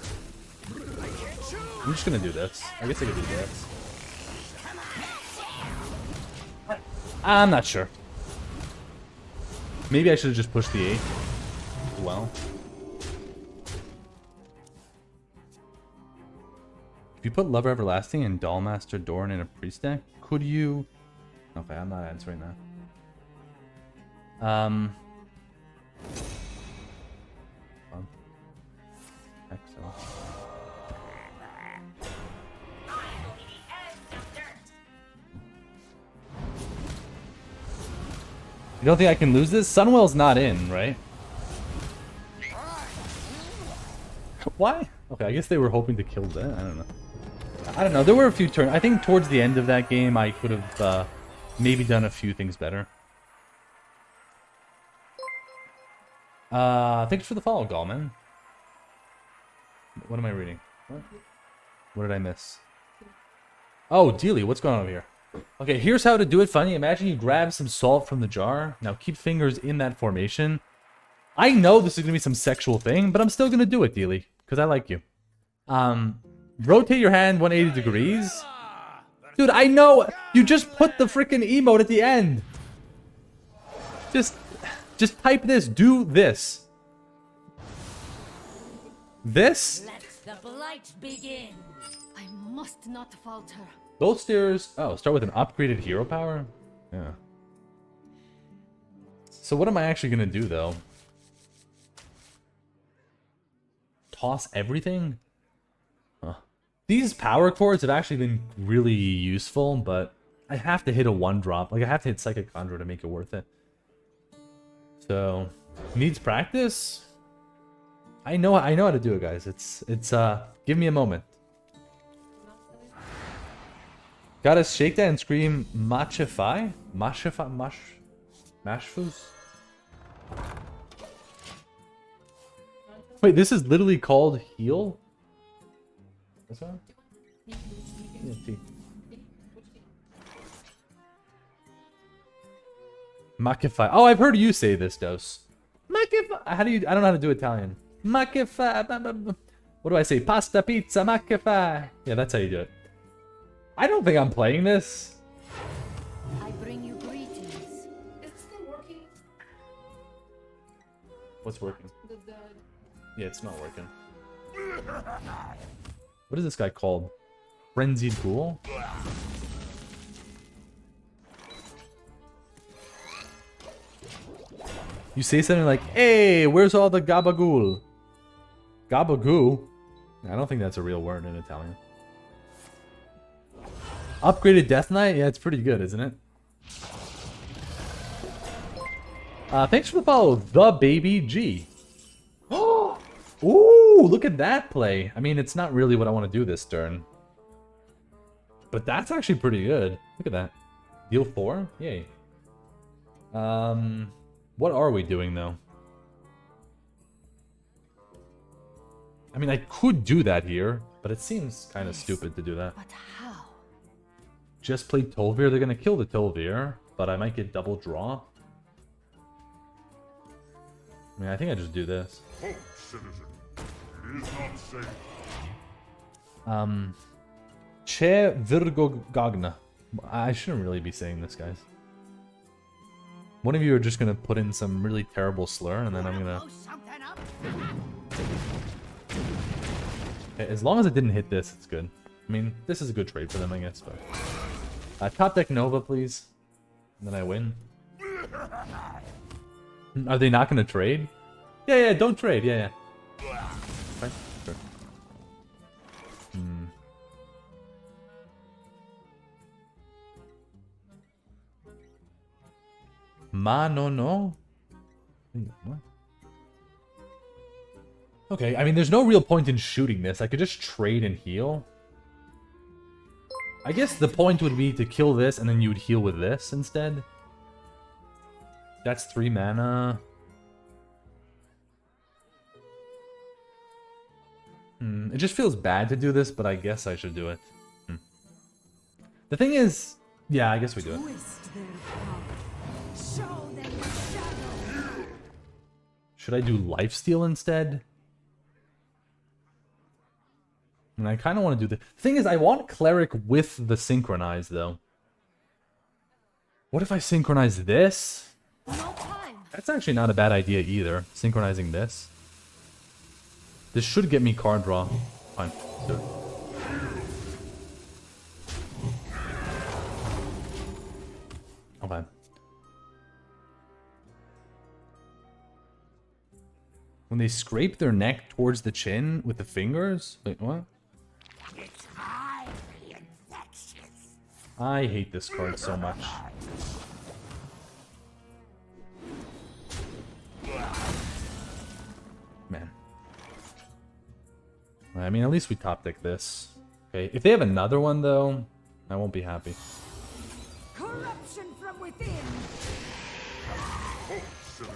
I'm just gonna do this. I guess I could do this. I'm not sure. Maybe I should have just pushed the 8 as well. If you put Lover Everlasting and Dollmaster Dorn in a priest deck, could you... Okay, I'm not answering that. Excellent. You don't think I can lose this? Sunwell's not in, right? Why? Okay, I guess they were hoping to kill that. I don't know. I don't know. There were a few turns. I think towards the end of that game, I could have maybe done a few things better. Thanks for the follow, Gallman. What am I reading? What did I miss? Oh, Dealey, what's going on over here? Okay, here's how to do it funny. Imagine you grab some salt from the jar. Now keep fingers in that formation. I know this is going to be some sexual thing, but I'm still going to do it, Dealey, because I like you. Rotate your hand 180 degrees. Dude, I know. You just put the freaking emote at the end. Just type this. Do this. This? Let the blight begin. I must not falter. Both steers. Oh, start with an upgraded hero power? Yeah. So what am I actually going to do, though? Toss everything? Huh. These power chords have actually been really useful, but I have to hit a 1-drop. Like, I have to hit Psychic Conjure to make it worth it. So, needs practice? I know how to do it, guys. It's give me a moment. Gotta shake that and scream Machify? Mashfus? Wait, this is literally called heal? This one? Yeah, T. Machify. Oh, I've heard you say this, Dose. Ma che fa? How do you? I don't know how to do Italian. Ma che fa? What do I say? Pasta, pizza, ma che fa? Yeah, that's how you do it. I don't think I'm playing this. I bring you greetings. It's still working. What's working? The Yeah, it's not working. What is this guy called? Frenzied Ghoul? You say something like, hey, where's all the gabagool? Gabagool? I don't think that's a real word in Italian. Upgraded Death Knight? Yeah, it's pretty good, isn't it? Thanks for the follow, The Baby G. Oh! Ooh, look at that play. I mean, it's not really what I want to do this turn. But that's actually pretty good. Look at that. Deal 4? Yay. What are we doing, though? I mean, I could do that here, but it seems kind of stupid to do that. But how? Just play Tolvir. They're going to kill the Tolvir, but I might get double draw. I mean, I think I just do this. Halt, citizen. It is not safe. Che Virgo Gagna. I shouldn't really be saying this, guys. One of you are just going to put in some really terrible slur, and then I'm going to... As long as it didn't hit this, it's good. I mean, this is a good trade for them, I guess, but... top deck Nova, please. And then I win. Are they not going to trade? Yeah, don't trade. Yeah. Fine. Sure. Ma no. Wait, what? Okay, I mean, there's no real point in shooting this. I could just trade and heal. I guess the point would be to kill this, and then you would heal with this instead. That's 3 mana. It just feels bad to do this, but I guess I should do it. The thing is... Yeah, I guess we do it. Twist their power. Show them the shadow. Should I do lifesteal instead? And I kind of want to do the thing is, I want Cleric with the synchronize, though. What if I synchronize this? No time. That's actually not a bad idea either, synchronizing this. This should get me card draw. Fine. Do it. Okay. When they scrape their neck towards the chin with the fingers? Wait, what? It's highly infectious. I hate this card so much. Man. I mean, at least we top deck this. Okay, if they have another one, though, I won't be happy. Corruption from within. Halt, citizen.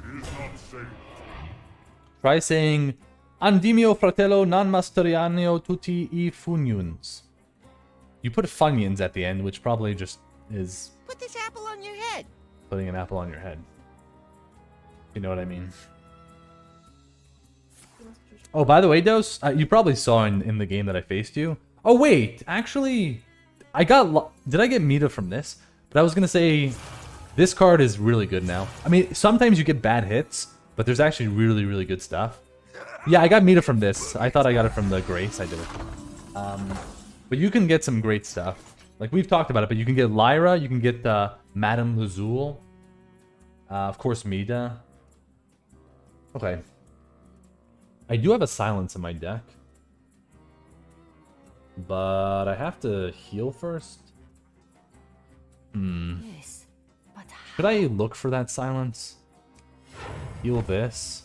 It is not safe. Try saying, Andimio fratello non masteriano tutti I funions. You put Funyuns at the end, which probably just is Put this apple on your head. putting an apple on your head. You know what I mean? Oh, by the way, Dose, you probably saw in the game that I faced you. Oh, wait, actually, I got... Did I get Meta from this? But I was going to say, this card is really good now. I mean, sometimes you get bad hits, but there's actually really, really good stuff. Yeah, I got Meta from this. I thought I got it from the Grace. I did it. But you can get some great stuff. Like, we've talked about it, but you can get Lyra, you can get Madame Lazul. Of course, Mida. Okay. I do have a Silence in my deck. But I have to heal first. Yes, but Should I look for that Silence? Heal this.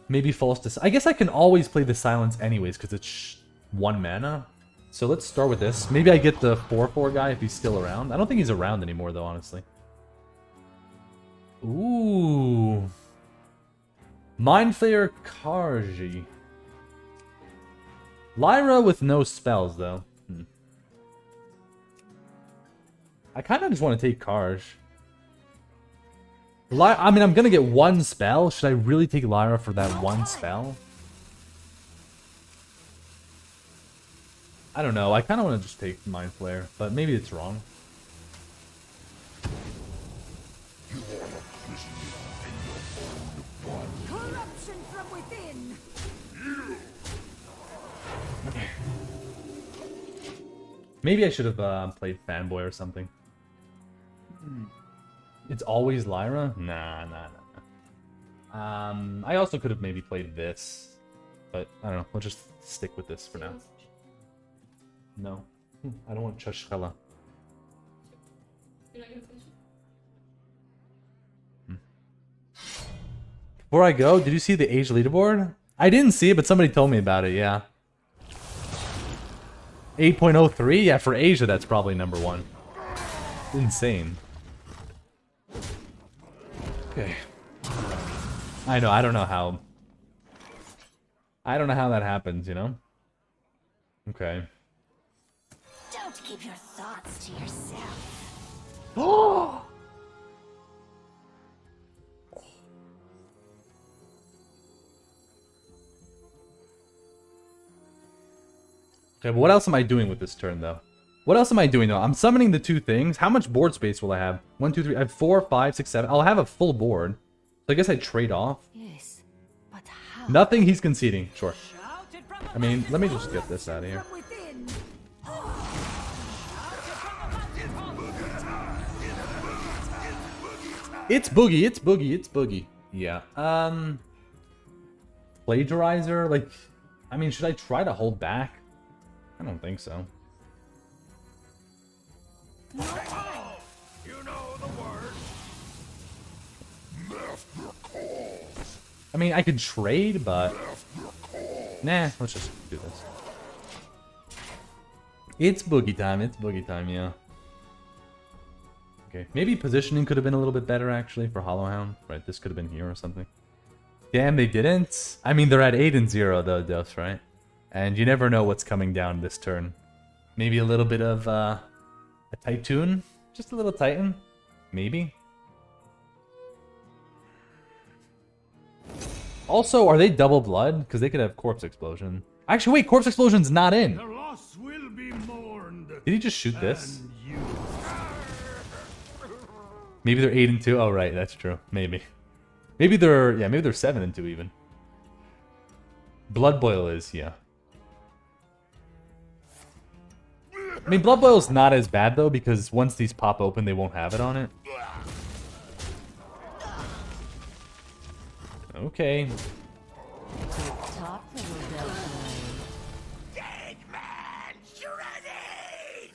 Maybe False I guess I can always play the Silence anyways, because it's 1 mana. So let's start with this. Maybe I get the 4/4 guy if he's still around. I don't think he's around anymore, though, honestly. Ooh. Mind Flayer Karji. Lyra with no spells, though. I kind of just want to take Karj. I mean, I'm gonna get one spell. Should I really take Lyra for that one spell? I don't know. I kind of want to just take Mind Flare, but maybe it's wrong. Corruption from within. Okay. Maybe I should have played Fanboy or something. It's always Lyra? Nah. I also could have maybe played this, but I don't know. We'll just stick with this for now. No, I don't want Chashkala. Before I go, did you see the age leaderboard? I didn't see it, but somebody told me about it. Yeah. 8.03? Yeah, for Asia, that's probably #1. Insane. Okay. I know, I don't know how that happens, you know? Okay. Don't keep your thoughts to yourself. Oh! Okay, but what else am I doing with this turn, though? What else am I doing, though? I'm summoning the 2 things. How much board space will I have? 1, 2, 3. I have 4, 5, 6, 7. I'll have a full board. So I guess I trade off. Yes, but how? Nothing he's conceding. Sure. I mean, let me just get this out of here. From within. It's Boogie, it's Boogie, it's Boogie. Yeah. Plagiarizer? Like, I mean, should I try to hold back? I don't think so. You know the word. I mean, I could trade, but... Nah, let's just do this. It's Boogie time, yeah. Okay, maybe positioning could have been a little bit better, actually, for Hollowhound. Right, this could have been here or something. Damn, they didn't. I mean, they're at 8 and 0, though, Dose, right? And you never know what's coming down this turn. Maybe a little bit of a Titan? Just a little Titan? Maybe? Also, are they double blood? Because they could have Corpse Explosion. Actually, wait, Corpse Explosion's not in. The loss will be mourned. Did he just shoot this? And you. Maybe they're 8 and 2. Oh, right, that's true. Maybe. Maybe they're 7 and 2 even. Blood Boil is, yeah. I mean, Blood Boil's not as bad, though, because once these pop open, they won't have it on it. Okay. Talk, little devil. Dead man shredding.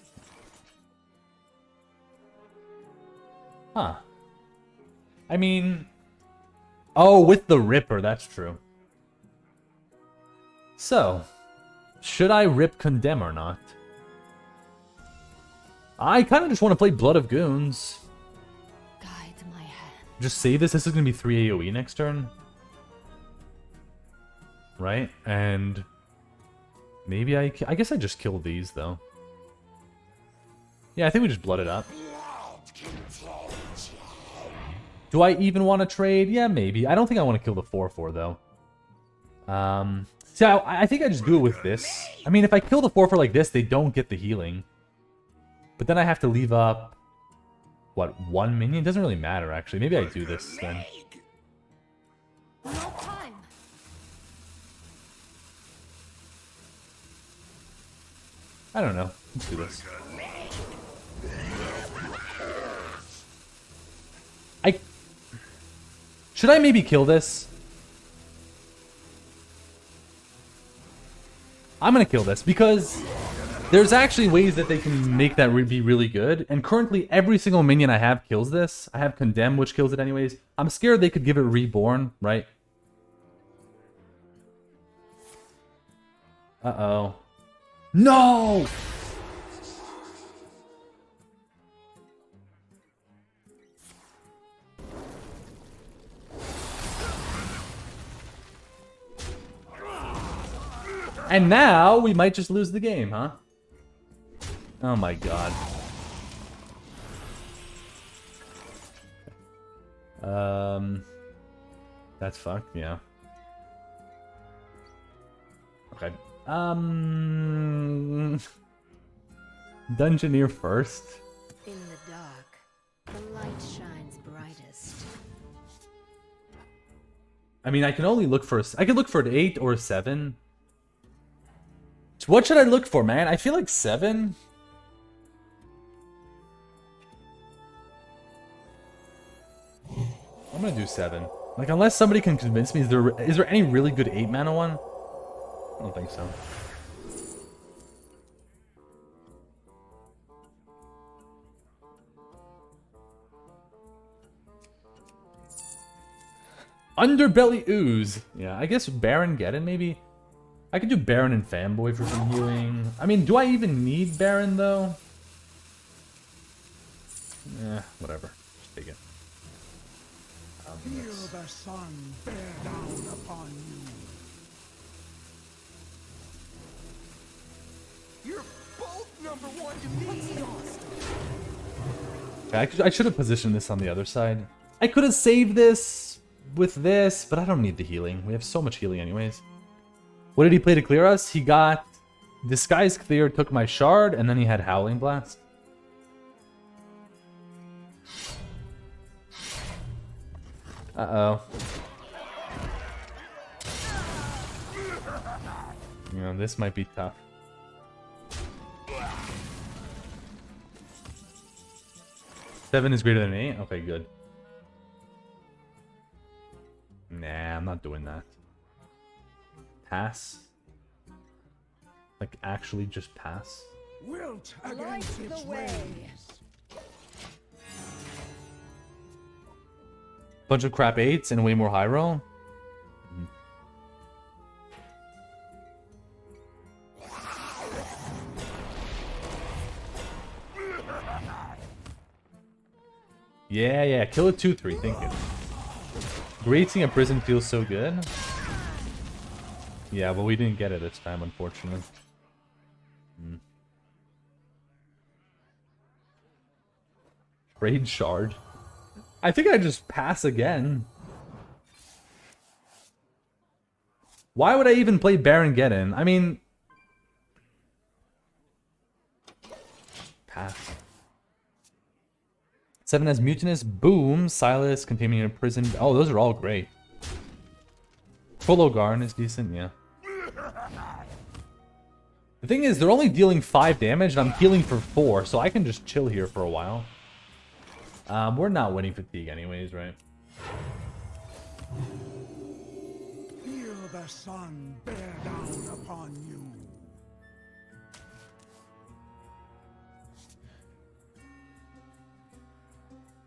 Huh. I mean... Oh, with the Ripper, that's true. So, should I rip Condemn or not? I kind of just want to play Blood of Goons. Guide my hand. Just save this. This is going to be 3 AoE next turn. Right? And maybe I guess I just kill these, though. Yeah, I think we just blood it up. Do I even want to trade? Yeah, maybe. I don't think I want to kill the 4/4, though. See, I think I just do it with this. I mean, if I kill the 4/4 like this, they don't get the healing. But then I have to leave up, what, 1 minion? It doesn't really matter, actually. Maybe I do this, then. No time. I don't know. Let's do this. Should I maybe kill this? I'm gonna kill this, because there's actually ways that they can make that be really good. And currently, every single minion I have kills this. I have Condemn, which kills it anyways. I'm scared they could give it Reborn, right? Uh-oh. No! And now, we might just lose the game, huh? Oh my god. That's fucked, yeah. Okay. Dungeoneer first. In the dark, the light shines brightest. I mean, I can only look for I could look for an 8 or a 7. So what should I look for, man? I feel like 7. I'm gonna do 7. Like, unless somebody can convince me, is there any really good 8 mana one? I don't think so. Underbelly Ooze. Yeah, I guess Baron Geddon maybe. I could do Baron and Fanboy for some healing. I mean, do I even need Baron though? Eh, whatever. Just take it. Feel the sun bear down upon you. You're both number 1 to me. I should have positioned this on the other side. I could have saved this with this, but I don't need the healing. We have so much healing anyways. What did he play to clear us? He got Disguise Clear, took my shard, and then he had Howling Blast. Uh-oh. You know, this might be tough. Seven is greater than 8? Okay, good. Nah, I'm not doing that. Pass? Like, actually just pass? Wilt Light against the its way. waves. Bunch of crap 8s and way more high roll? Yeah, kill a 2/3, thank you. Greeting a prison feels so good. Yeah, but we didn't get it this time, unfortunately. Trade shard. I think I just pass again. Why would I even play Baron Geddon? I mean... Pass. 7 has Mutinous, Boom, Silas, Contaminated Prison. Oh, those are all great. Polo Garn is decent, yeah. The thing is, they're only dealing 5 damage, and I'm healing for 4, so I can just chill here for a while. We're not winning Fatigue anyways, right? Feel the sun bear down upon you.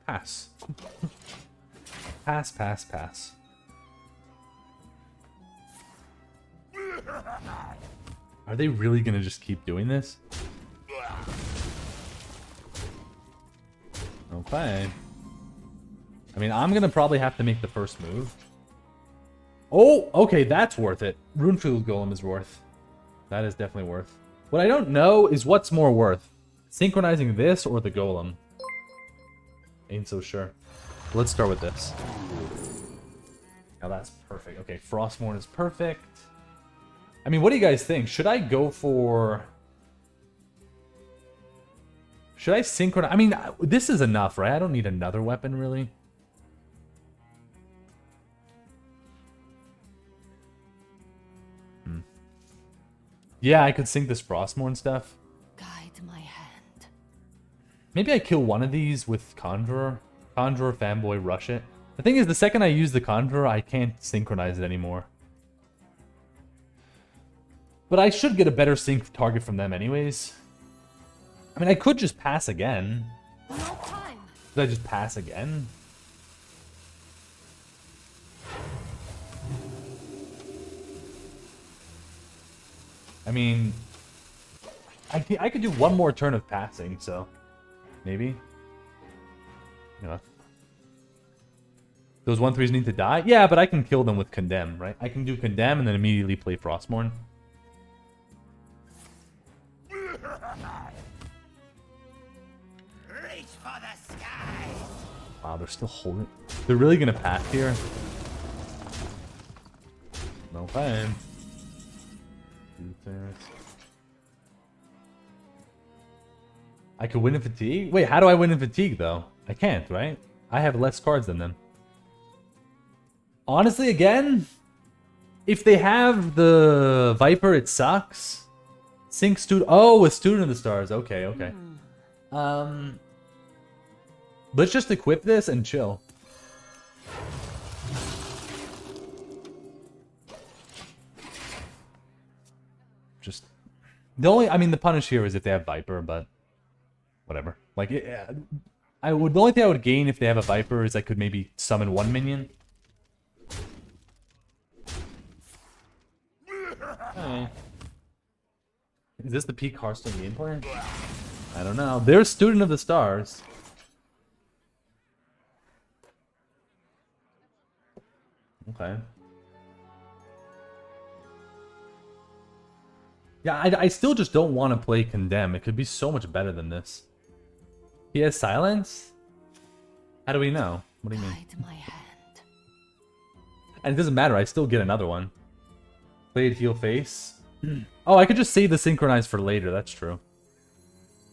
Pass. Pass. Are they really gonna just keep doing this? Okay. I mean, I'm gonna probably have to make the first move. Oh, okay, that's worth it. Runefield Golem is worth. That is definitely worth. What I don't know is what's more worth. Synchronizing this or the Golem. Ain't so sure. Let's start with this. Now that's perfect. Okay, Frostmourne is perfect. I mean, what do you guys think? Should I go for... Should I synchronize? I mean, this is enough, right? I don't need another weapon, really. Yeah, I could sync this Frostmourne stuff. Guide my hand. Maybe I kill one of these with Conjurer. Conjurer, Fanboy, rush it. The thing is, the second I use the Conjurer, I can't synchronize it anymore. But I should get a better sync target from them anyways. I mean, I could just pass again. No time. Did I just pass again? I mean, I could do one more turn of passing, so maybe. You know, those 1/3s need to die? Yeah, but I can kill them with Condemn, right? I can do Condemn and then immediately play Frostmourne. Reach for the skies. Wow, they're still holding. They're really gonna pass here. No fine. I could win in fatigue? Wait, how do I win in fatigue though? I can't, right? I have less cards than them. Honestly, again, if they have the Viper, it sucks. Sync student. Oh, a student of the stars. Okay, okay. Let's just equip this and chill. Just the only, I mean, the punish here is if they have Viper, but whatever. Like, the only thing I would gain if they have a Viper is I could maybe summon one minion. Hey. Is this the peak Hearthstone gameplay? I don't know. They're student of the stars. Okay. Yeah, I still just don't want to play Condemn. It could be so much better than this. He has silence? How do we know? What do you mean? Guide my hand. And it doesn't matter, I still get another one. Played heal face. Oh, I could just save the synchronize for later, that's true.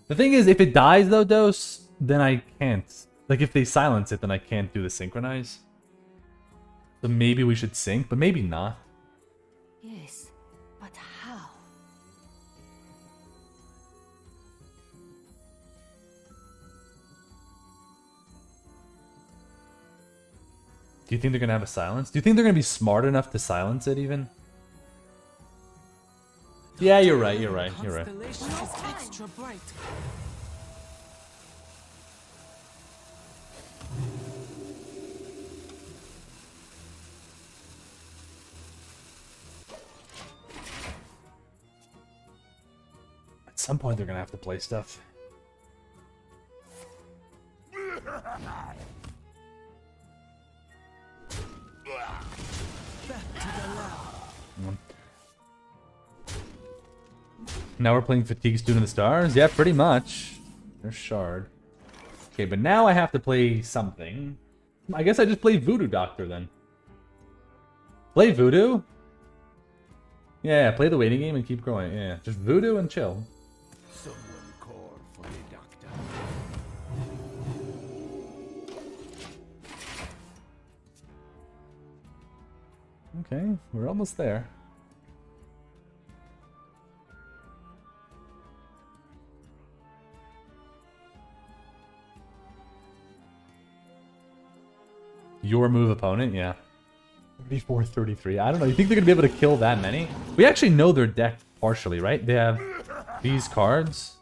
The thing is, if it dies though, Dose, then I can't. Like, if they silence it, then I can't do the synchronize. So maybe we should sync, but maybe not. Yes, but how? Do you think they're gonna have a silence? Do you think they're gonna be smart enough to silence it even? Yeah, you're right, you're right, you're right. Constellation is extra bright. At some point they're gonna have to play stuff. Now we're playing Fatigue Student of the Stars? Yeah, pretty much. There's Shard. Okay, but now I have to play something. I guess I just play Voodoo Doctor then. Play Voodoo? Yeah, play the waiting game and keep growing. Yeah, just Voodoo and chill. Someone call for the doctor. Okay, we're almost there. Your move opponent, yeah. 34, 33. I don't know. You think they're going to be able to kill that many? We actually know their deck partially, right? They have these cards.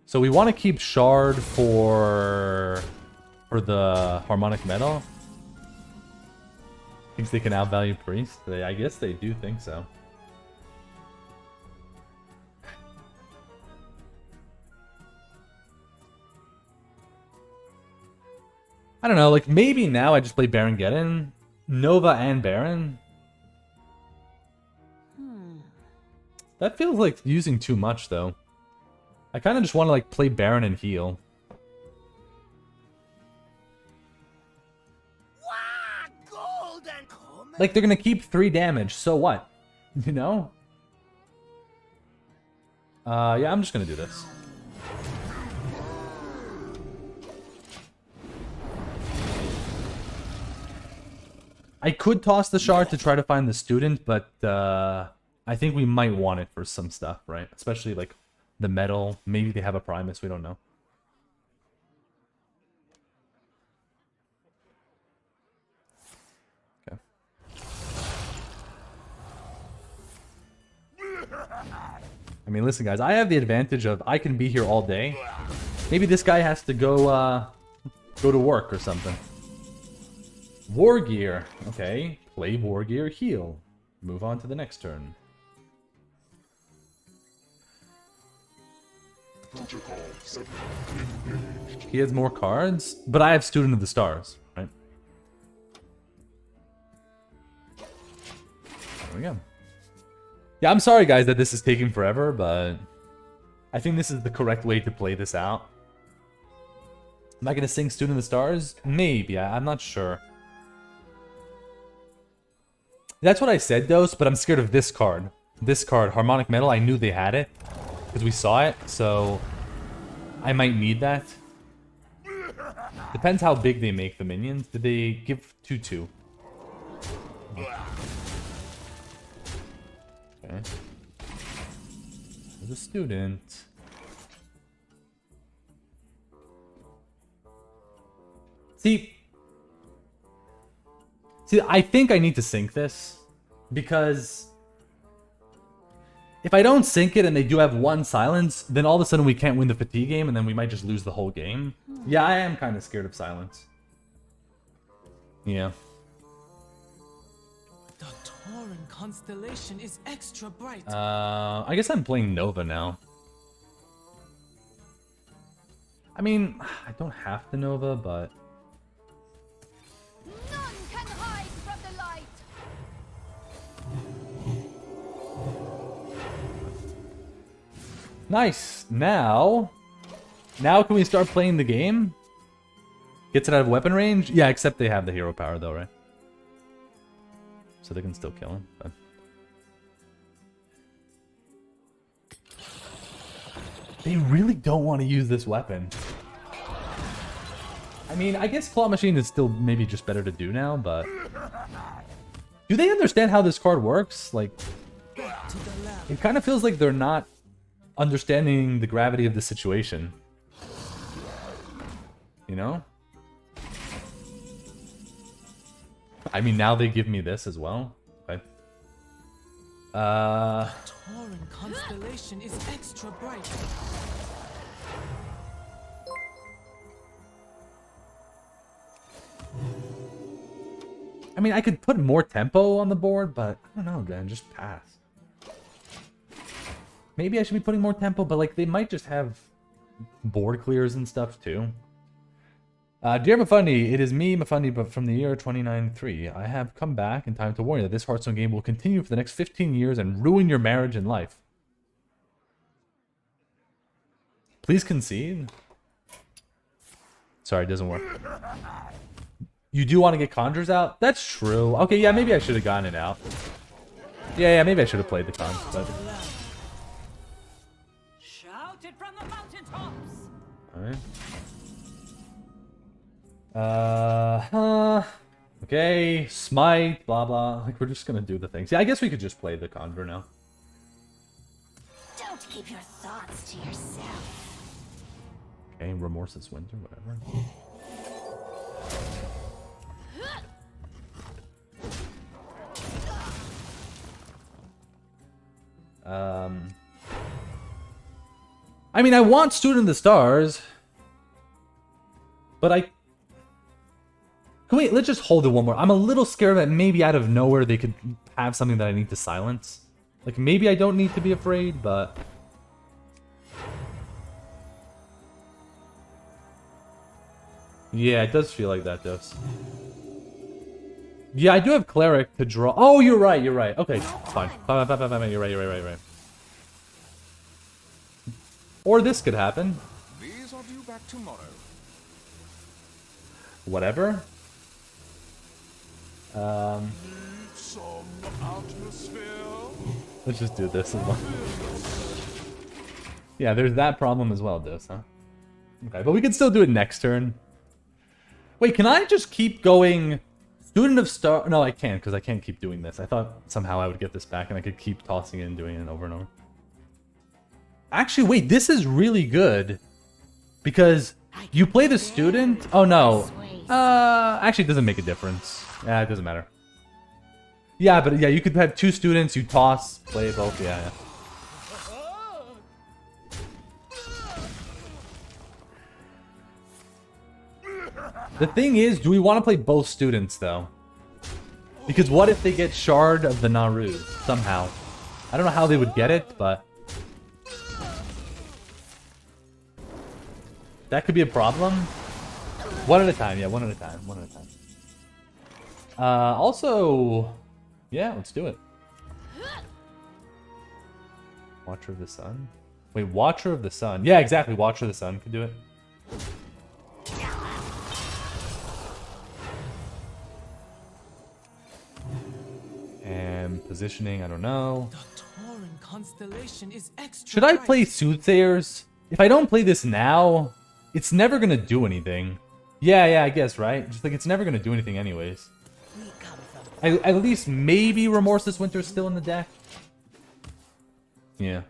So we want to keep Shard for the Harmonic Metal. Thinks they can outvalue Priest? I guess they do think so. I don't know, like maybe now I just play Baron Geddon, Nova and Baron. That feels like using too much though. I kind of just want to like play Baron and heal. Like they're gonna keep 3 damage, so what? You know? Yeah, I'm just gonna do this. I could toss the shard to try to find the student, but I think we might want it for some stuff, right? Especially like the metal. Maybe they have a Primus, we don't know. Okay. I mean, listen guys, I have the advantage of I can be here all day. Maybe this guy has to go to work or something. War Gear. Okay. Play War Gear, heal. Move on to the next turn. He has more cards, but I have Student of the Stars, right? There we go. Yeah, I'm sorry guys that this is taking forever, but I think this is the correct way to play this out. Am I going to sing Student of the Stars? Maybe. I'm not sure. That's what I said, Dose, but I'm scared of this card. This card, Harmonic Metal, I knew they had it. Because we saw it, so... I might need that. Depends how big they make the minions. Did they give 2/2? Okay. There's a student. See, I think I need to sync this, because if I don't sync it and they do have one silence, then all of a sudden we can't win the fatigue game, and then we might just lose the whole game. Yeah, I am kind of scared of silence. Yeah. The Tauren constellation is extra bright. I guess I'm playing Nova now. I mean, I don't have to Nova, but... None can hide from the light. Nice. Now can we start playing the game? Gets it out of weapon range? Yeah, except they have the hero power though, right? So they can still kill him. But... They really don't want to use this weapon. I mean, I guess Claw Machine is still maybe just better to do now, but... Do they understand how this card works? Like, it kind of feels like they're not understanding the gravity of the situation. You know? I mean, now they give me this as well. Okay. Tauren constellation is extra bright. I mean, I could put more tempo on the board, but I don't know, Dan. Just pass. Maybe I should be putting more tempo, but like they might just have board clears and stuff too. Dear Mifundi, it is me, Mifundi, but from the year 2093. I have come back in time to warn you that this Hearthstone game will continue for the next 15 years and ruin your marriage and life. Please concede. Sorry, it doesn't work. You do want to get Conjures out? That's true. Okay, yeah, maybe I should have gotten it out. Yeah, maybe I should have played the Conjures, but... Shout it from the mountaintops. Alright. Okay, Smite, blah blah. Like, we're just gonna do the things. Yeah, I guess we could just play the Conjure now. Don't keep your thoughts to yourself. Okay, Remorseless Winter, whatever. I mean, I want Student of the Stars, but I... Wait, let's just hold it one more. I'm a little scared that maybe out of nowhere they could have something that I need to silence. Like, maybe I don't need to be afraid, but... Yeah, it does feel like that, does. Yeah, I do have Cleric to draw. Oh, you're right, you're right. Okay, fine. Fine, you're right. Or this could happen. These are due back tomorrow. Whatever. Some atmosphere. Let's just do this as well. Yeah, there's that problem as well, Dos, huh? Okay, but we can still do it next turn. Wait, can I just keep going Student of Star? No, I can't, because I can't keep doing this. I thought somehow I would get this back and I could keep tossing it and doing it over and over. Actually, wait, this is really good. Because you play the student... Oh, no. Actually, it doesn't make a difference. Yeah, it doesn't matter. Yeah, but yeah, you could have two students, you toss, play both, yeah. The thing is, do we want to play both students, though? Because what if they get Shard of the Naru, somehow? I don't know how they would get it, but... That could be a problem. One at a time, yeah, one at a time. Also... Yeah, let's do it. Watcher of the Sun? Wait, Watcher of the Sun. Yeah, exactly, Watcher of the Sun could do it. positioning, I don't know. The Tauren constellation is extra Should I bright. play Soothsayers? If I don't play this now, it's never gonna do anything. Yeah, I guess, right? Just like, it's never gonna do anything anyways. We come from At least maybe Remorseless Winter's still in the deck. Yeah.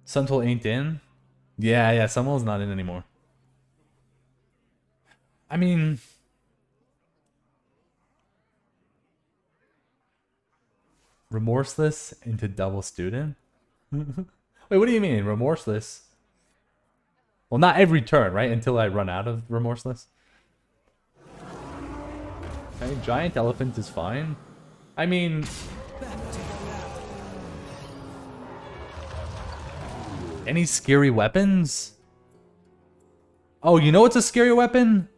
Suntool ain't in? Yeah, Sunwell's not in anymore. I mean... Remorseless into double student? Wait, what do you mean? Remorseless? Well, not every turn, right? Until I run out of Remorseless. Okay, Giant Elephant is fine. I mean... Any scary weapons? Oh, you know what's a scary weapon?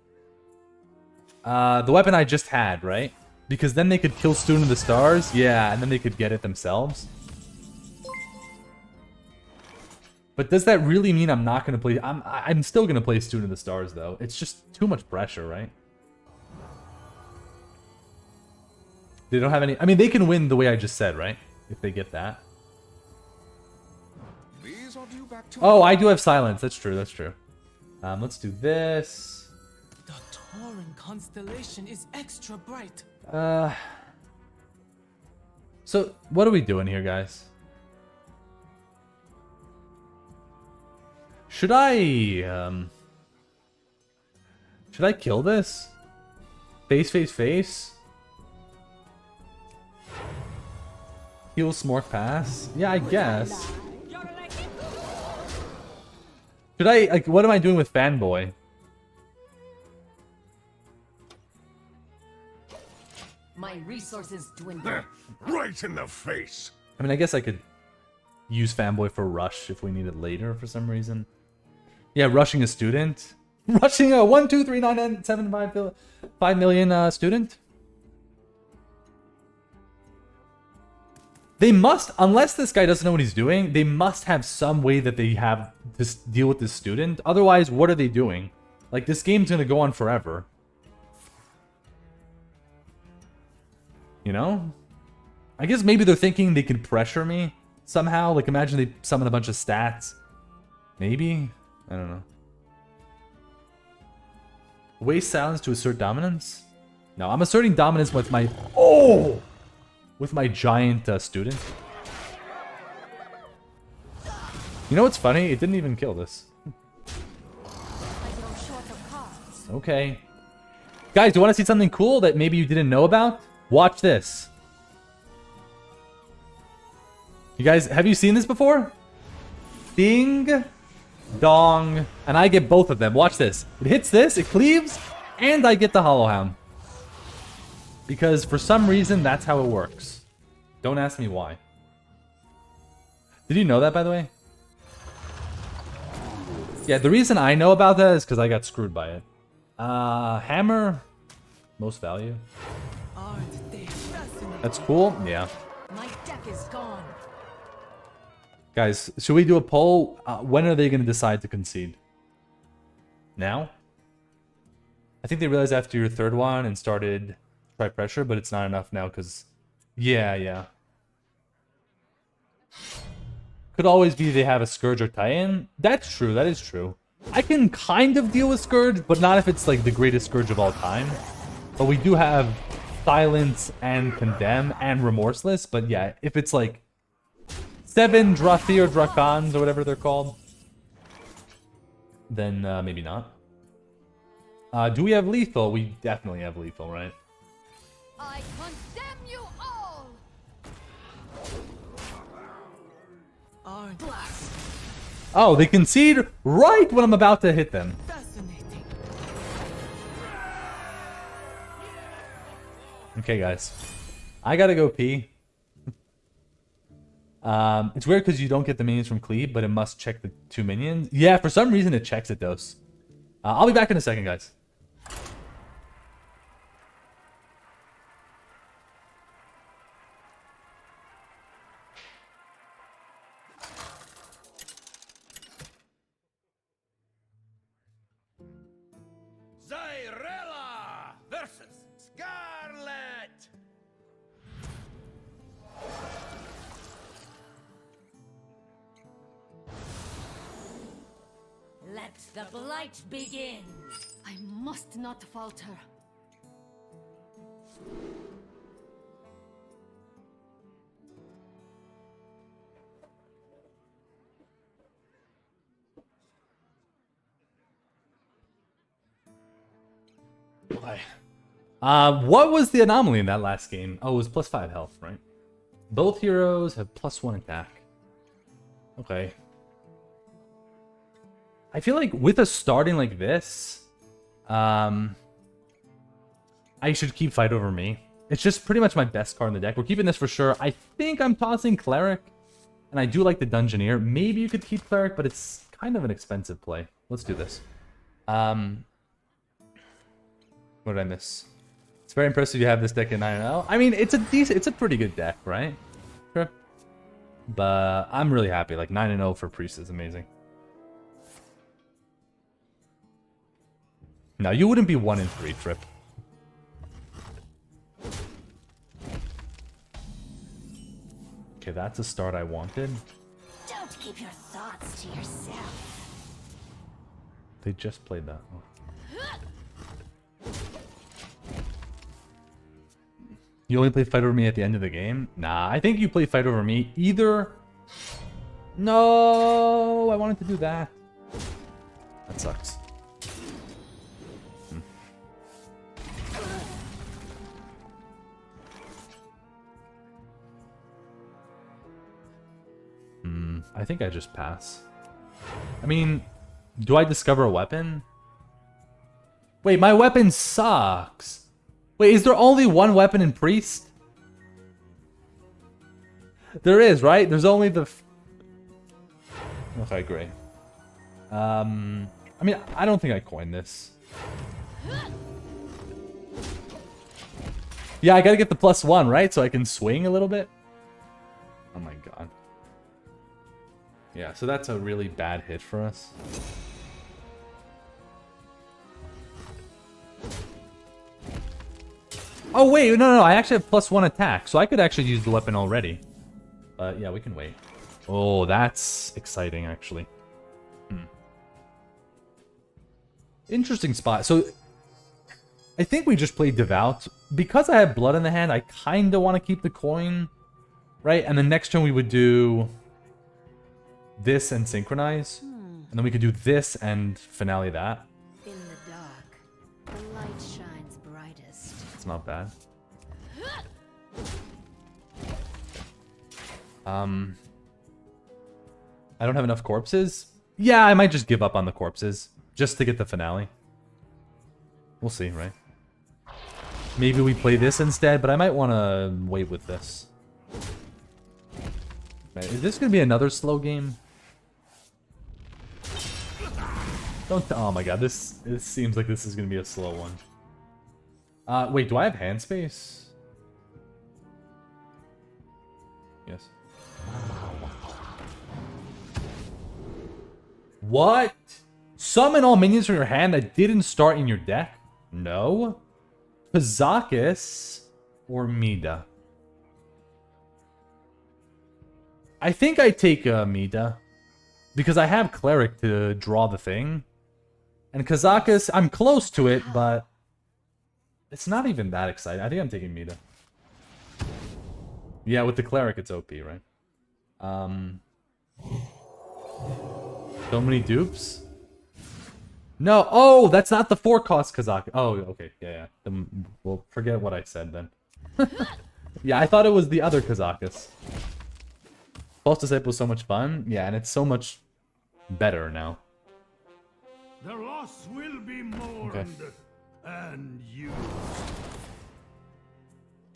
The weapon I just had, right? Because then they could kill Student of the Stars. Yeah, and then they could get it themselves. But does that really mean I'm not going to play... I'm still going to play Student of the Stars, though. It's just too much pressure, right? They don't have any... I mean, they can win the way I just said, right? If they get that. These are due back to Oh, I do have silence. That's true. That's true. Let's do this. The Tauren constellation is extra bright. So, what are we doing here, guys? Should I kill this? Face. Heal Smork Pass? Yeah, I guess. Should I, like, what am I doing with Fanboy? My resources dwindle. Right in the face. I mean, I guess I could use Fanboy for Rush if we need it later for some reason. Yeah, rushing a student. Rushing a 1, 2, 3, 9, 9, 7, 5 million student. They must, unless this guy doesn't know what he's doing, they must have some way that they have to deal with this student. Otherwise, what are they doing? Like, this game's gonna go on forever. You know? I guess maybe they're thinking they can pressure me somehow. Like, imagine they summon a bunch of stats. Maybe? I don't know. Waste silence to assert dominance? No, I'm asserting dominance with my... Oh! With my giant student. You know what's funny? It didn't even kill this. Okay. Guys, do you want to see something cool that maybe you didn't know about? Watch this. You guys, have you seen this before? Ding, dong, and I get both of them. Watch this. It hits this, it cleaves, and I get the Hollow Hound. Because for some reason, that's how it works. Don't ask me why. Did you know that, by the way? Yeah, the reason I know about that is because I got screwed by it. Hammer, most value. Aren't they fascinating? That's cool. Yeah. My deck is gone. Guys, should we do a poll? When are they going to decide to concede? Now? I think they realized after your third one and started try pressure, but it's not enough now because... Yeah. Could always be they have a Scourge or tie-in. That's true, that is true. I can kind of deal with Scourge, but not if it's like the greatest Scourge of all time. But we do have Silence and Condemn and Remorseless, but yeah, if it's like 7 Drathi or Drakons or whatever they're called, then maybe not. Do we have lethal? We definitely have lethal, right? I condemn you all! Aren't Oh, they concede right when I'm about to hit them. fascinating? Okay, guys. I gotta go pee. It's weird because you don't get the minions from Cleave, but it must check the 2 minions. Yeah, for some reason it checks it, does. I'll be back in a second, guys. Zyrella, The blight begins. I must not falter. Why? What was the anomaly in that last game? Oh, it was +5 health, right? Both heroes have +1 attack. Okay. I feel like with a starting like this, I should keep Fight Over Me. It's just pretty much my best card in the deck. We're keeping this for sure. I think I'm tossing Cleric, and I do like the Dungeoneer. Maybe you could keep Cleric, but it's kind of an expensive play. Let's do this. What did I miss? It's very impressive you have this deck in 9-0. I mean, it's a pretty good deck, right? Sure. But I'm really happy. Like 9-0 for Priest is amazing. No, you wouldn't be 1-3, Trip. Okay, that's a start I wanted. Don't keep your thoughts to yourself. They just played that. Oh. You only play Fight Over Me at the end of the game? Nah, I think you play Fight Over Me either... No, I wanted to do that. That sucks. I think I just pass. I mean, do I discover a weapon? Wait, my weapon sucks. Wait, is there only one weapon in Priest? There is, right? There's only the... Okay, great. I mean, I don't think I coined this. Yeah, I gotta get the +1, right? So I can swing a little bit? Oh my god. Yeah, so that's a really bad hit for us. Oh wait, no, I actually have +1 attack, so I could actually use the weapon already. But yeah, we can wait. Oh, that's exciting, actually. Interesting spot. So, I think we just played Devout. Because I have blood in the hand, I kind of want to keep the coin, right? And the next turn we would do this and synchronize. And then we could do this and finale that. In the dark, the light shines brightest. It's not bad. I don't have enough corpses. Yeah, I might just give up on the corpses just to get the finale. We'll see, right? Maybe we play this instead, but I might want to wait with this. Okay, is this going to be another slow game? Don't. Oh my god, this seems like this is going to be a slow one. Wait, do I have hand space? Yes. What? Summon all minions from your hand that didn't start in your deck? No. Kazakis or Mida? I think I take Mida. Because I have Cleric to draw the thing. And Kazakis, I'm close to it, but it's not even that exciting. I think I'm taking Mida. Yeah, with the Cleric, it's OP, right? So many dupes? No. Oh, that's not the 4-cost Kazak. Oh, okay. Yeah. Then we'll forget what I said then. Yeah, I thought it was the other Kazakus. False Disciple was so much fun. Yeah, and it's so much better now. The loss will be mourned and used.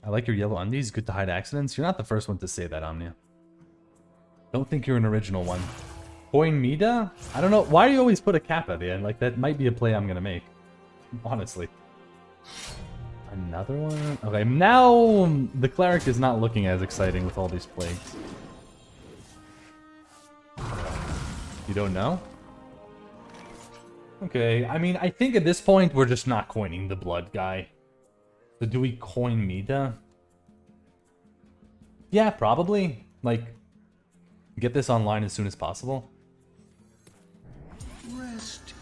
I like your yellow undies. Good to hide accidents. You're not the first one to say that, Omnia. Don't think you're an original one. Coin Mida? I don't know. Why do you always put a cap at the end? Like, that might be a play I'm going to make. Honestly. Another one? Okay, now the Cleric is not looking as exciting with all these plagues. You don't know? Okay, I mean, I think at this point we're just not coining the blood guy. So do we coin Mida? Yeah, probably. Like, get this online as soon as possible. Rest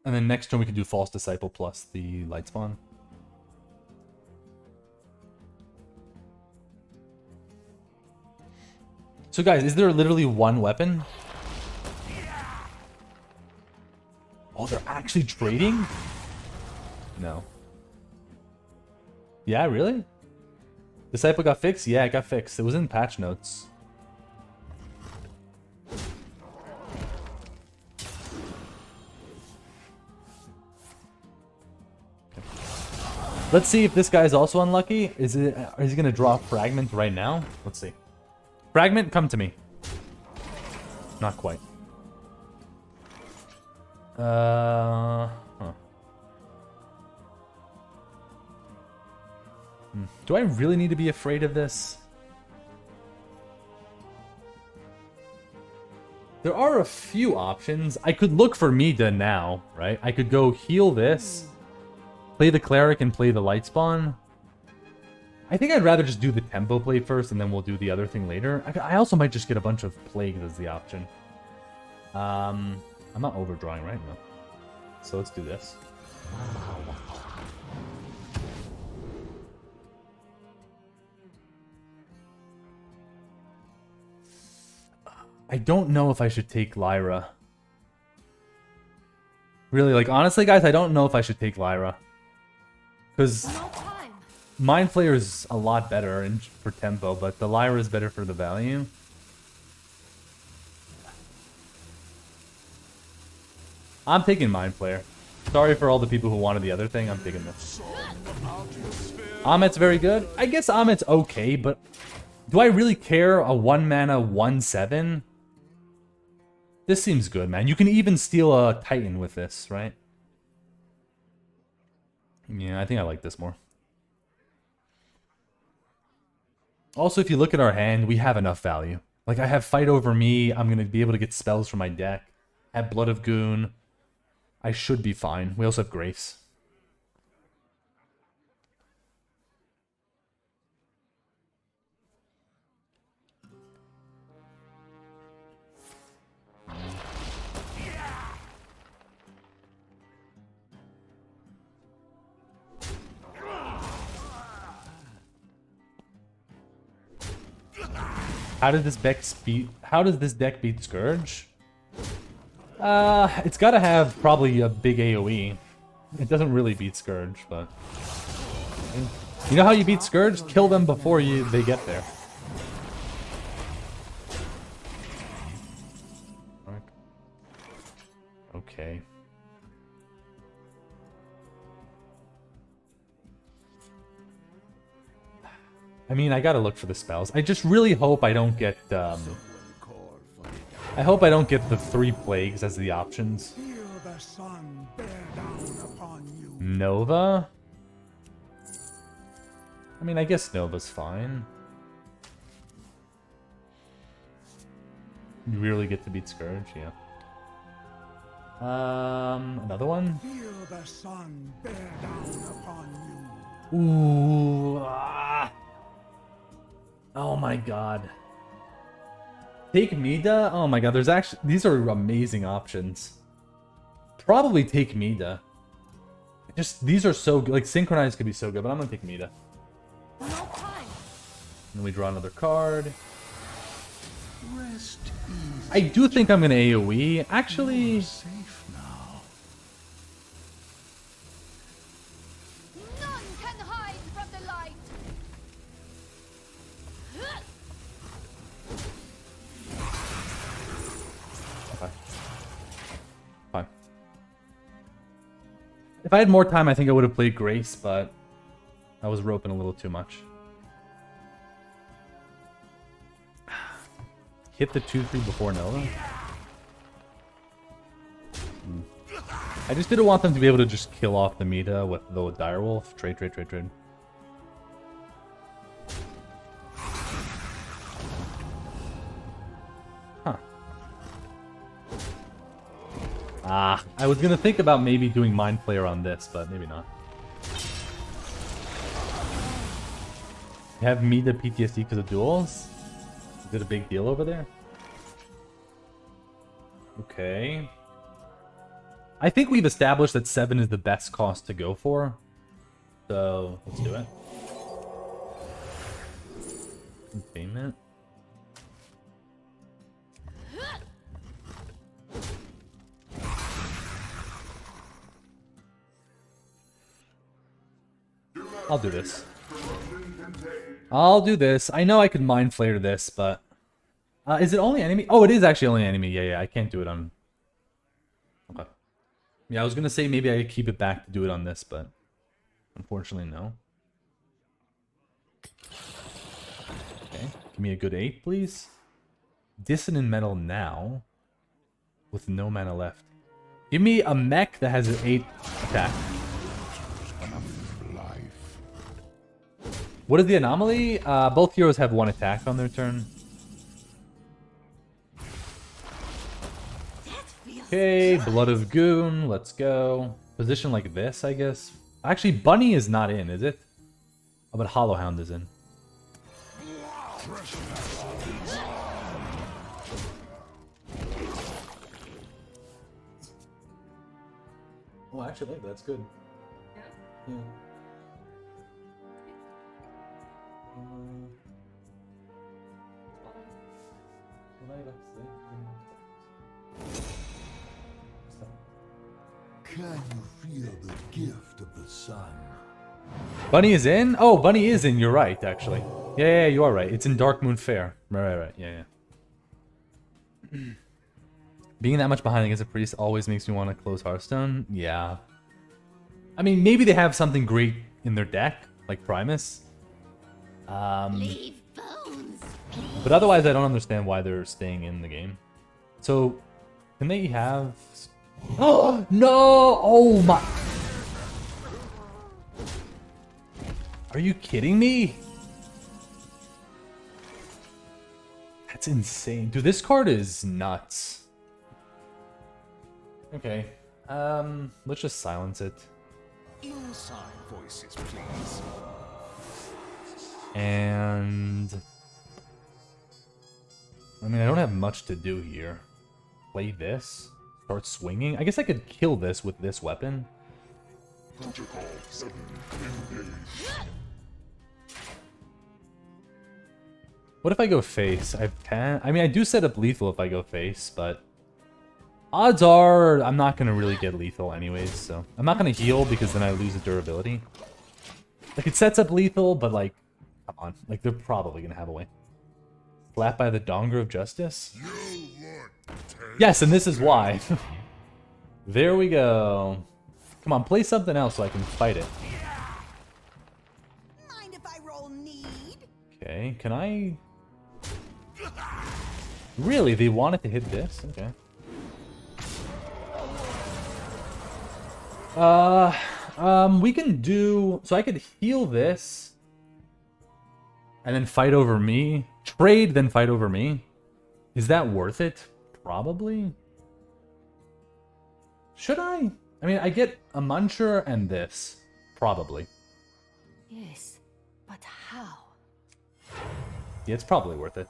And then next turn we can do False Disciple plus the Light Spawn. So guys, is there literally one weapon? Oh, they're actually trading? No. Yeah, really? Disciple got fixed? Yeah, it got fixed. It was in patch notes. Okay. Let's see if this guy's also unlucky. Is he gonna draw Fragment right now? Let's see. Fragment, come to me. Not quite. Huh. Do I really need to be afraid of this? There are a few options. I could look for Mida now, right? I could go heal this, play the Cleric, and play the Light Spawn. I think I'd rather just do the tempo play first, and then we'll do the other thing later. I also might just get a bunch of Plagues as the option. I'm not overdrawing, right? No. So let's do this. I don't know if I should take Lyra. Really, like, honestly, guys, I don't know if I should take Lyra. Because Mind Flayer is a lot better for tempo, but the Lyra is better for the value. I'm taking Mind Flayer. Sorry for all the people who wanted the other thing, I'm taking this. Amit's very good. I guess Amit's okay, but do I really care a 1-mana 1/7? This seems good, man. You can even steal a Titan with this, right? Yeah, I think I like this more. Also, if you look at our hand, we have enough value. Like, I have Fight Over Me. I'm going to be able to get spells from my deck. I have Blood of Goon. I should be fine. We also have Grace. How does this deck beat Scourge? It's got to have probably a big AoE. It doesn't really beat Scourge, but you know how you beat Scourge? Kill them before they get there. Okay. I mean, I gotta look for the spells. I just really hope I don't get, I hope I don't get the 3 Plagues as the options. Nova? I mean, I guess Nova's fine. You really get to beat Scourge, yeah. Another one? Ooh, oh my god. Take Mida? Oh my god, there's actually... These are amazing options. Probably take Mida. Just, these are so good. Like, Synchronize could be so good, but I'm gonna take Mida. And we draw another card. I do think I'm gonna AoE. Actually... If I had more time, I think I would have played Grace, but I was roping a little too much. Hit the 2/3 before Nova. I just didn't want them to be able to just kill off the Mida with the Direwolf. Trade. Huh. I was gonna think about maybe doing Mind Flayer on this, but maybe not. You have Mida PTSD because of duels? Is it a big deal over there? Okay. I think we've established that 7 is the best cost to go for. So, let's do it. Containment. I'll do this. I'll do this. I know I could mind flare this, but... is it only enemy? Oh, it is actually only enemy. Yeah, I can't do it on... Okay. Yeah, I was gonna say maybe I could keep it back to do it on this, but... Unfortunately, no. Okay, give me a good 8, please. Dissonant Metal now. With no mana left. Give me a mech that has an 8 attack. What is the anomaly? Both heroes have 1 attack on their turn. Okay, Blood of Goon, let's go. Position like this, I guess. Actually, Bunny is not in, is it? Oh, but Hollowhound is in. Oh, actually, that's good. Yeah. Can you feel the gift of the sun? Bunny is in? Oh, Bunny is in, you're right, actually. Yeah, you are right. It's in Dark Moon Fair. Right. Yeah. Being that much behind against a priest always makes me want to close Hearthstone. Yeah. I mean, maybe they have something great in their deck, like Primus. Leave bones, please. But otherwise, I don't understand why they're staying in the game. So, can they have... Oh, no! Oh, my... Are you kidding me? That's insane. Dude, this card is nuts. Okay. Let's just silence it. Inside voices, please. And... I mean, I don't have much to do here. Play this. Start swinging. I guess I could kill this with this weapon. Protocol 7 engaged. What if I go face? I have 10. I mean, I do set up lethal if I go face, but... Odds are I'm not going to really get lethal anyways, so... I'm not going to heal because then I lose the durability. Like, it sets up lethal, but like... Come on. Like, they're probably going to have a way. Slapped by the Donger of Justice? Yes, and this is why. There we go. Come on, play something else so I can fight it. Mind if I roll need? Okay, can I... Really? They wanted to hit this? Okay. We can do... So I could heal this. And then fight over me. Trade, then fight over me. Is that worth it? Probably. Should I? I mean, I get a Muncher and this. Probably. Yes, but how? Yeah, it's probably worth it.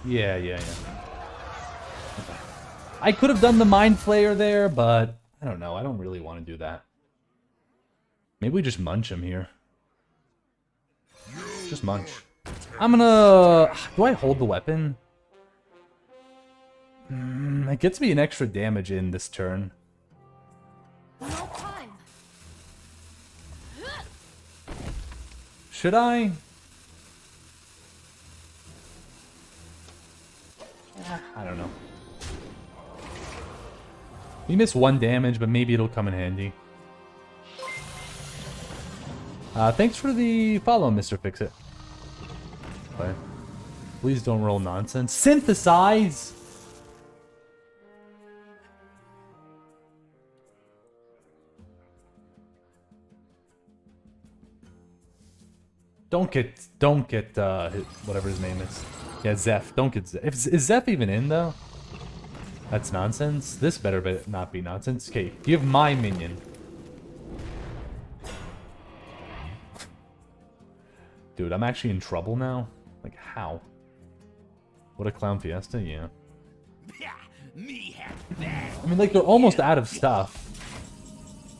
Yeah. Okay. I could have done the Mind Flayer there, but I don't know. I don't really want to do that. Maybe we just munch him here. Just munch. I'm gonna... Do I hold the weapon? It gets me an extra damage in this turn. No time. Should I? I don't know. You miss 1 damage, but maybe it'll come in handy. Thanks for the follow, Mr. Fix-It. Okay. Please don't roll nonsense. Synthesize! Don't get whatever his name is. Yeah, Zeph. Don't get Zeph. Is Zeph even in, though? That's nonsense. This better not be nonsense. Okay, give my minion. Dude, I'm actually in trouble now? Like, how? What a clown fiesta, yeah. I mean, like, they're almost out of stuff.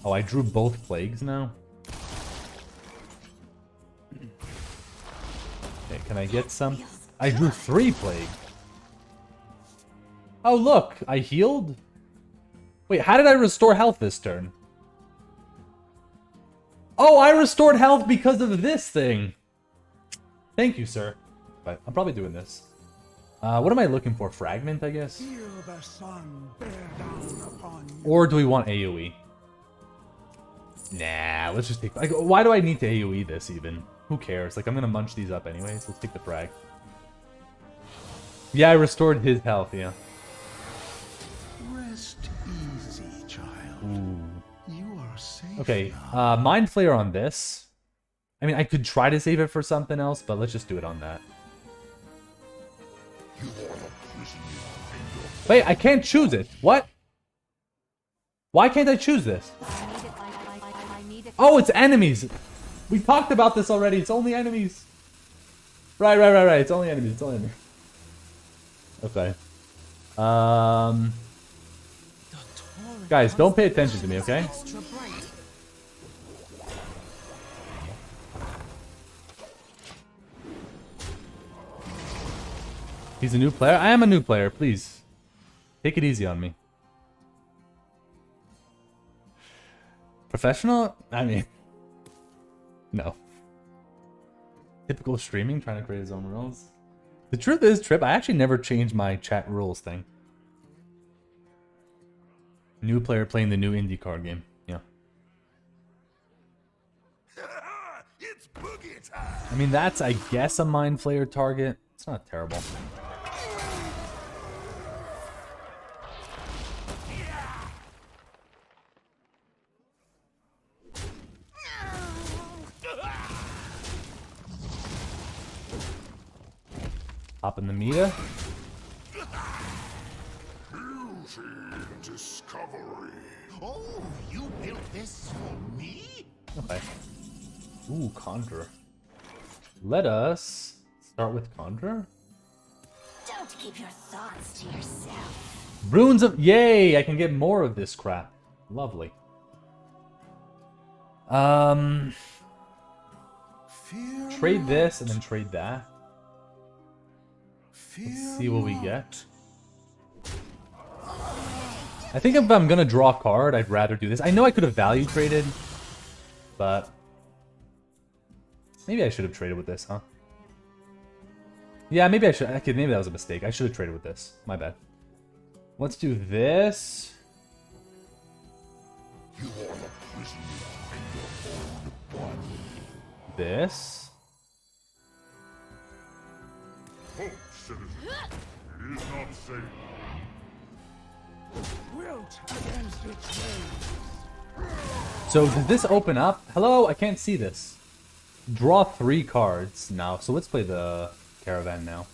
Oh, I drew both plagues now? Okay, can I get some? I drew 3 plague. Oh, look, I healed? Wait, how did I restore health this turn? Oh, I restored health because of this thing. Thank you, sir. But I'm probably doing this. What am I looking for? Fragment, I guess? Feel the sun bear down upon you. Or do we want AoE? Nah, let's just take... Like, why do I need to AoE this, even? Who cares? Like, I'm gonna munch these up anyways. Let's take the frag. Yeah, I restored his health, yeah. Rest easy, child. Ooh. You are safe. Okay, now. Mind Flayer on this. I mean, I could try to save it for something else, but let's just do it on that. Wait, I can't choose it. What? Why can't I choose this? Oh, it's enemies. We talked about this already. It's only enemies. Right. It's only enemies. It's only enemies. Okay. Guys, don't pay attention to me, okay? Extra bright. He's a new player? I am a new player, please. Take it easy on me. Professional? I mean... No. Typical streaming, trying to create his own rules. The truth is, Trip, I actually never changed my chat rules thing. New player playing the new indie card game. Yeah. It's boogie time. I mean, that's, I guess, a Mind Flayer target. It's not terrible. Hop in the Mita. Discovery. Oh, you built this for me? Okay. Ooh, Conjure. Let us start with Conjure. Don't keep your thoughts to yourself. Runes of... Yay! I can get more of this crap. Lovely. Trade this and then trade that. Let's see what we get. I think if I'm gonna draw a card, I'd rather do this. I know I could have value traded, but maybe I should have traded with this, huh? Yeah, maybe I should. Okay, maybe that was a mistake. I should have traded with this. My bad. Let's do this. You are a prisoner in your own body. This. Hope, citizen. It is not safe. Wilt against its will. So does this open up? Hello, I can't see this. Draw 3 cards now. So let's play the caravan now.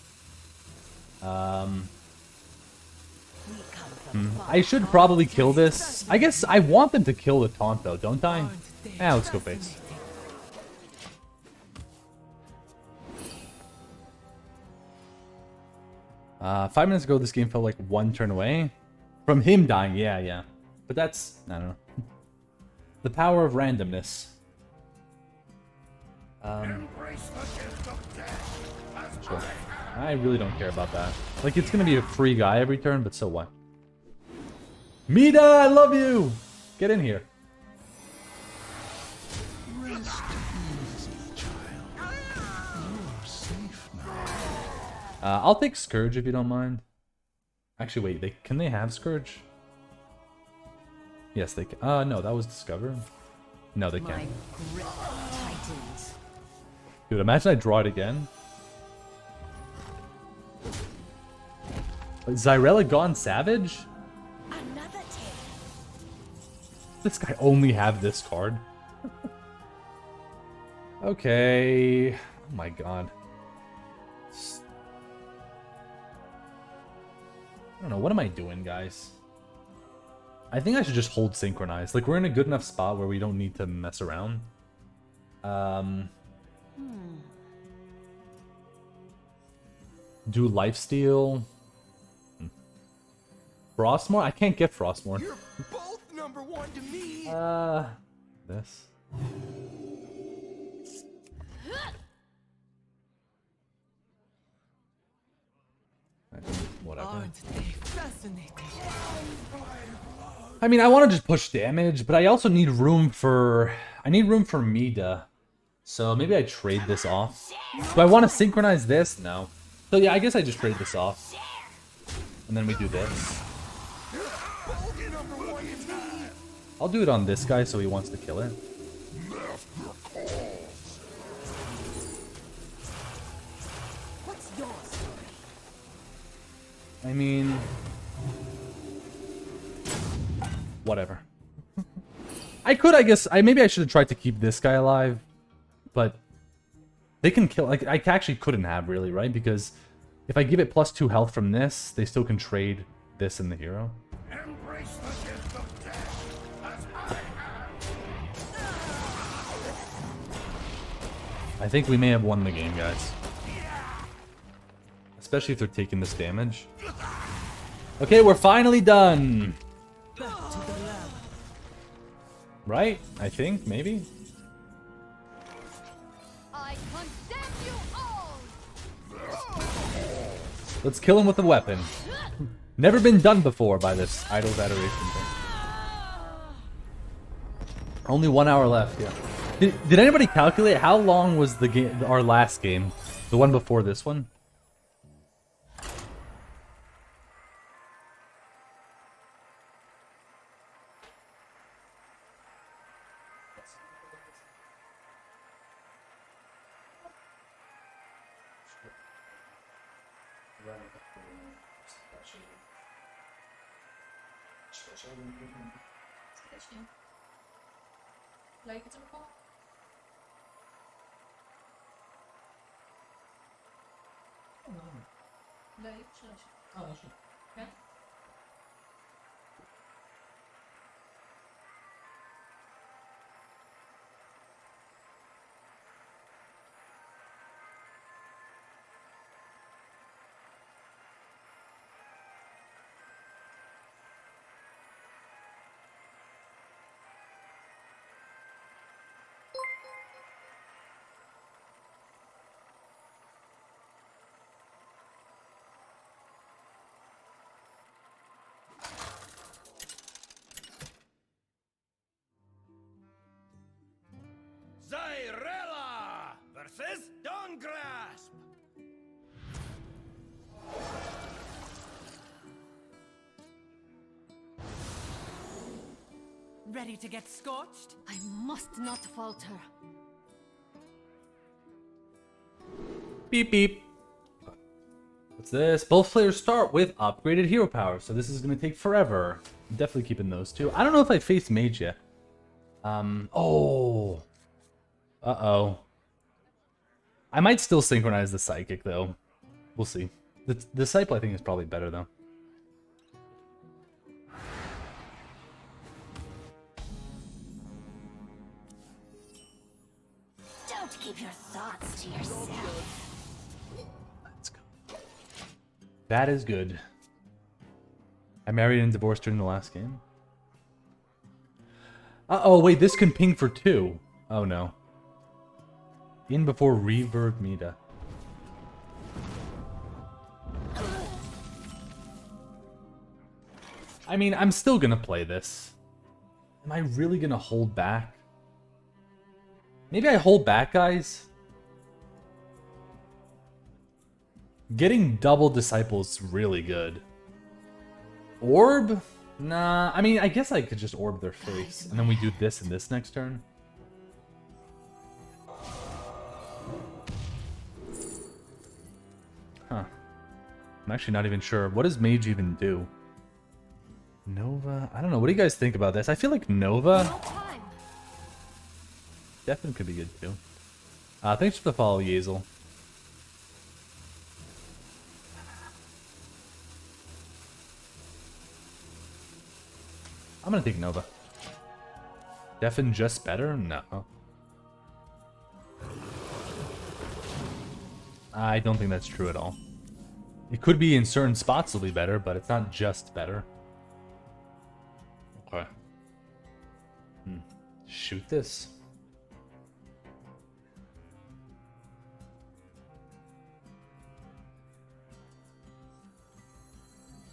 I should probably kill this. I guess I want them to kill the taunt though, don't I? Yeah, let's go base. Uh, 5 minutes ago, this game felt like 1 turn away from him dying. Yeah. But that's, I don't know. The power of randomness. Sure. I really don't care about that. Like, it's gonna be a free guy every turn, but so what? Mida, I love you! Get in here. Rest easy, child. You are safe now. I'll take Scourge if you don't mind. Actually, wait, can they have Scourge? Yes, they can. No, that was Discover. No, they can't. Grip tightens. Dude, imagine I draw it again. Zyrella gone Savage? Another tale. This guy only have this card? Okay. Oh my god. I don't know, what am I doing, guys? I think I should just hold Synchronize. Like, we're in a good enough spot where we don't need to mess around. Do lifesteal. Frostmore? I can't get Frostmore. You're both number one to me. This. Whatever. Aren't they fascinating? I mean, I want to just push damage, but I also need room for... I need room for Mida. So maybe I trade this off. Do I want to synchronize this? No. So yeah, I guess I just trade this off. And then we do this. I'll do it on this guy so he wants to kill it. What's your story? I mean... Whatever. I could, I guess... maybe I should have tried to keep this guy alive. But... They can kill... Like, I actually couldn't have, really, right? Because if I give it +2 health from this, they still can trade this and the hero. Embrace the gift of death as I think we may have won the game, guys. Especially if they're taking this damage. Okay, we're finally done! Back to the lab. Right? I think, maybe? I condemn you all! Let's kill him with a weapon. Never been done before by this Idol's Adoration thing. Only 1 hour left, yeah. Did anybody calculate how long was the game, our last game? The one before this one? Zyrella versus Dawngrasp. Ready to get scorched? I must not falter. Beep beep. What's this? Both players start with upgraded hero power, so this is going to take forever. I'm definitely keeping those two. I don't know if I faced mage yet. Oh. Uh-oh. I might still synchronize the psychic, though. We'll see. The disciple, I think, is probably better, though. Don't keep your thoughts to yourself. Let's go. That is good. I married and divorced during the last game. Uh-oh, wait, this can ping for 2. Oh, no. In before reverb Mida. I mean, I'm still gonna play this. Am I really gonna hold back? Maybe I hold back, guys? Getting double disciples is really good. Orb? Nah, I mean, I guess I could just orb their face. And then we do this and this next turn. Huh. I'm actually not even sure. What does Mage even do? Nova? I don't know. What do you guys think about this? I feel like Nova definitely could be good too. Thanks for the follow, Yazel. I'm gonna take Nova. Defen just better? No. I don't think that's true at all. It could be in certain spots it'll be better, but it's not just better. Okay. Shoot this.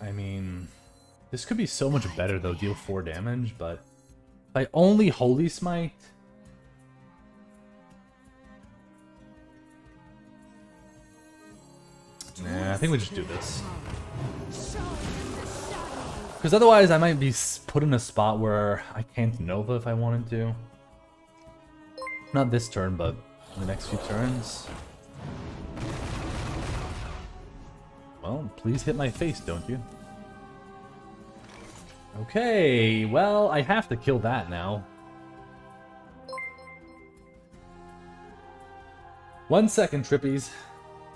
I mean, this could be so much better though, deal 4 damage, but if I only Holy Smite... Nah, I think we just do this. Because otherwise I might be put in a spot where I can't Nova if I wanted to. Not this turn, but in the next few turns. Well, please hit my face, don't you? Okay, well, I have to kill that now. 1 second, Trippies.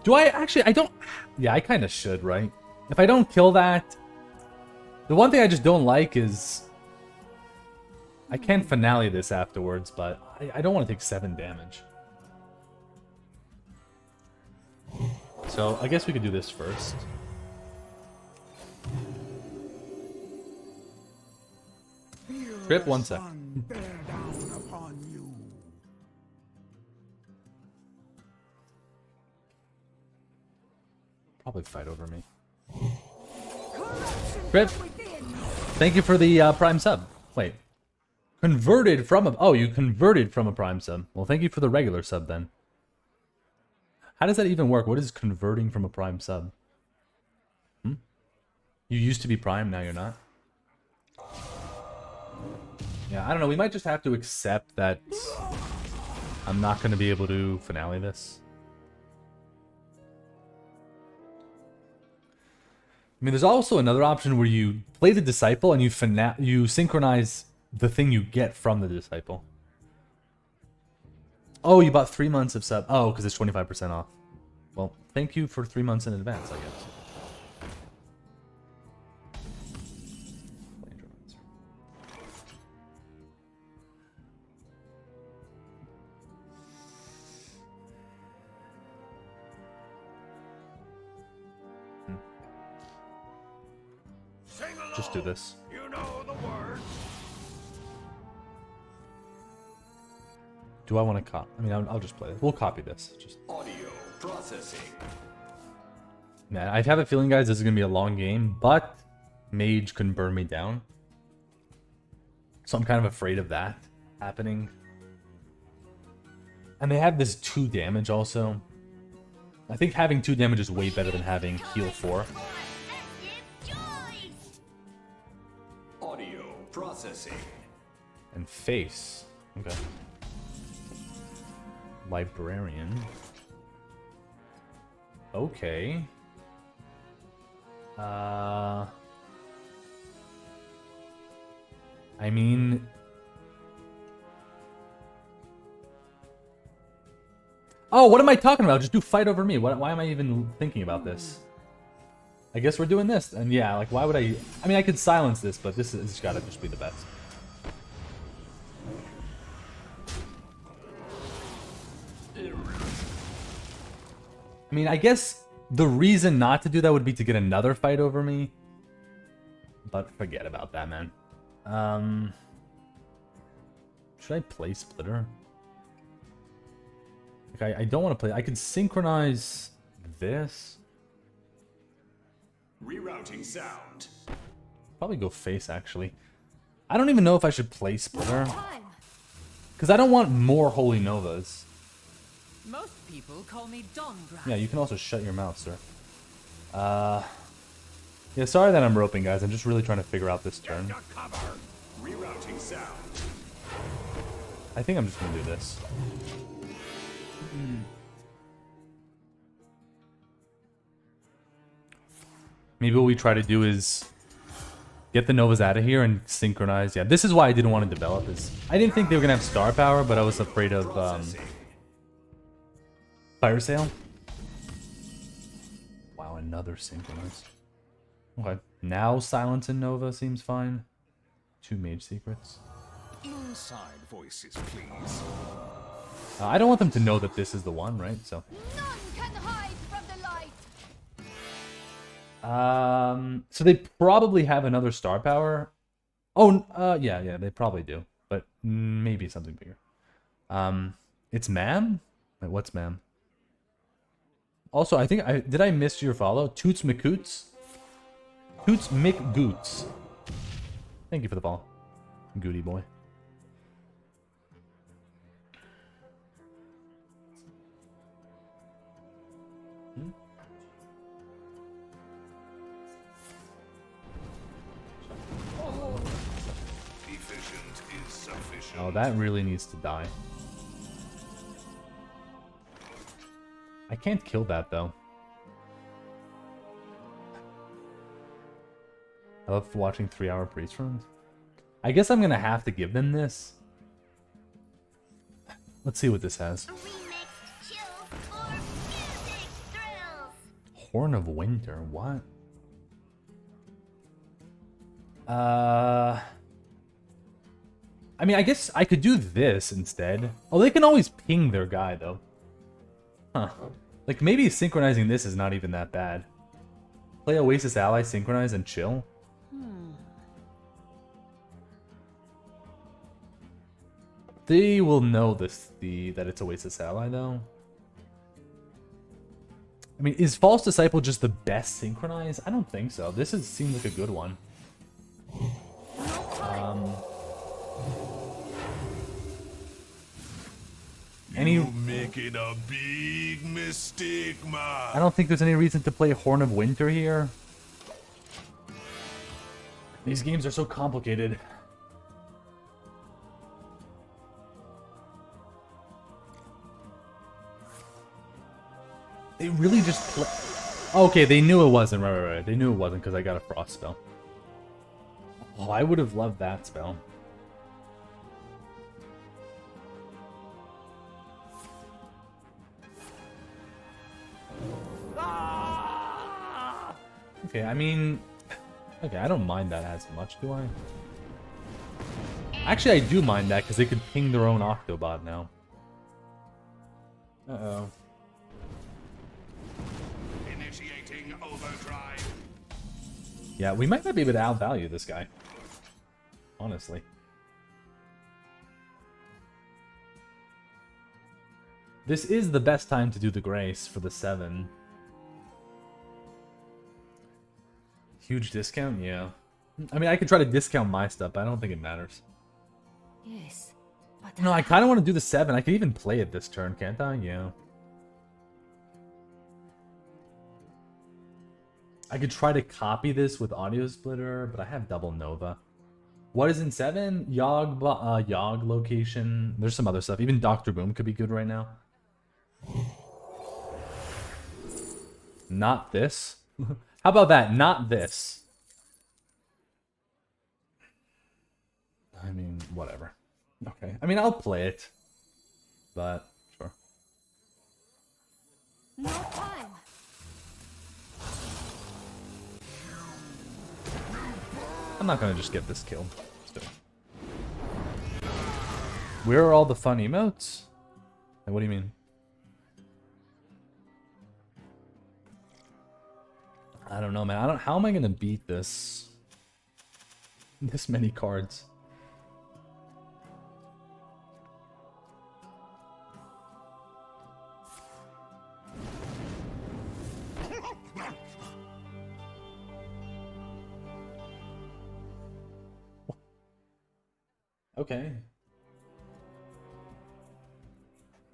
Do I actually... I don't... Yeah, I kind of should, right? If I don't kill that... The one thing I just don't like is... I can finale this afterwards, but I don't want to take 7 damage. So, I guess we could do this first. Trip, 1 sec. Probably fight over me. Trip, thank you for the Prime sub. Wait. Converted from a... Oh, you converted from a Prime sub. Well, thank you for the regular sub then. How does that even work? What is converting from a Prime sub? You used to be Prime, now you're not? Yeah, I don't know. We might just have to accept that I'm not going to be able to finale this. I mean, there's also another option where you play the Disciple and you synchronize the thing you get from the Disciple. Oh, you bought 3 months of sub. Oh, because it's 25% off. Well, thank you for 3 months in advance, I guess. Just do this. You know the words. Do I want to copy? I mean, I'll just play it. We'll copy this. Just Audio processing. man, I have a feeling, guys, this is gonna be a long game, but Mage can burn me down, so I'm kind of afraid of that happening. And they have this 2 damage also. I think having 2 damage is way better than having heal 4. Audio processing. And face. Okay. Librarian. Okay. I mean... Oh, what am I talking about? Just do fight over me. Why am I even thinking about this? I guess we're doing this. And yeah, like, why would I... I mean, I could silence this, but this has got to just be the best. I mean, I guess the reason not to do that would be to get another fight over me. But forget about that, man. Should I play Splitter? Like, I don't want to play... I could synchronize this. Rerouting sound. Probably go face, actually. I don't even know if I should play Splitter. Because I don't want more Holy Novas. Most people call me Dawnbright. Yeah, you can also shut your mouth, sir. Yeah, sorry that I'm roping, guys. I'm just really trying to figure out this turn. Rerouting sound. I think I'm just going to do this. Maybe what we try to do is get the Novas out of here and synchronize. Yeah, this is why I didn't want to develop. Is I didn't think they were going to have star power, but I was afraid of Fire Sale. Wow, another synchronize. Okay, now Silence and Nova seems fine. 2 Mage Secrets. Inside voices, please. I don't want them to know that this is the one, right? So None can hide from the light. So they probably have another star power. Oh, yeah, they probably do. But maybe something bigger. It's ma'am? Wait, what's ma'am? Also, I think did I miss your follow? Toots McCoots? Toots McGoots. Thank you for the follow. Goody boy. Efficient is sufficient. Oh, that really needs to die. I can't kill that, though. I love watching 3-hour priest runs. I guess I'm gonna have to give them this. Let's see what this has. Horn of Winter, what? I mean, I guess I could do this instead. Oh, they can always ping their guy, though. Huh. Like, maybe synchronizing this is not even that bad. Play Oasis Ally, synchronize, and chill. They will know that it's Oasis Ally, though. I mean, is False Disciple just the best synchronize? I don't think so. This seems like a good one. You making a big mistake, man. I don't think there's any reason to play Horn of Winter here. These games are so complicated. They really just play... Okay, they knew it wasn't. Right. They knew it wasn't because I got a Frost spell. Oh, I would have loved that spell. Okay, I mean... Okay, I don't mind that as much, do I? Actually, I do mind that because they could ping their own Octobot now. Uh-oh. Initiating overdrive. Yeah, we might not be able to outvalue this guy. Honestly. This is the best time to do the Grace for the 7. Huge discount? Yeah. I mean, I could try to discount my stuff, but I don't think it matters. Yes, but No, I kind of want to do the 7. I could even play it this turn, can't I? Yeah. I could try to copy this with Audio Splitter, but I have double Nova. What is in 7? Yogg location. There's some other stuff. Even Dr. Boom could be good right now. Not this. How about that? Not this. I mean, whatever. Okay. I mean, I'll play it. But, sure. No time. I'm not gonna just get this kill. Still. Where are all the fun emotes? Like, what do you mean? I don't know, man. How am I gonna beat this? This many cards. Okay.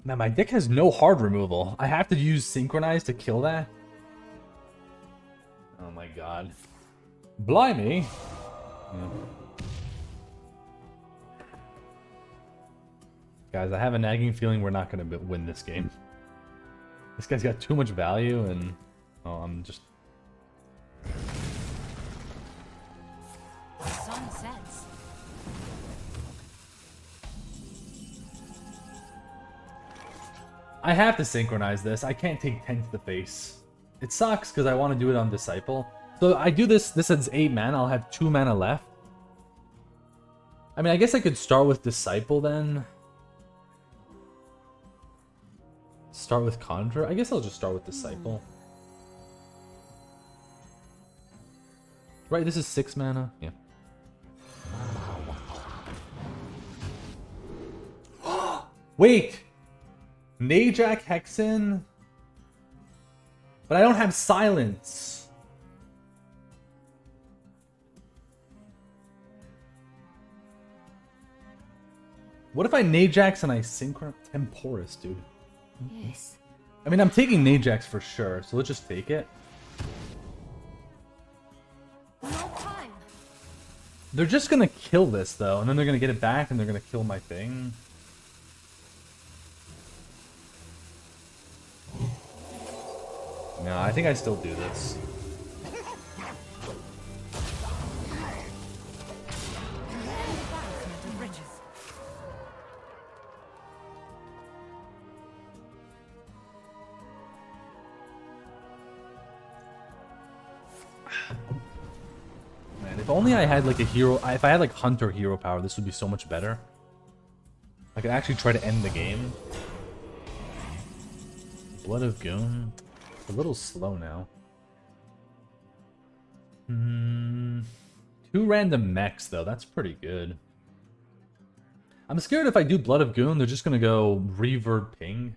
Man, my deck has no hard removal. I have to use Synchronize to kill that? Oh my god. Blimey! Yeah. Guys, I have a nagging feeling we're not going to win this game. This guy's got too much value and... Oh, I'm just... Sun sets. I have to synchronize this. I can't take 10 to the face. It sucks because I want to do it on Disciple. So I do this. This is 8 mana. I'll have 2 mana left. I mean, I guess I could start with Disciple then. Start with Conjure. I guess I'll just start with Disciple. Right, this is 6 mana. Yeah. Wait! Najak Hexen? But I don't have silence. What if I Najax and I Synchron Temporis, dude? Yes. I mean, I'm taking Najax for sure, so let's just take it. No time. They're just gonna kill this, though, and then they're gonna get it back, and they're gonna kill my thing. No, I think I still do this. Man, if only I had like a hero. If I had like Hunter hero power, this would be so much better. I could actually try to end the game. Blood of Goon. A little slow now. 2 random mechs though, that's pretty good. I'm scared if I do Blood of Goon, they're just gonna go revert ping.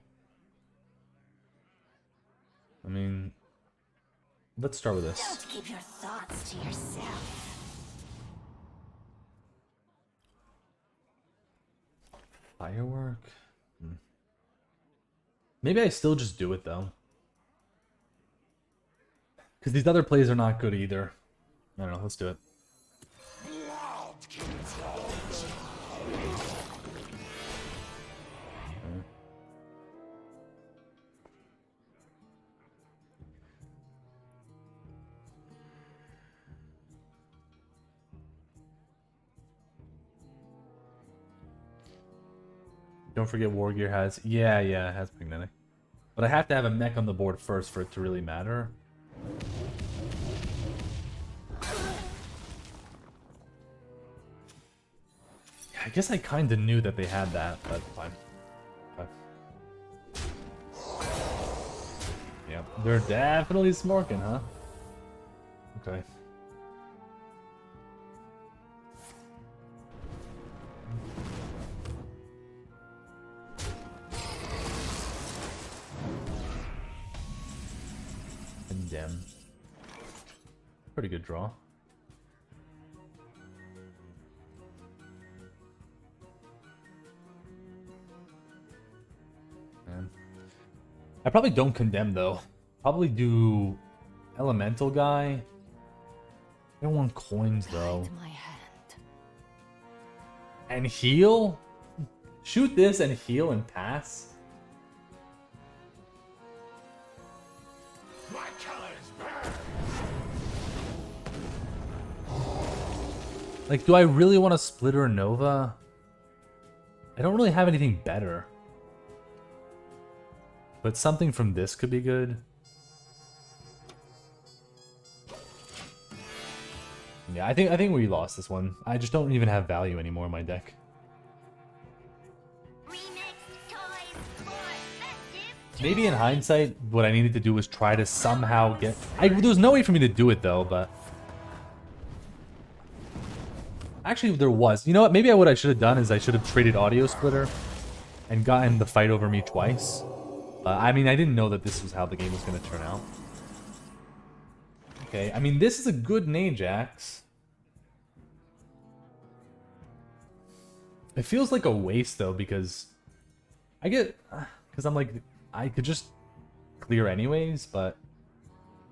I mean, let's start with this. Don't keep your thoughts to yourself. Firework? Maybe I still just do it though. Because these other plays are not good either. I don't know, let's do it. Don't forget War Gear has... Yeah, it has Magnetic. But I have to have a mech on the board first for it to really matter. Yeah, I guess I kind of knew that they had that, but fine. Okay. Yep, they're definitely smorking, huh? Okay. Condemn. Pretty good draw. Man. I probably don't condemn though. Probably do elemental guy. I don't want coins though. Guide my hand. And heal? Shoot this and heal and pass? My colors burn. Like, do I really want to Splitter Nova? I don't really have anything better. But something from this could be good. Yeah, I think we lost this one. I just don't even have value anymore in my deck. Maybe in hindsight, what I needed to do was try to somehow get... there was no way for me to do it though, but... Actually, there was. You know what? Maybe what I should have done is I should have traded Audio Splitter and gotten the fight over me twice. I mean, I didn't know that this was how the game was going to turn out. Okay, I mean, this is a good Najax. It feels like a waste, though, because... Because I'm like, I could just clear anyways, but...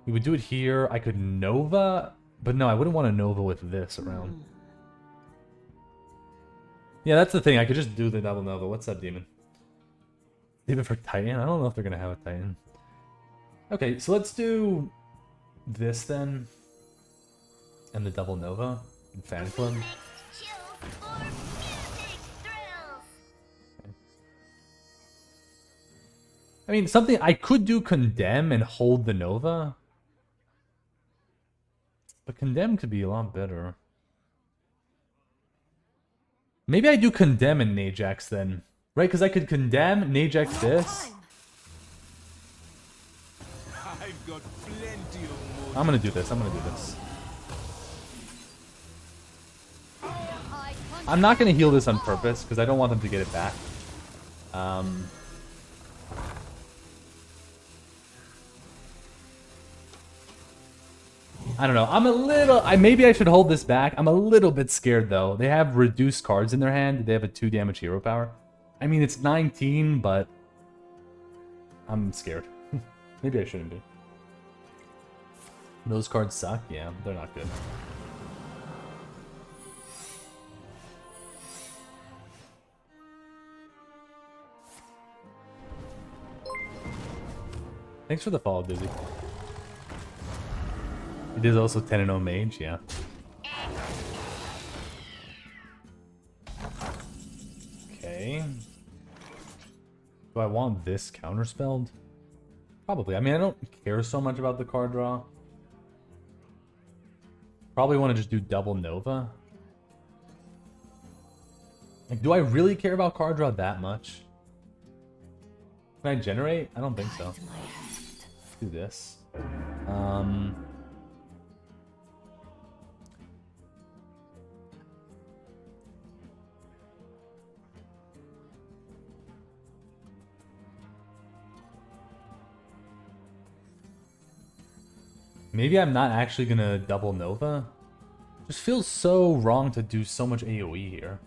We would do it here. I could Nova... But no, I wouldn't want to Nova with this around. Yeah, that's the thing. I could just do the double Nova. What's up, Demon? Leave it for Titan? I don't know if they're going to have a Titan. Okay, so let's do this then. And the double Nova. And Fan Club. I mean, something... I could do Condemn and hold the Nova. But Condemn could be a lot better. Maybe I do Condemn and Najax then. Right, because I could Condemn, Najax this. I've got plenty of I'm gonna do this, I'm gonna do this. I'm not going to heal this on purpose because I don't want them to get it back. I don't know. I'm a little... maybe I should hold this back. I'm a little bit scared, though. They have reduced cards in their hand. They have a 2 damage hero power. I mean, it's 19, but... I'm scared. Maybe I shouldn't be. Those cards suck? Yeah, they're not good. Thanks for the follow, Dizzy. It is also 10-0 mage, yeah. Okay. Do I want this counterspelled? Probably. I mean, I don't care so much about the card draw. Probably want to just do double Nova. Like, do I really care about card draw that much? Can I generate? I don't think so. Let's do this. Maybe I'm not actually gonna double Nova. Just feels so wrong to do so much AoE here.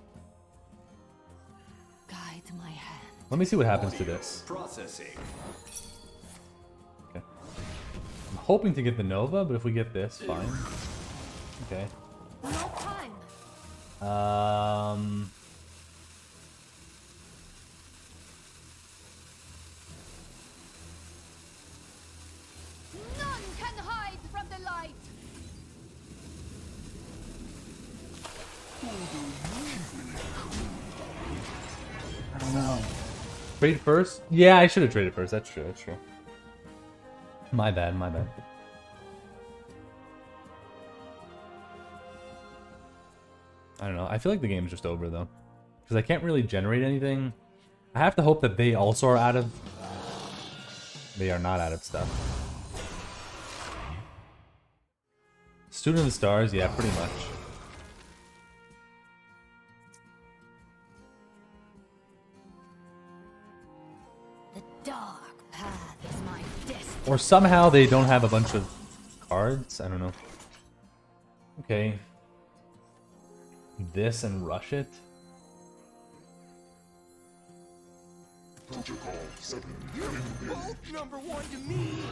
Guide my hand. Let me see what happens to this. Processing. Okay. I'm hoping to get the Nova, but if we get this, fine. Okay. No time. None can hide from the light. I don't know. Trade first? Yeah, I should have traded first. That's true. That's true. My bad. My bad. I don't know. I feel like the game's just over though, because I can't really generate anything. I have to hope that they also are out of. They are not out of stuff. Student of the Stars, yeah, pretty much. The dark path is my destiny. Or somehow they don't have a bunch of cards. I don't know. Okay. This and rush it. You're both number 1 to me.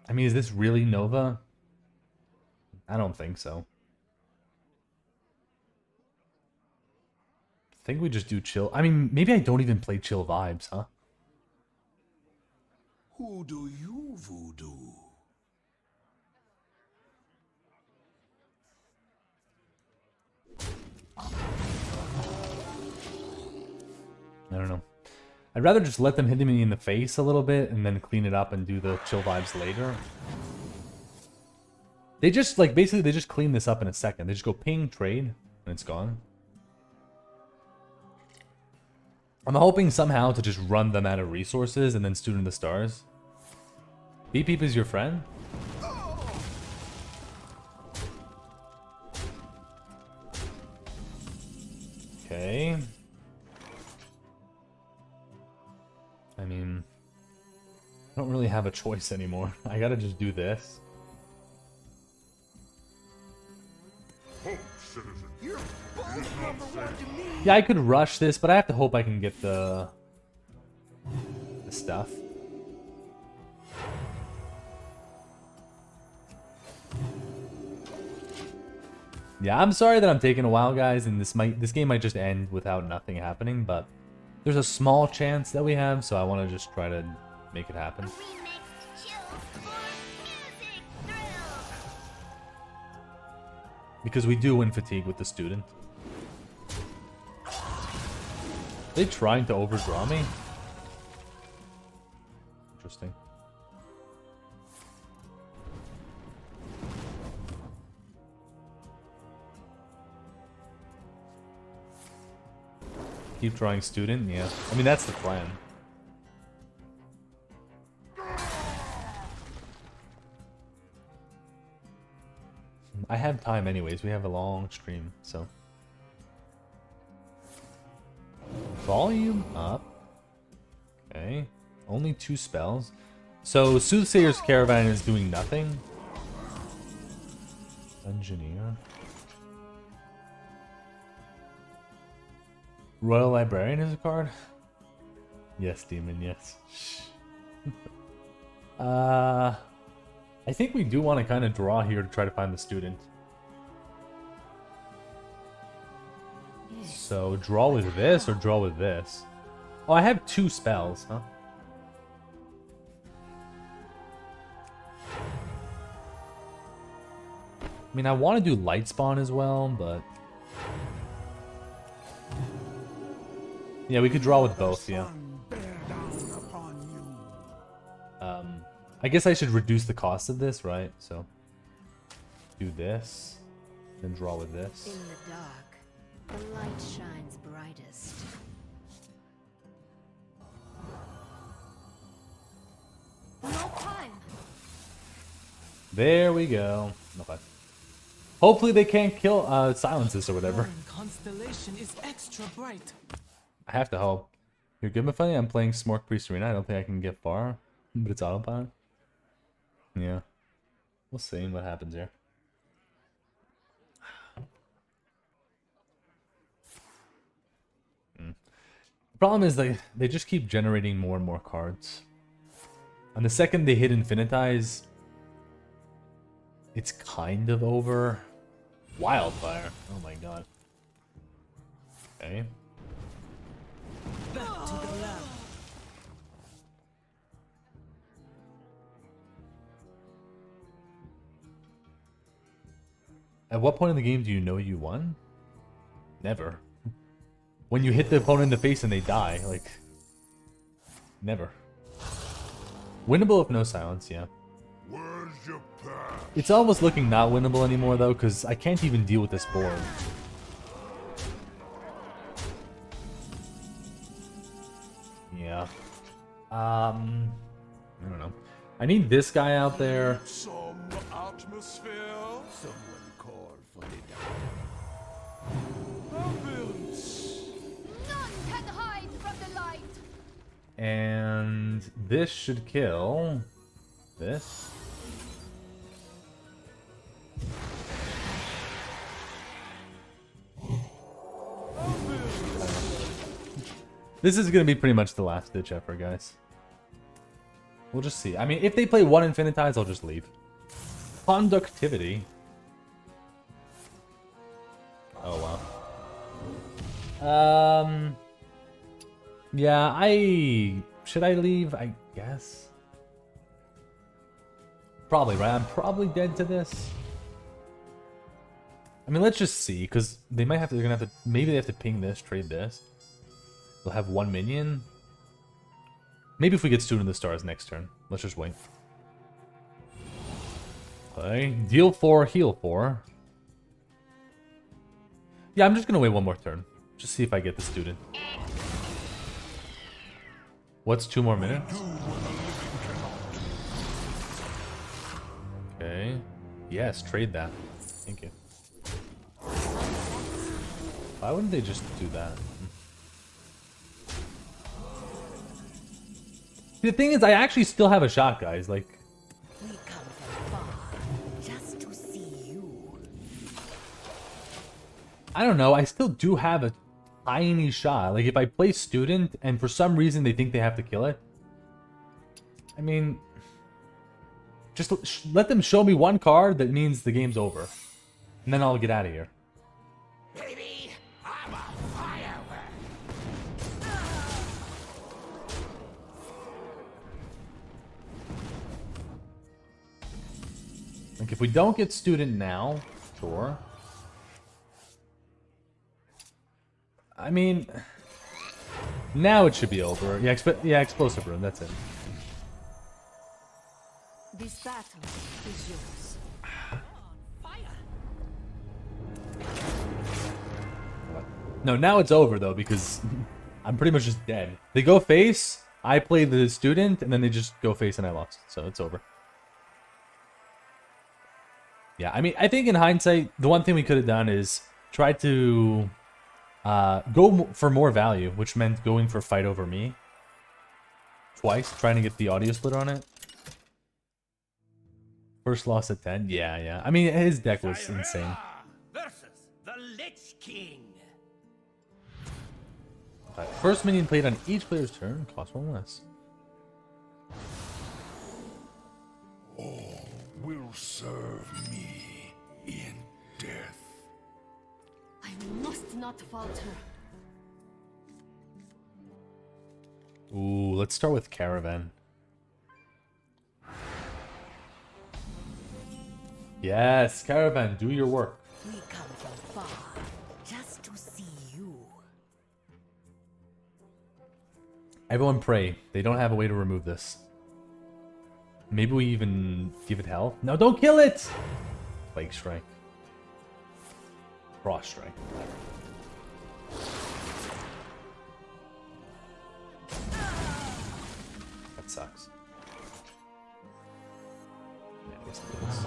I mean, is this really Nova? I don't think so. I think we just do chill. I mean, maybe I don't even play chill vibes, huh? Who do you voodoo? I don't know. I'd rather just let them hit me in the face a little bit and then clean it up and do the chill vibes later. They just, like, basically they just clean this up in a second. They just go ping, trade, and it's gone. I'm hoping somehow to just run them out of resources and then Student of the Stars. Beep Beep is your friend? Okay. I mean, I don't really have a choice anymore. I gotta just do this. You're both number 1 to me. Yeah, I could rush this, but I have to hope I can get the stuff. Yeah, I'm sorry that I'm taking a while, guys, and this game might just end without nothing happening, but there's a small chance that we have, so I want to just try to make it happen. Because we do win fatigue with the student. Are they trying to overdraw me? Interesting. Keep drawing student, yeah. I mean, that's the plan. I have time anyways. We have a long stream, so. Volume up. Okay. Only 2 spells. So Soothsayer's Caravan is doing nothing. Engineer. Royal Librarian is a card? Yes, Demon, yes. I think we do want to kind of draw here to try to find the student. So, draw with this or draw with this? Oh, I have 2 spells, huh? I mean, I want to do Light Spawn as well, but... yeah, we could draw with both, yeah. I guess I should reduce the cost of this, right? So, do this, then draw with this. In the dark, the light shines brightest. No time. There we go. Okay. Hopefully they can't kill silence this or whatever. Foreign constellation is extra bright. I have to hope. You're good, Mifundi? I'm playing Smork Priest Arena. I don't think I can get far, but it's autopilot. Yeah. We'll see what happens here. The problem is they just keep generating more and more cards. And the second they hit Infinitize, it's kind of over. Wildfire. Oh my god. Okay. Back to the lab. At what point in the game do you know you won? Never. When you hit the opponent in the face and they die, like... never. Winnable if no silence, yeah. Where's your path? It's almost looking not winnable anymore though, because I can't even deal with this board. Yeah. I don't know. I need this guy out there. Some atmosphere. Someone call for the Heavens. None can hide from the light. And this should kill this. This is going to be pretty much the last ditch effort, guys. We'll just see. I mean, if they play 1 Infinitize, I'll just leave. Conductivity. Oh, wow. Yeah, should I leave? I guess. Probably, right? I'm probably dead to this. I mean, let's just see, because they're gonna have to, maybe they have to ping this, trade this. They'll have 1 minion. Maybe if we get Student of the Stars next turn. Let's just wait. Okay, deal 4, heal 4. Yeah, I'm just gonna wait 1 more turn. Just see if I get the Student. What's 2 more minutes? Okay. Yes, trade that. Thank you. Why wouldn't they just do that? The thing is, I actually still have a shot, guys. Like, We come from far just to see you. I don't know. I still do have a tiny shot. Like, if I play Student and for some reason they think they have to kill it, I mean, just let them show me 1 card that means the game's over, and then I'll get out of here. Baby, I'm a firework. Like, if we don't get Student now, sure. I mean, now it should be over. Yeah, yeah, Explosive Rune, that's it. This battle is yours. No, now it's over, though, because I'm pretty much just dead. They go face, I play the Student, and then they just go face and I lost. So it's over. Yeah, I mean, I think in hindsight, the one thing we could have done is try to for more value, which meant going for fight over me twice, trying to get the audio split on it. First loss at 10. Yeah. I mean, his deck was insane. Versus the Lich King. First minion played on each player's turn costs 1 less. All will serve me in death. I must not falter. Ooh, let's start with Caravan. Yes, Caravan, do your work. We come from far just to see you. Everyone pray. They don't have a way to remove this. Maybe we even give it health? No, don't kill it! Plague Strike. Frost Strike. That sucks. Yeah, I guess it is.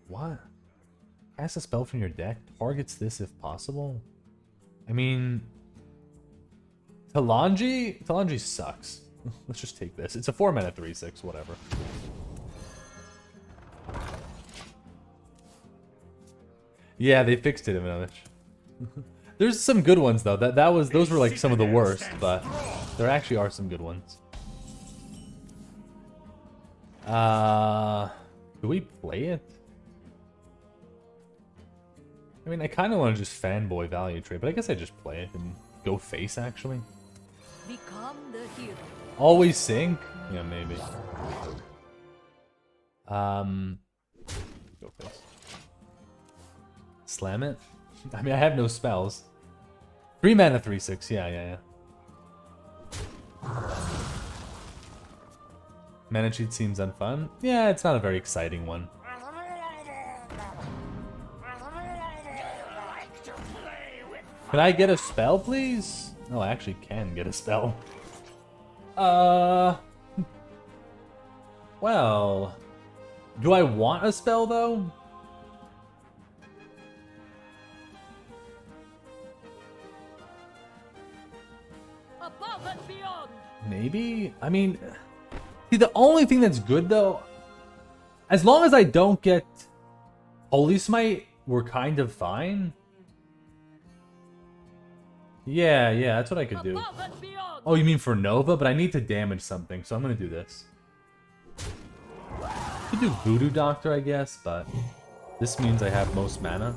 What? Cast a spell from your deck. Targets this if possible. I mean, Talanji sucks. Let's just take this. It's a 4-mana 3/6, whatever. Yeah, they fixed it, Ivanovich. There's some good ones though. Those were like some of the worst, but there actually are some good ones. Do we play it? I mean, I kind of want to just fanboy value trade, but I guess I just play it and go face, actually. Become the hero. Always sync? Yeah, maybe. Go face. Slam it? I mean, I have no spells. 3-mana 3/6, yeah. Mana cheat seems unfun. Yeah, it's not a very exciting one. Can I get a spell, please? Oh, I actually can get a spell. Well... Do I want a spell, though? Above and beyond. Maybe? I mean... See, the only thing that's good, though... As long as I don't get Holy Smite, we're kind of fine. Yeah, that's what I could do. Oh, you mean for Nova? But I need to damage something, so I'm gonna do this. I could do Voodoo Doctor, I guess, but this means I have most mana.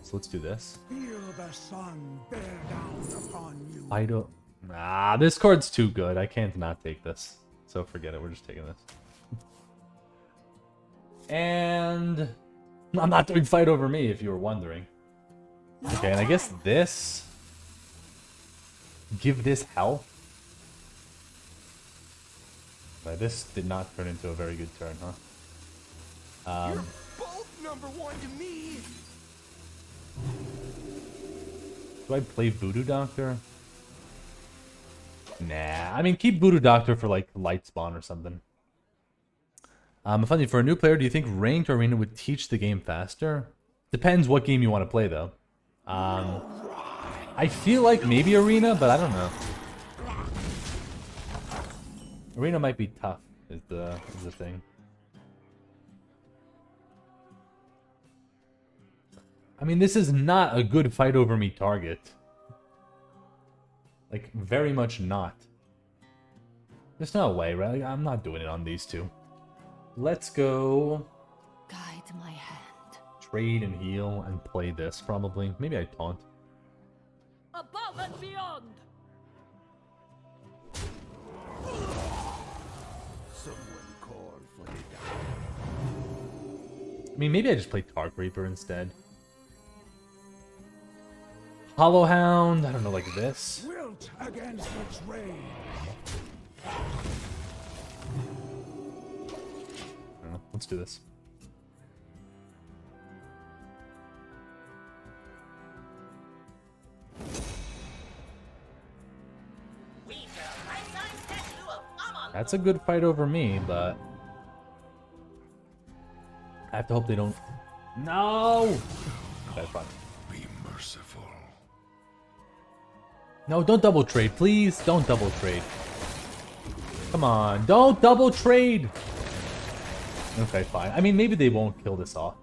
So let's do this. Feel the sun bear down upon you. I don't... Nah, this card's too good. I can't not take this. So forget it, we're just taking this. And... I'm not doing Fight Over Me, if you were wondering. Okay, and I guess this... Give this health. But this did not turn into a very good turn, huh? You're both number 1 to me. Do I play Voodoo Doctor? Nah, I mean, keep Voodoo Doctor for like Light Spawn or something. Funny, for a new player, do you think ranked arena would teach the game faster? Depends what game you want to play, though. I feel like maybe arena, but I don't know. Arena might be tough, is the thing. I mean, this is not a good Fight Over Me target. Like, very much not. There's no way, right? Like, I'm not doing it on these two. Let's go... Guide my hand. Trade and heal and play this, probably. Maybe I taunt. Above and beyond. Someone call for the I mean, maybe I just play Tark Reaper instead. Hollow Hound, I don't know, like this. wilt against its rain. I don't know, let's do this. We That's a good fight over me, but I have to hope they don't. No. That's fine. Be merciful. No, don't double trade, please. Don't double trade. Come on, don't double trade. Okay, fine. I mean, maybe they won't kill this off,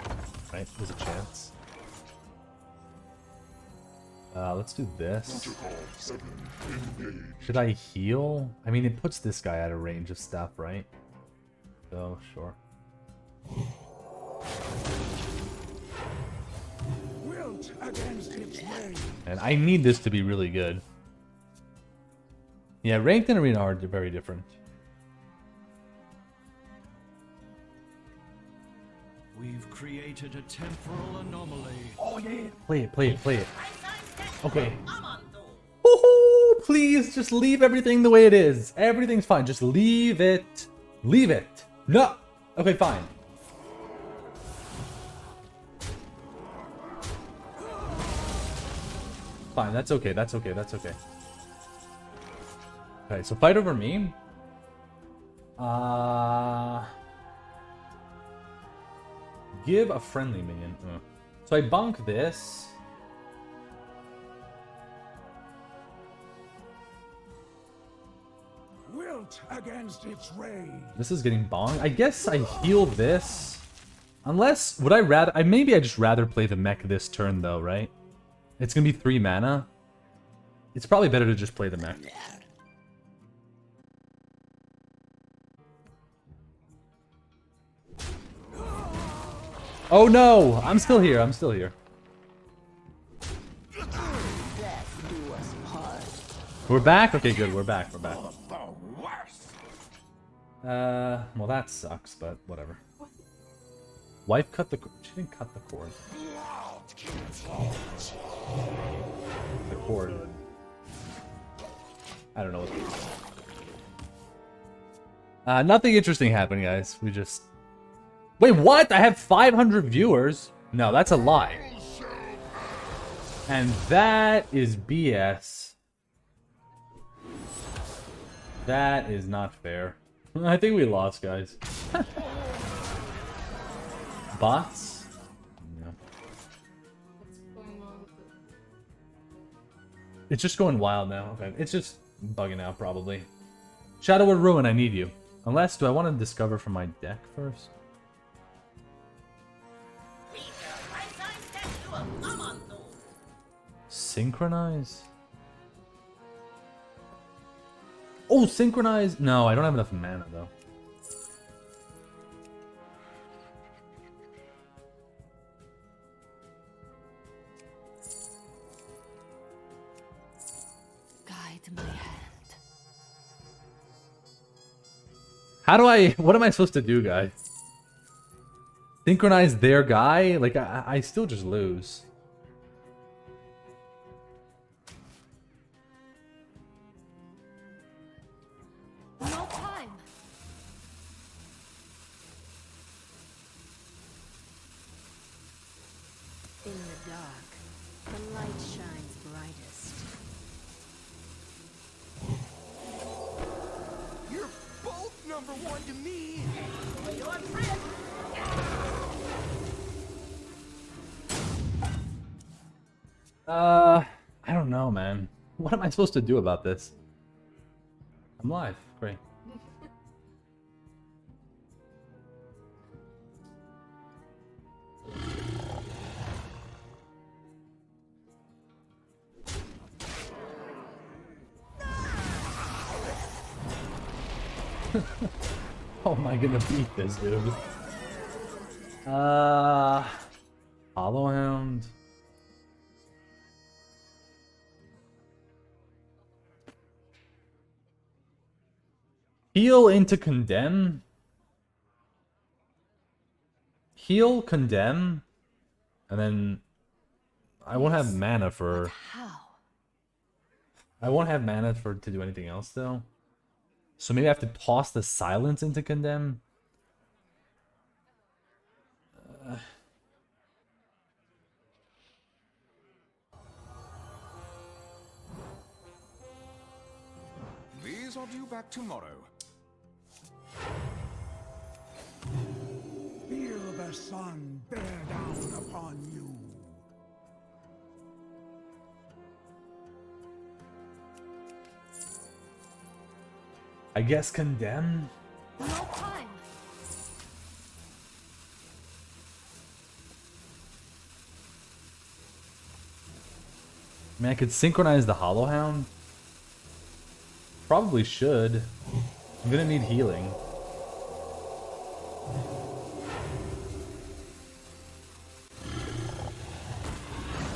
right? There's a chance. Let's do this. Should I heal? I mean, it puts this guy out of range of stuff, right? So, sure. Wilt against its way. And I need this to be really good. Yeah, ranked and arena are very different. We've created a temporal anomaly. Oh yeah, play it, play it, play it. Okay. Woohoo! Please, just leave everything the way it is. Everything's fine. Just leave it. Leave it. No. Okay, fine. Fine. That's okay. That's okay. That's okay. Okay, so fight over me. Give a friendly minion. So I bonk this. Wilt against its rage. This is getting bonked. I guess I heal this. Unless, would I rather... maybe I just rather play the mech this turn though, right? It's gonna be 3 mana. It's probably better to just play the mech. Oh no! I'm still here, I'm still here. We're back? Okay, good, we're back, we're back. Well that sucks, but whatever. Wife cut the... she didn't cut the cord. The cord. I don't know what... nothing interesting happened, guys. We just... Wait, what? I have 500 viewers? No, that's a lie. And that is BS. That is not fair. I think we lost, guys. Bots? No. It's just going wild now. Okay, it's just bugging out, probably. Shadow would ruin, I need you. Unless, do I want to discover from my deck first? Synchronize? Oh, synchronize? No, I don't have enough mana, though. Guide my hand. How do I... what am I supposed to do, guys? Synchronize their guy? Like, I still just lose. No time. In the dark, the light shines brightest. You're both number 1 to me. I don't know, man. What am I supposed to do about this? I'm live. Great. How am I gonna beat this, dude? Hollow Hound. Heal into condemn. Heal, condemn, and then I won't have mana for. How? I won't have mana for to do anything else though. So maybe I have to toss the silence into condemn. These are due back tomorrow. sun bear down upon you. I guess condemn. No time. I mean, I could synchronize the Hollow Hound. Probably should. I'm gonna need healing.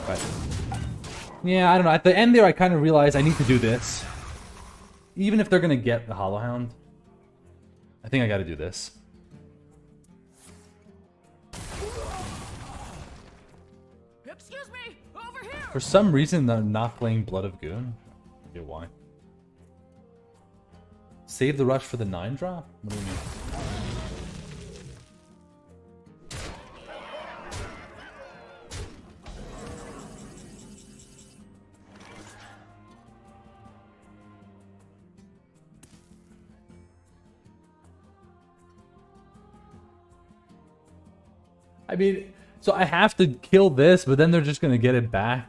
But yeah, I don't know. At the end there, I kind of realized I need to do this. Even if they're gonna get the Hollow Hound, I think I gotta do this. Excuse me, over here. For some reason, they're not playing Blood of Goon. I get why. Save the rush for the 9-drop? What do you mean? I mean, so I have to kill this, but then they're just gonna get it back.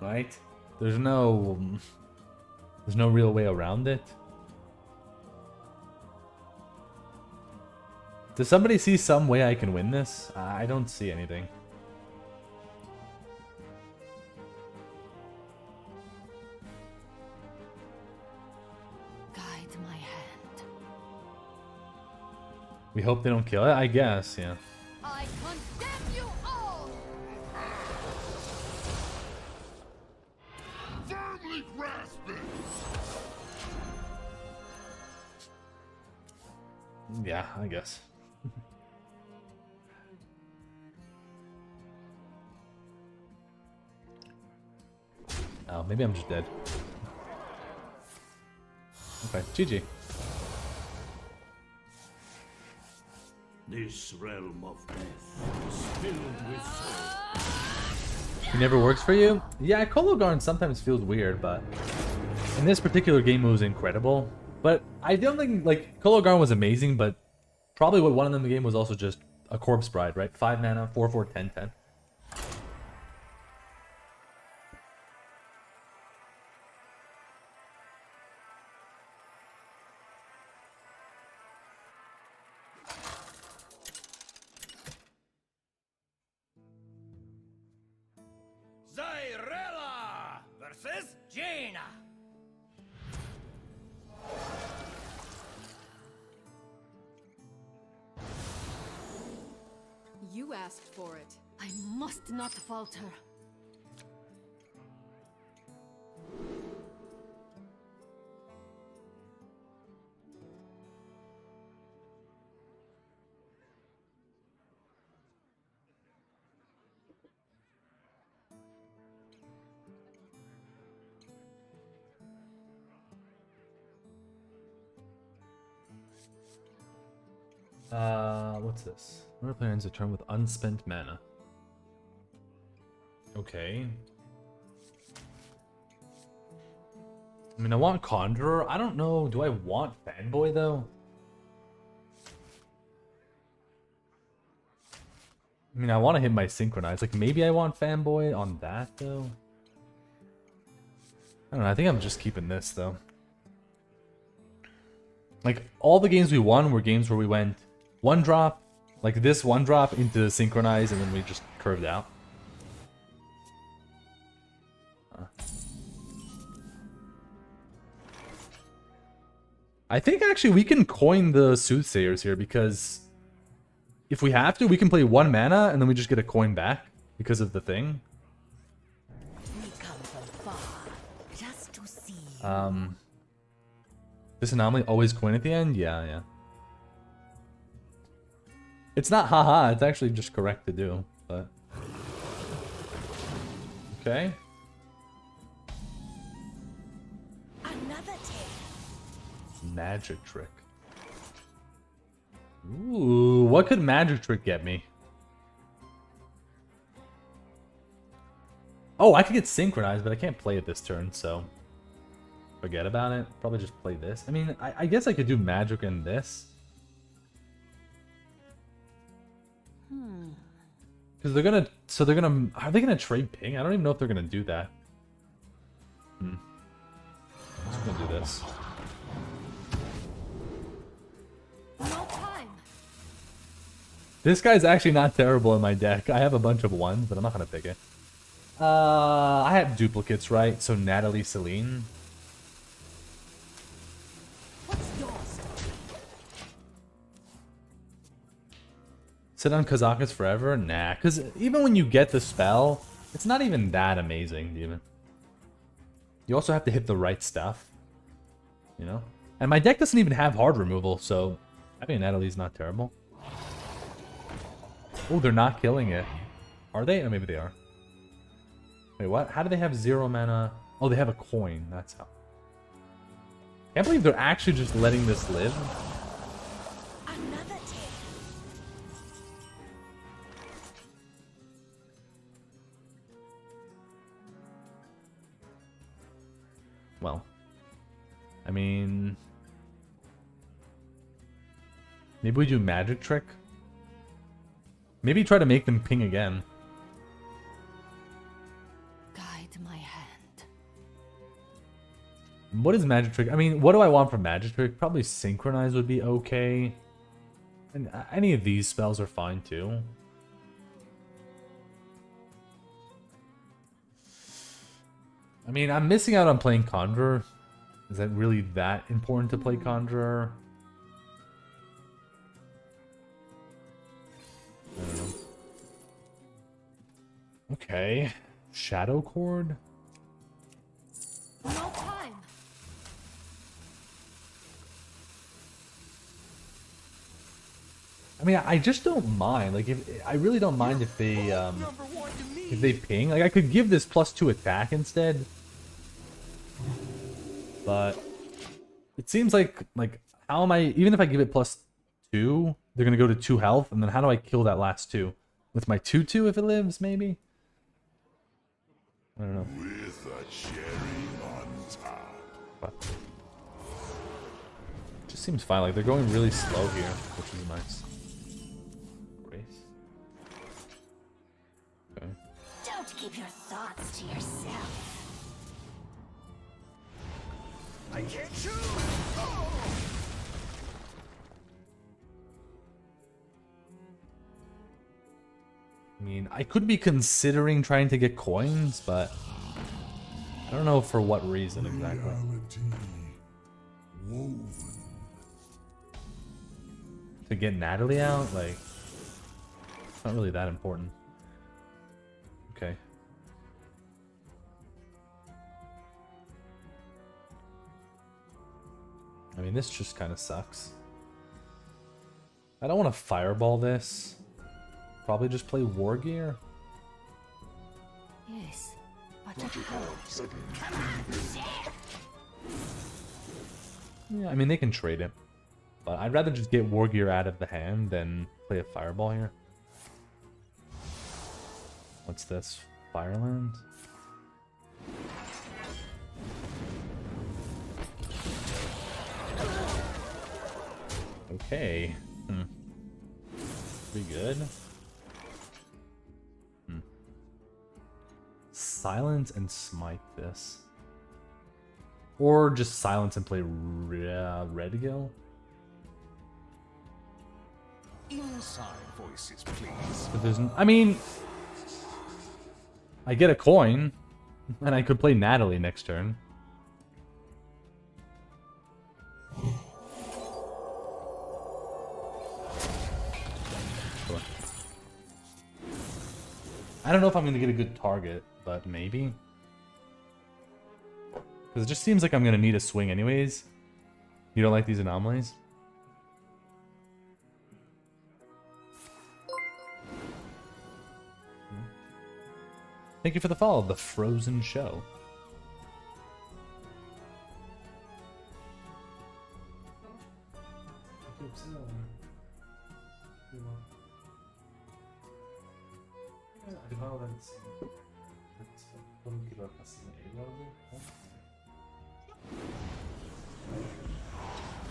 Right? There's no real way around it. Does somebody see some way I can win this? I don't see anything. Guide my hand. We hope they don't kill it, I guess, yeah. I condemn you all. Firmly grasp it! Yeah, I guess. Oh, maybe I'm just dead. Okay, GG. This realm of death is filled with sorrow. He never works for you? Yeah, Kologarn sometimes feels weird, but in this particular game it was incredible. But I don't think, like, Kologarn was amazing, but probably what won them the game was also just a Corpse Bride, right? 5 mana, 4/4, 10/10. Zyrella versus Jaina. You asked for it. I must not falter. What's this? Another player ends a turn with unspent mana. Okay. I mean, I want Conjurer. I don't know. Do I want Fanboy, though? I mean, I want to hit my Synchronize. Like, maybe I want Fanboy on that, though. I don't know. I think I'm just keeping this, though. Like, all the games we won were games where we went 1-drop, like this 1-drop into Synchronize, and then we just curved out. I think actually we can coin the Soothsayers here, because if we have to, we can play 1 mana and then we just get a coin back because of the thing. We come from far just to see you. This anomaly always coin at the end? Yeah, yeah. It's not haha, it's actually just correct to do, but... Okay. Another tale. Magic Trick. Ooh, what could Magic Trick get me? Oh, I could get Synchronized, but I can't play it this turn, so... forget about it. Probably just play this. I mean, I guess I could do magic and this. Because they're gonna, are they gonna trade ping? I don't even know if they're gonna do that. I'm just gonna do this. No time. This guy's actually not terrible in my deck. I have a bunch of ones, but I'm not gonna pick it. I have duplicates, right? So Natalie, Celine. What's yours? Sit on Kazakas forever? Nah, because even when you get the spell, it's not even that amazing, even. You also have to hit the right stuff, you know? And my deck doesn't even have hard removal, so I mean, Natalie's not terrible. Oh, they're not killing it. Are they? Or maybe they are. Wait, what? How do they have 0 mana? Oh, they have a coin. That's how. Can't believe they're actually just letting this live. Another tale. Well, I mean, maybe we do magic trick. Maybe try to make them ping again. Guide my hand. What is magic trick? I mean, what do I want from magic trick? Probably synchronize would be okay. And any of these spells are fine too. I mean, I'm missing out on playing Conjurer. Is that really that important to play Conjurer? I don't know. Okay. Shadow Chord? No time. I mean, I just don't mind. Like, I really don't mind if they ping. Like, I could give this +2 attack instead. But it seems like how am I, even if I give it +2, they're gonna go to 2 health, and then how do I kill that last 2? With my 2/2 if it lives, maybe? I don't know. With a cherry on top. But just seems fine. Like, they're going really slow here, which is nice. Grace. Okay. Don't keep your thoughts to yourself. I can't choose! I mean, I could be considering trying to get coins, but I don't know for what reason exactly. Reality woven. To get Natalie out? Like, it's not really that important. Okay. I mean, this just kind of sucks. I don't want to fireball this. Probably just play War Gear. Yes, but Yeah, I mean, they can trade it. But I'd rather just get War Gear out of the hand than play a fireball here. What's this? Fireland? Okay. Pretty good. Silence and smite this. Or just silence and play Redgill. Inside voices, please. But there's, I mean, I get a coin, and I could play Natalie next turn. Sure. I don't know if I'm gonna get a good target, but maybe. Because it just seems like I'm gonna need a swing anyways. You don't like these anomalies? Thank you for the follow, The Frozen Show.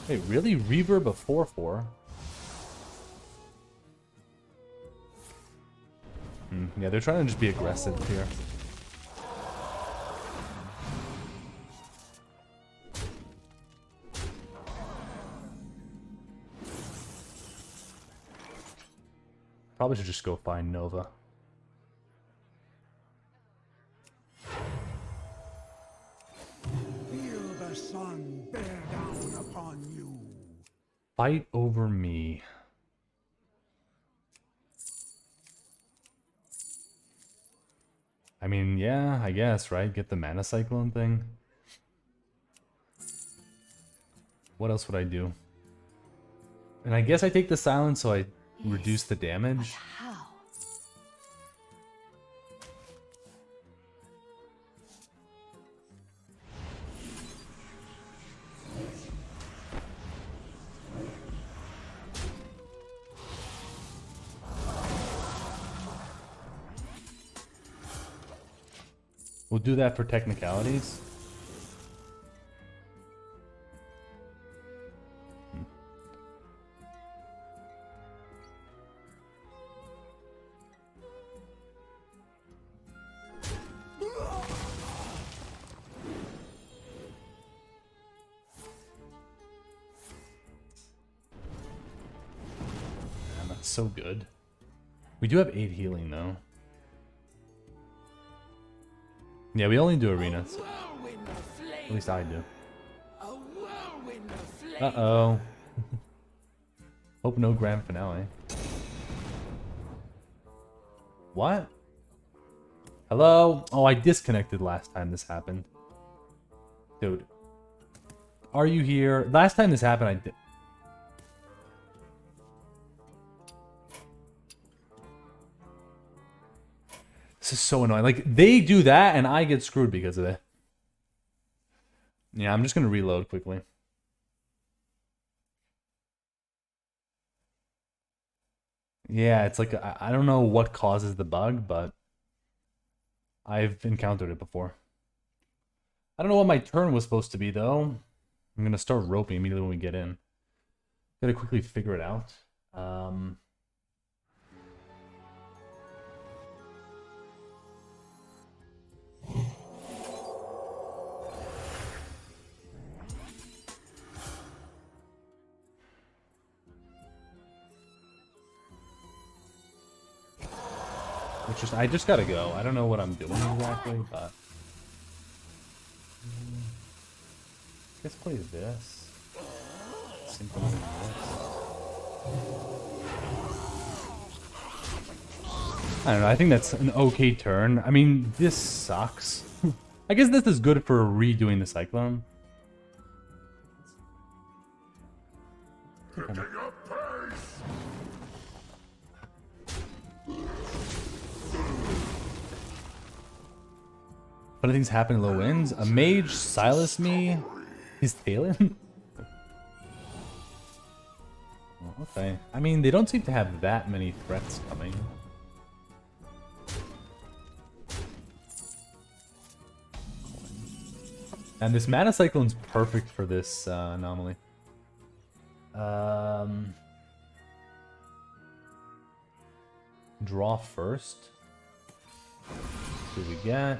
Wait, really? Reverb of 4/4? Yeah, they're trying to just be aggressive here. Probably should just go find Nova. Feel the sun bear down upon you. Fight over me. I mean, yeah, I guess, right? Get the mana cyclone thing. What else would I do? And I guess I take the silence so I reduce the damage. How? We'll do that for technicalities. Man, that's so good. We do have 8 healing though. Yeah, we only do arenas. At least I do. Uh-oh. Hope no grand finale. What? Hello? Oh, I disconnected last time this happened. Dude. Are you here? Last time this happened, I did. This is so annoying. Like, they do that, and I get screwed because of it. Yeah, I'm just going to reload quickly. Yeah, it's like, I don't know what causes the bug, but I've encountered it before. I don't know what my turn was supposed to be, though. I'm going to start roping immediately when we get in. Gotta quickly figure it out. I just gotta go. I don't know what I'm doing exactly, but let's play this. Synchronizing this. I don't know. I think that's an okay turn. I mean, this sucks. I guess this is good for redoing the cyclone. Funny things happen in low winds. A mage Silas me. He's tailing. Okay. I mean, they don't seem to have that many threats coming. And this mana cyclone's perfect for this anomaly. Draw first. What do we get?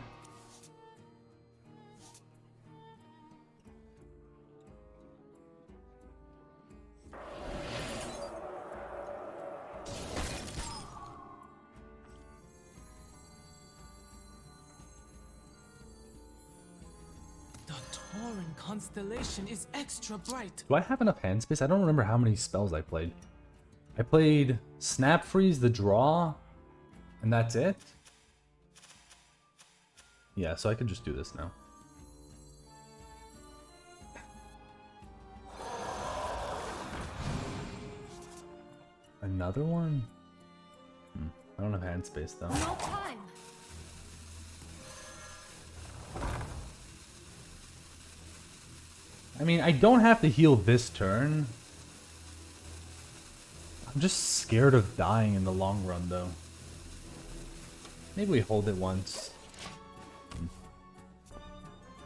Constellation is extra bright. Do I have enough hand space? I don't remember how many spells I played. I played Snap Freeze, the draw, and that's it? Yeah, so I could just do this now. Another one? I don't have hand space though. No time. I mean, I don't have to heal this turn. I'm just scared of dying in the long run, though. Maybe we hold it once.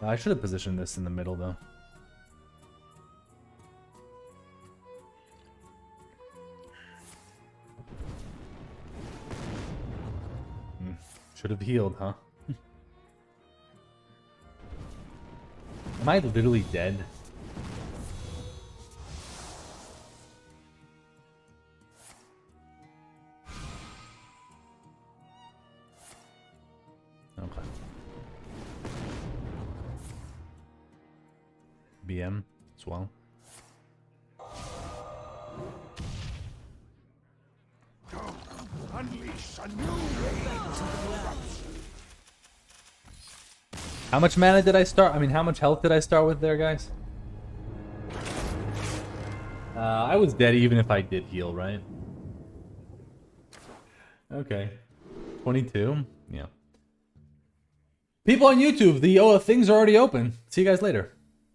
I should have positioned this in the middle, though. Should have healed, huh? Am I literally dead? Okay. BM as well. Unleash a new rage. How much mana did I start? I mean, how much health did I start with there, guys? I was dead even if I did heal, right? Okay. 22? Yeah. People on YouTube, the things are already open. See you guys later.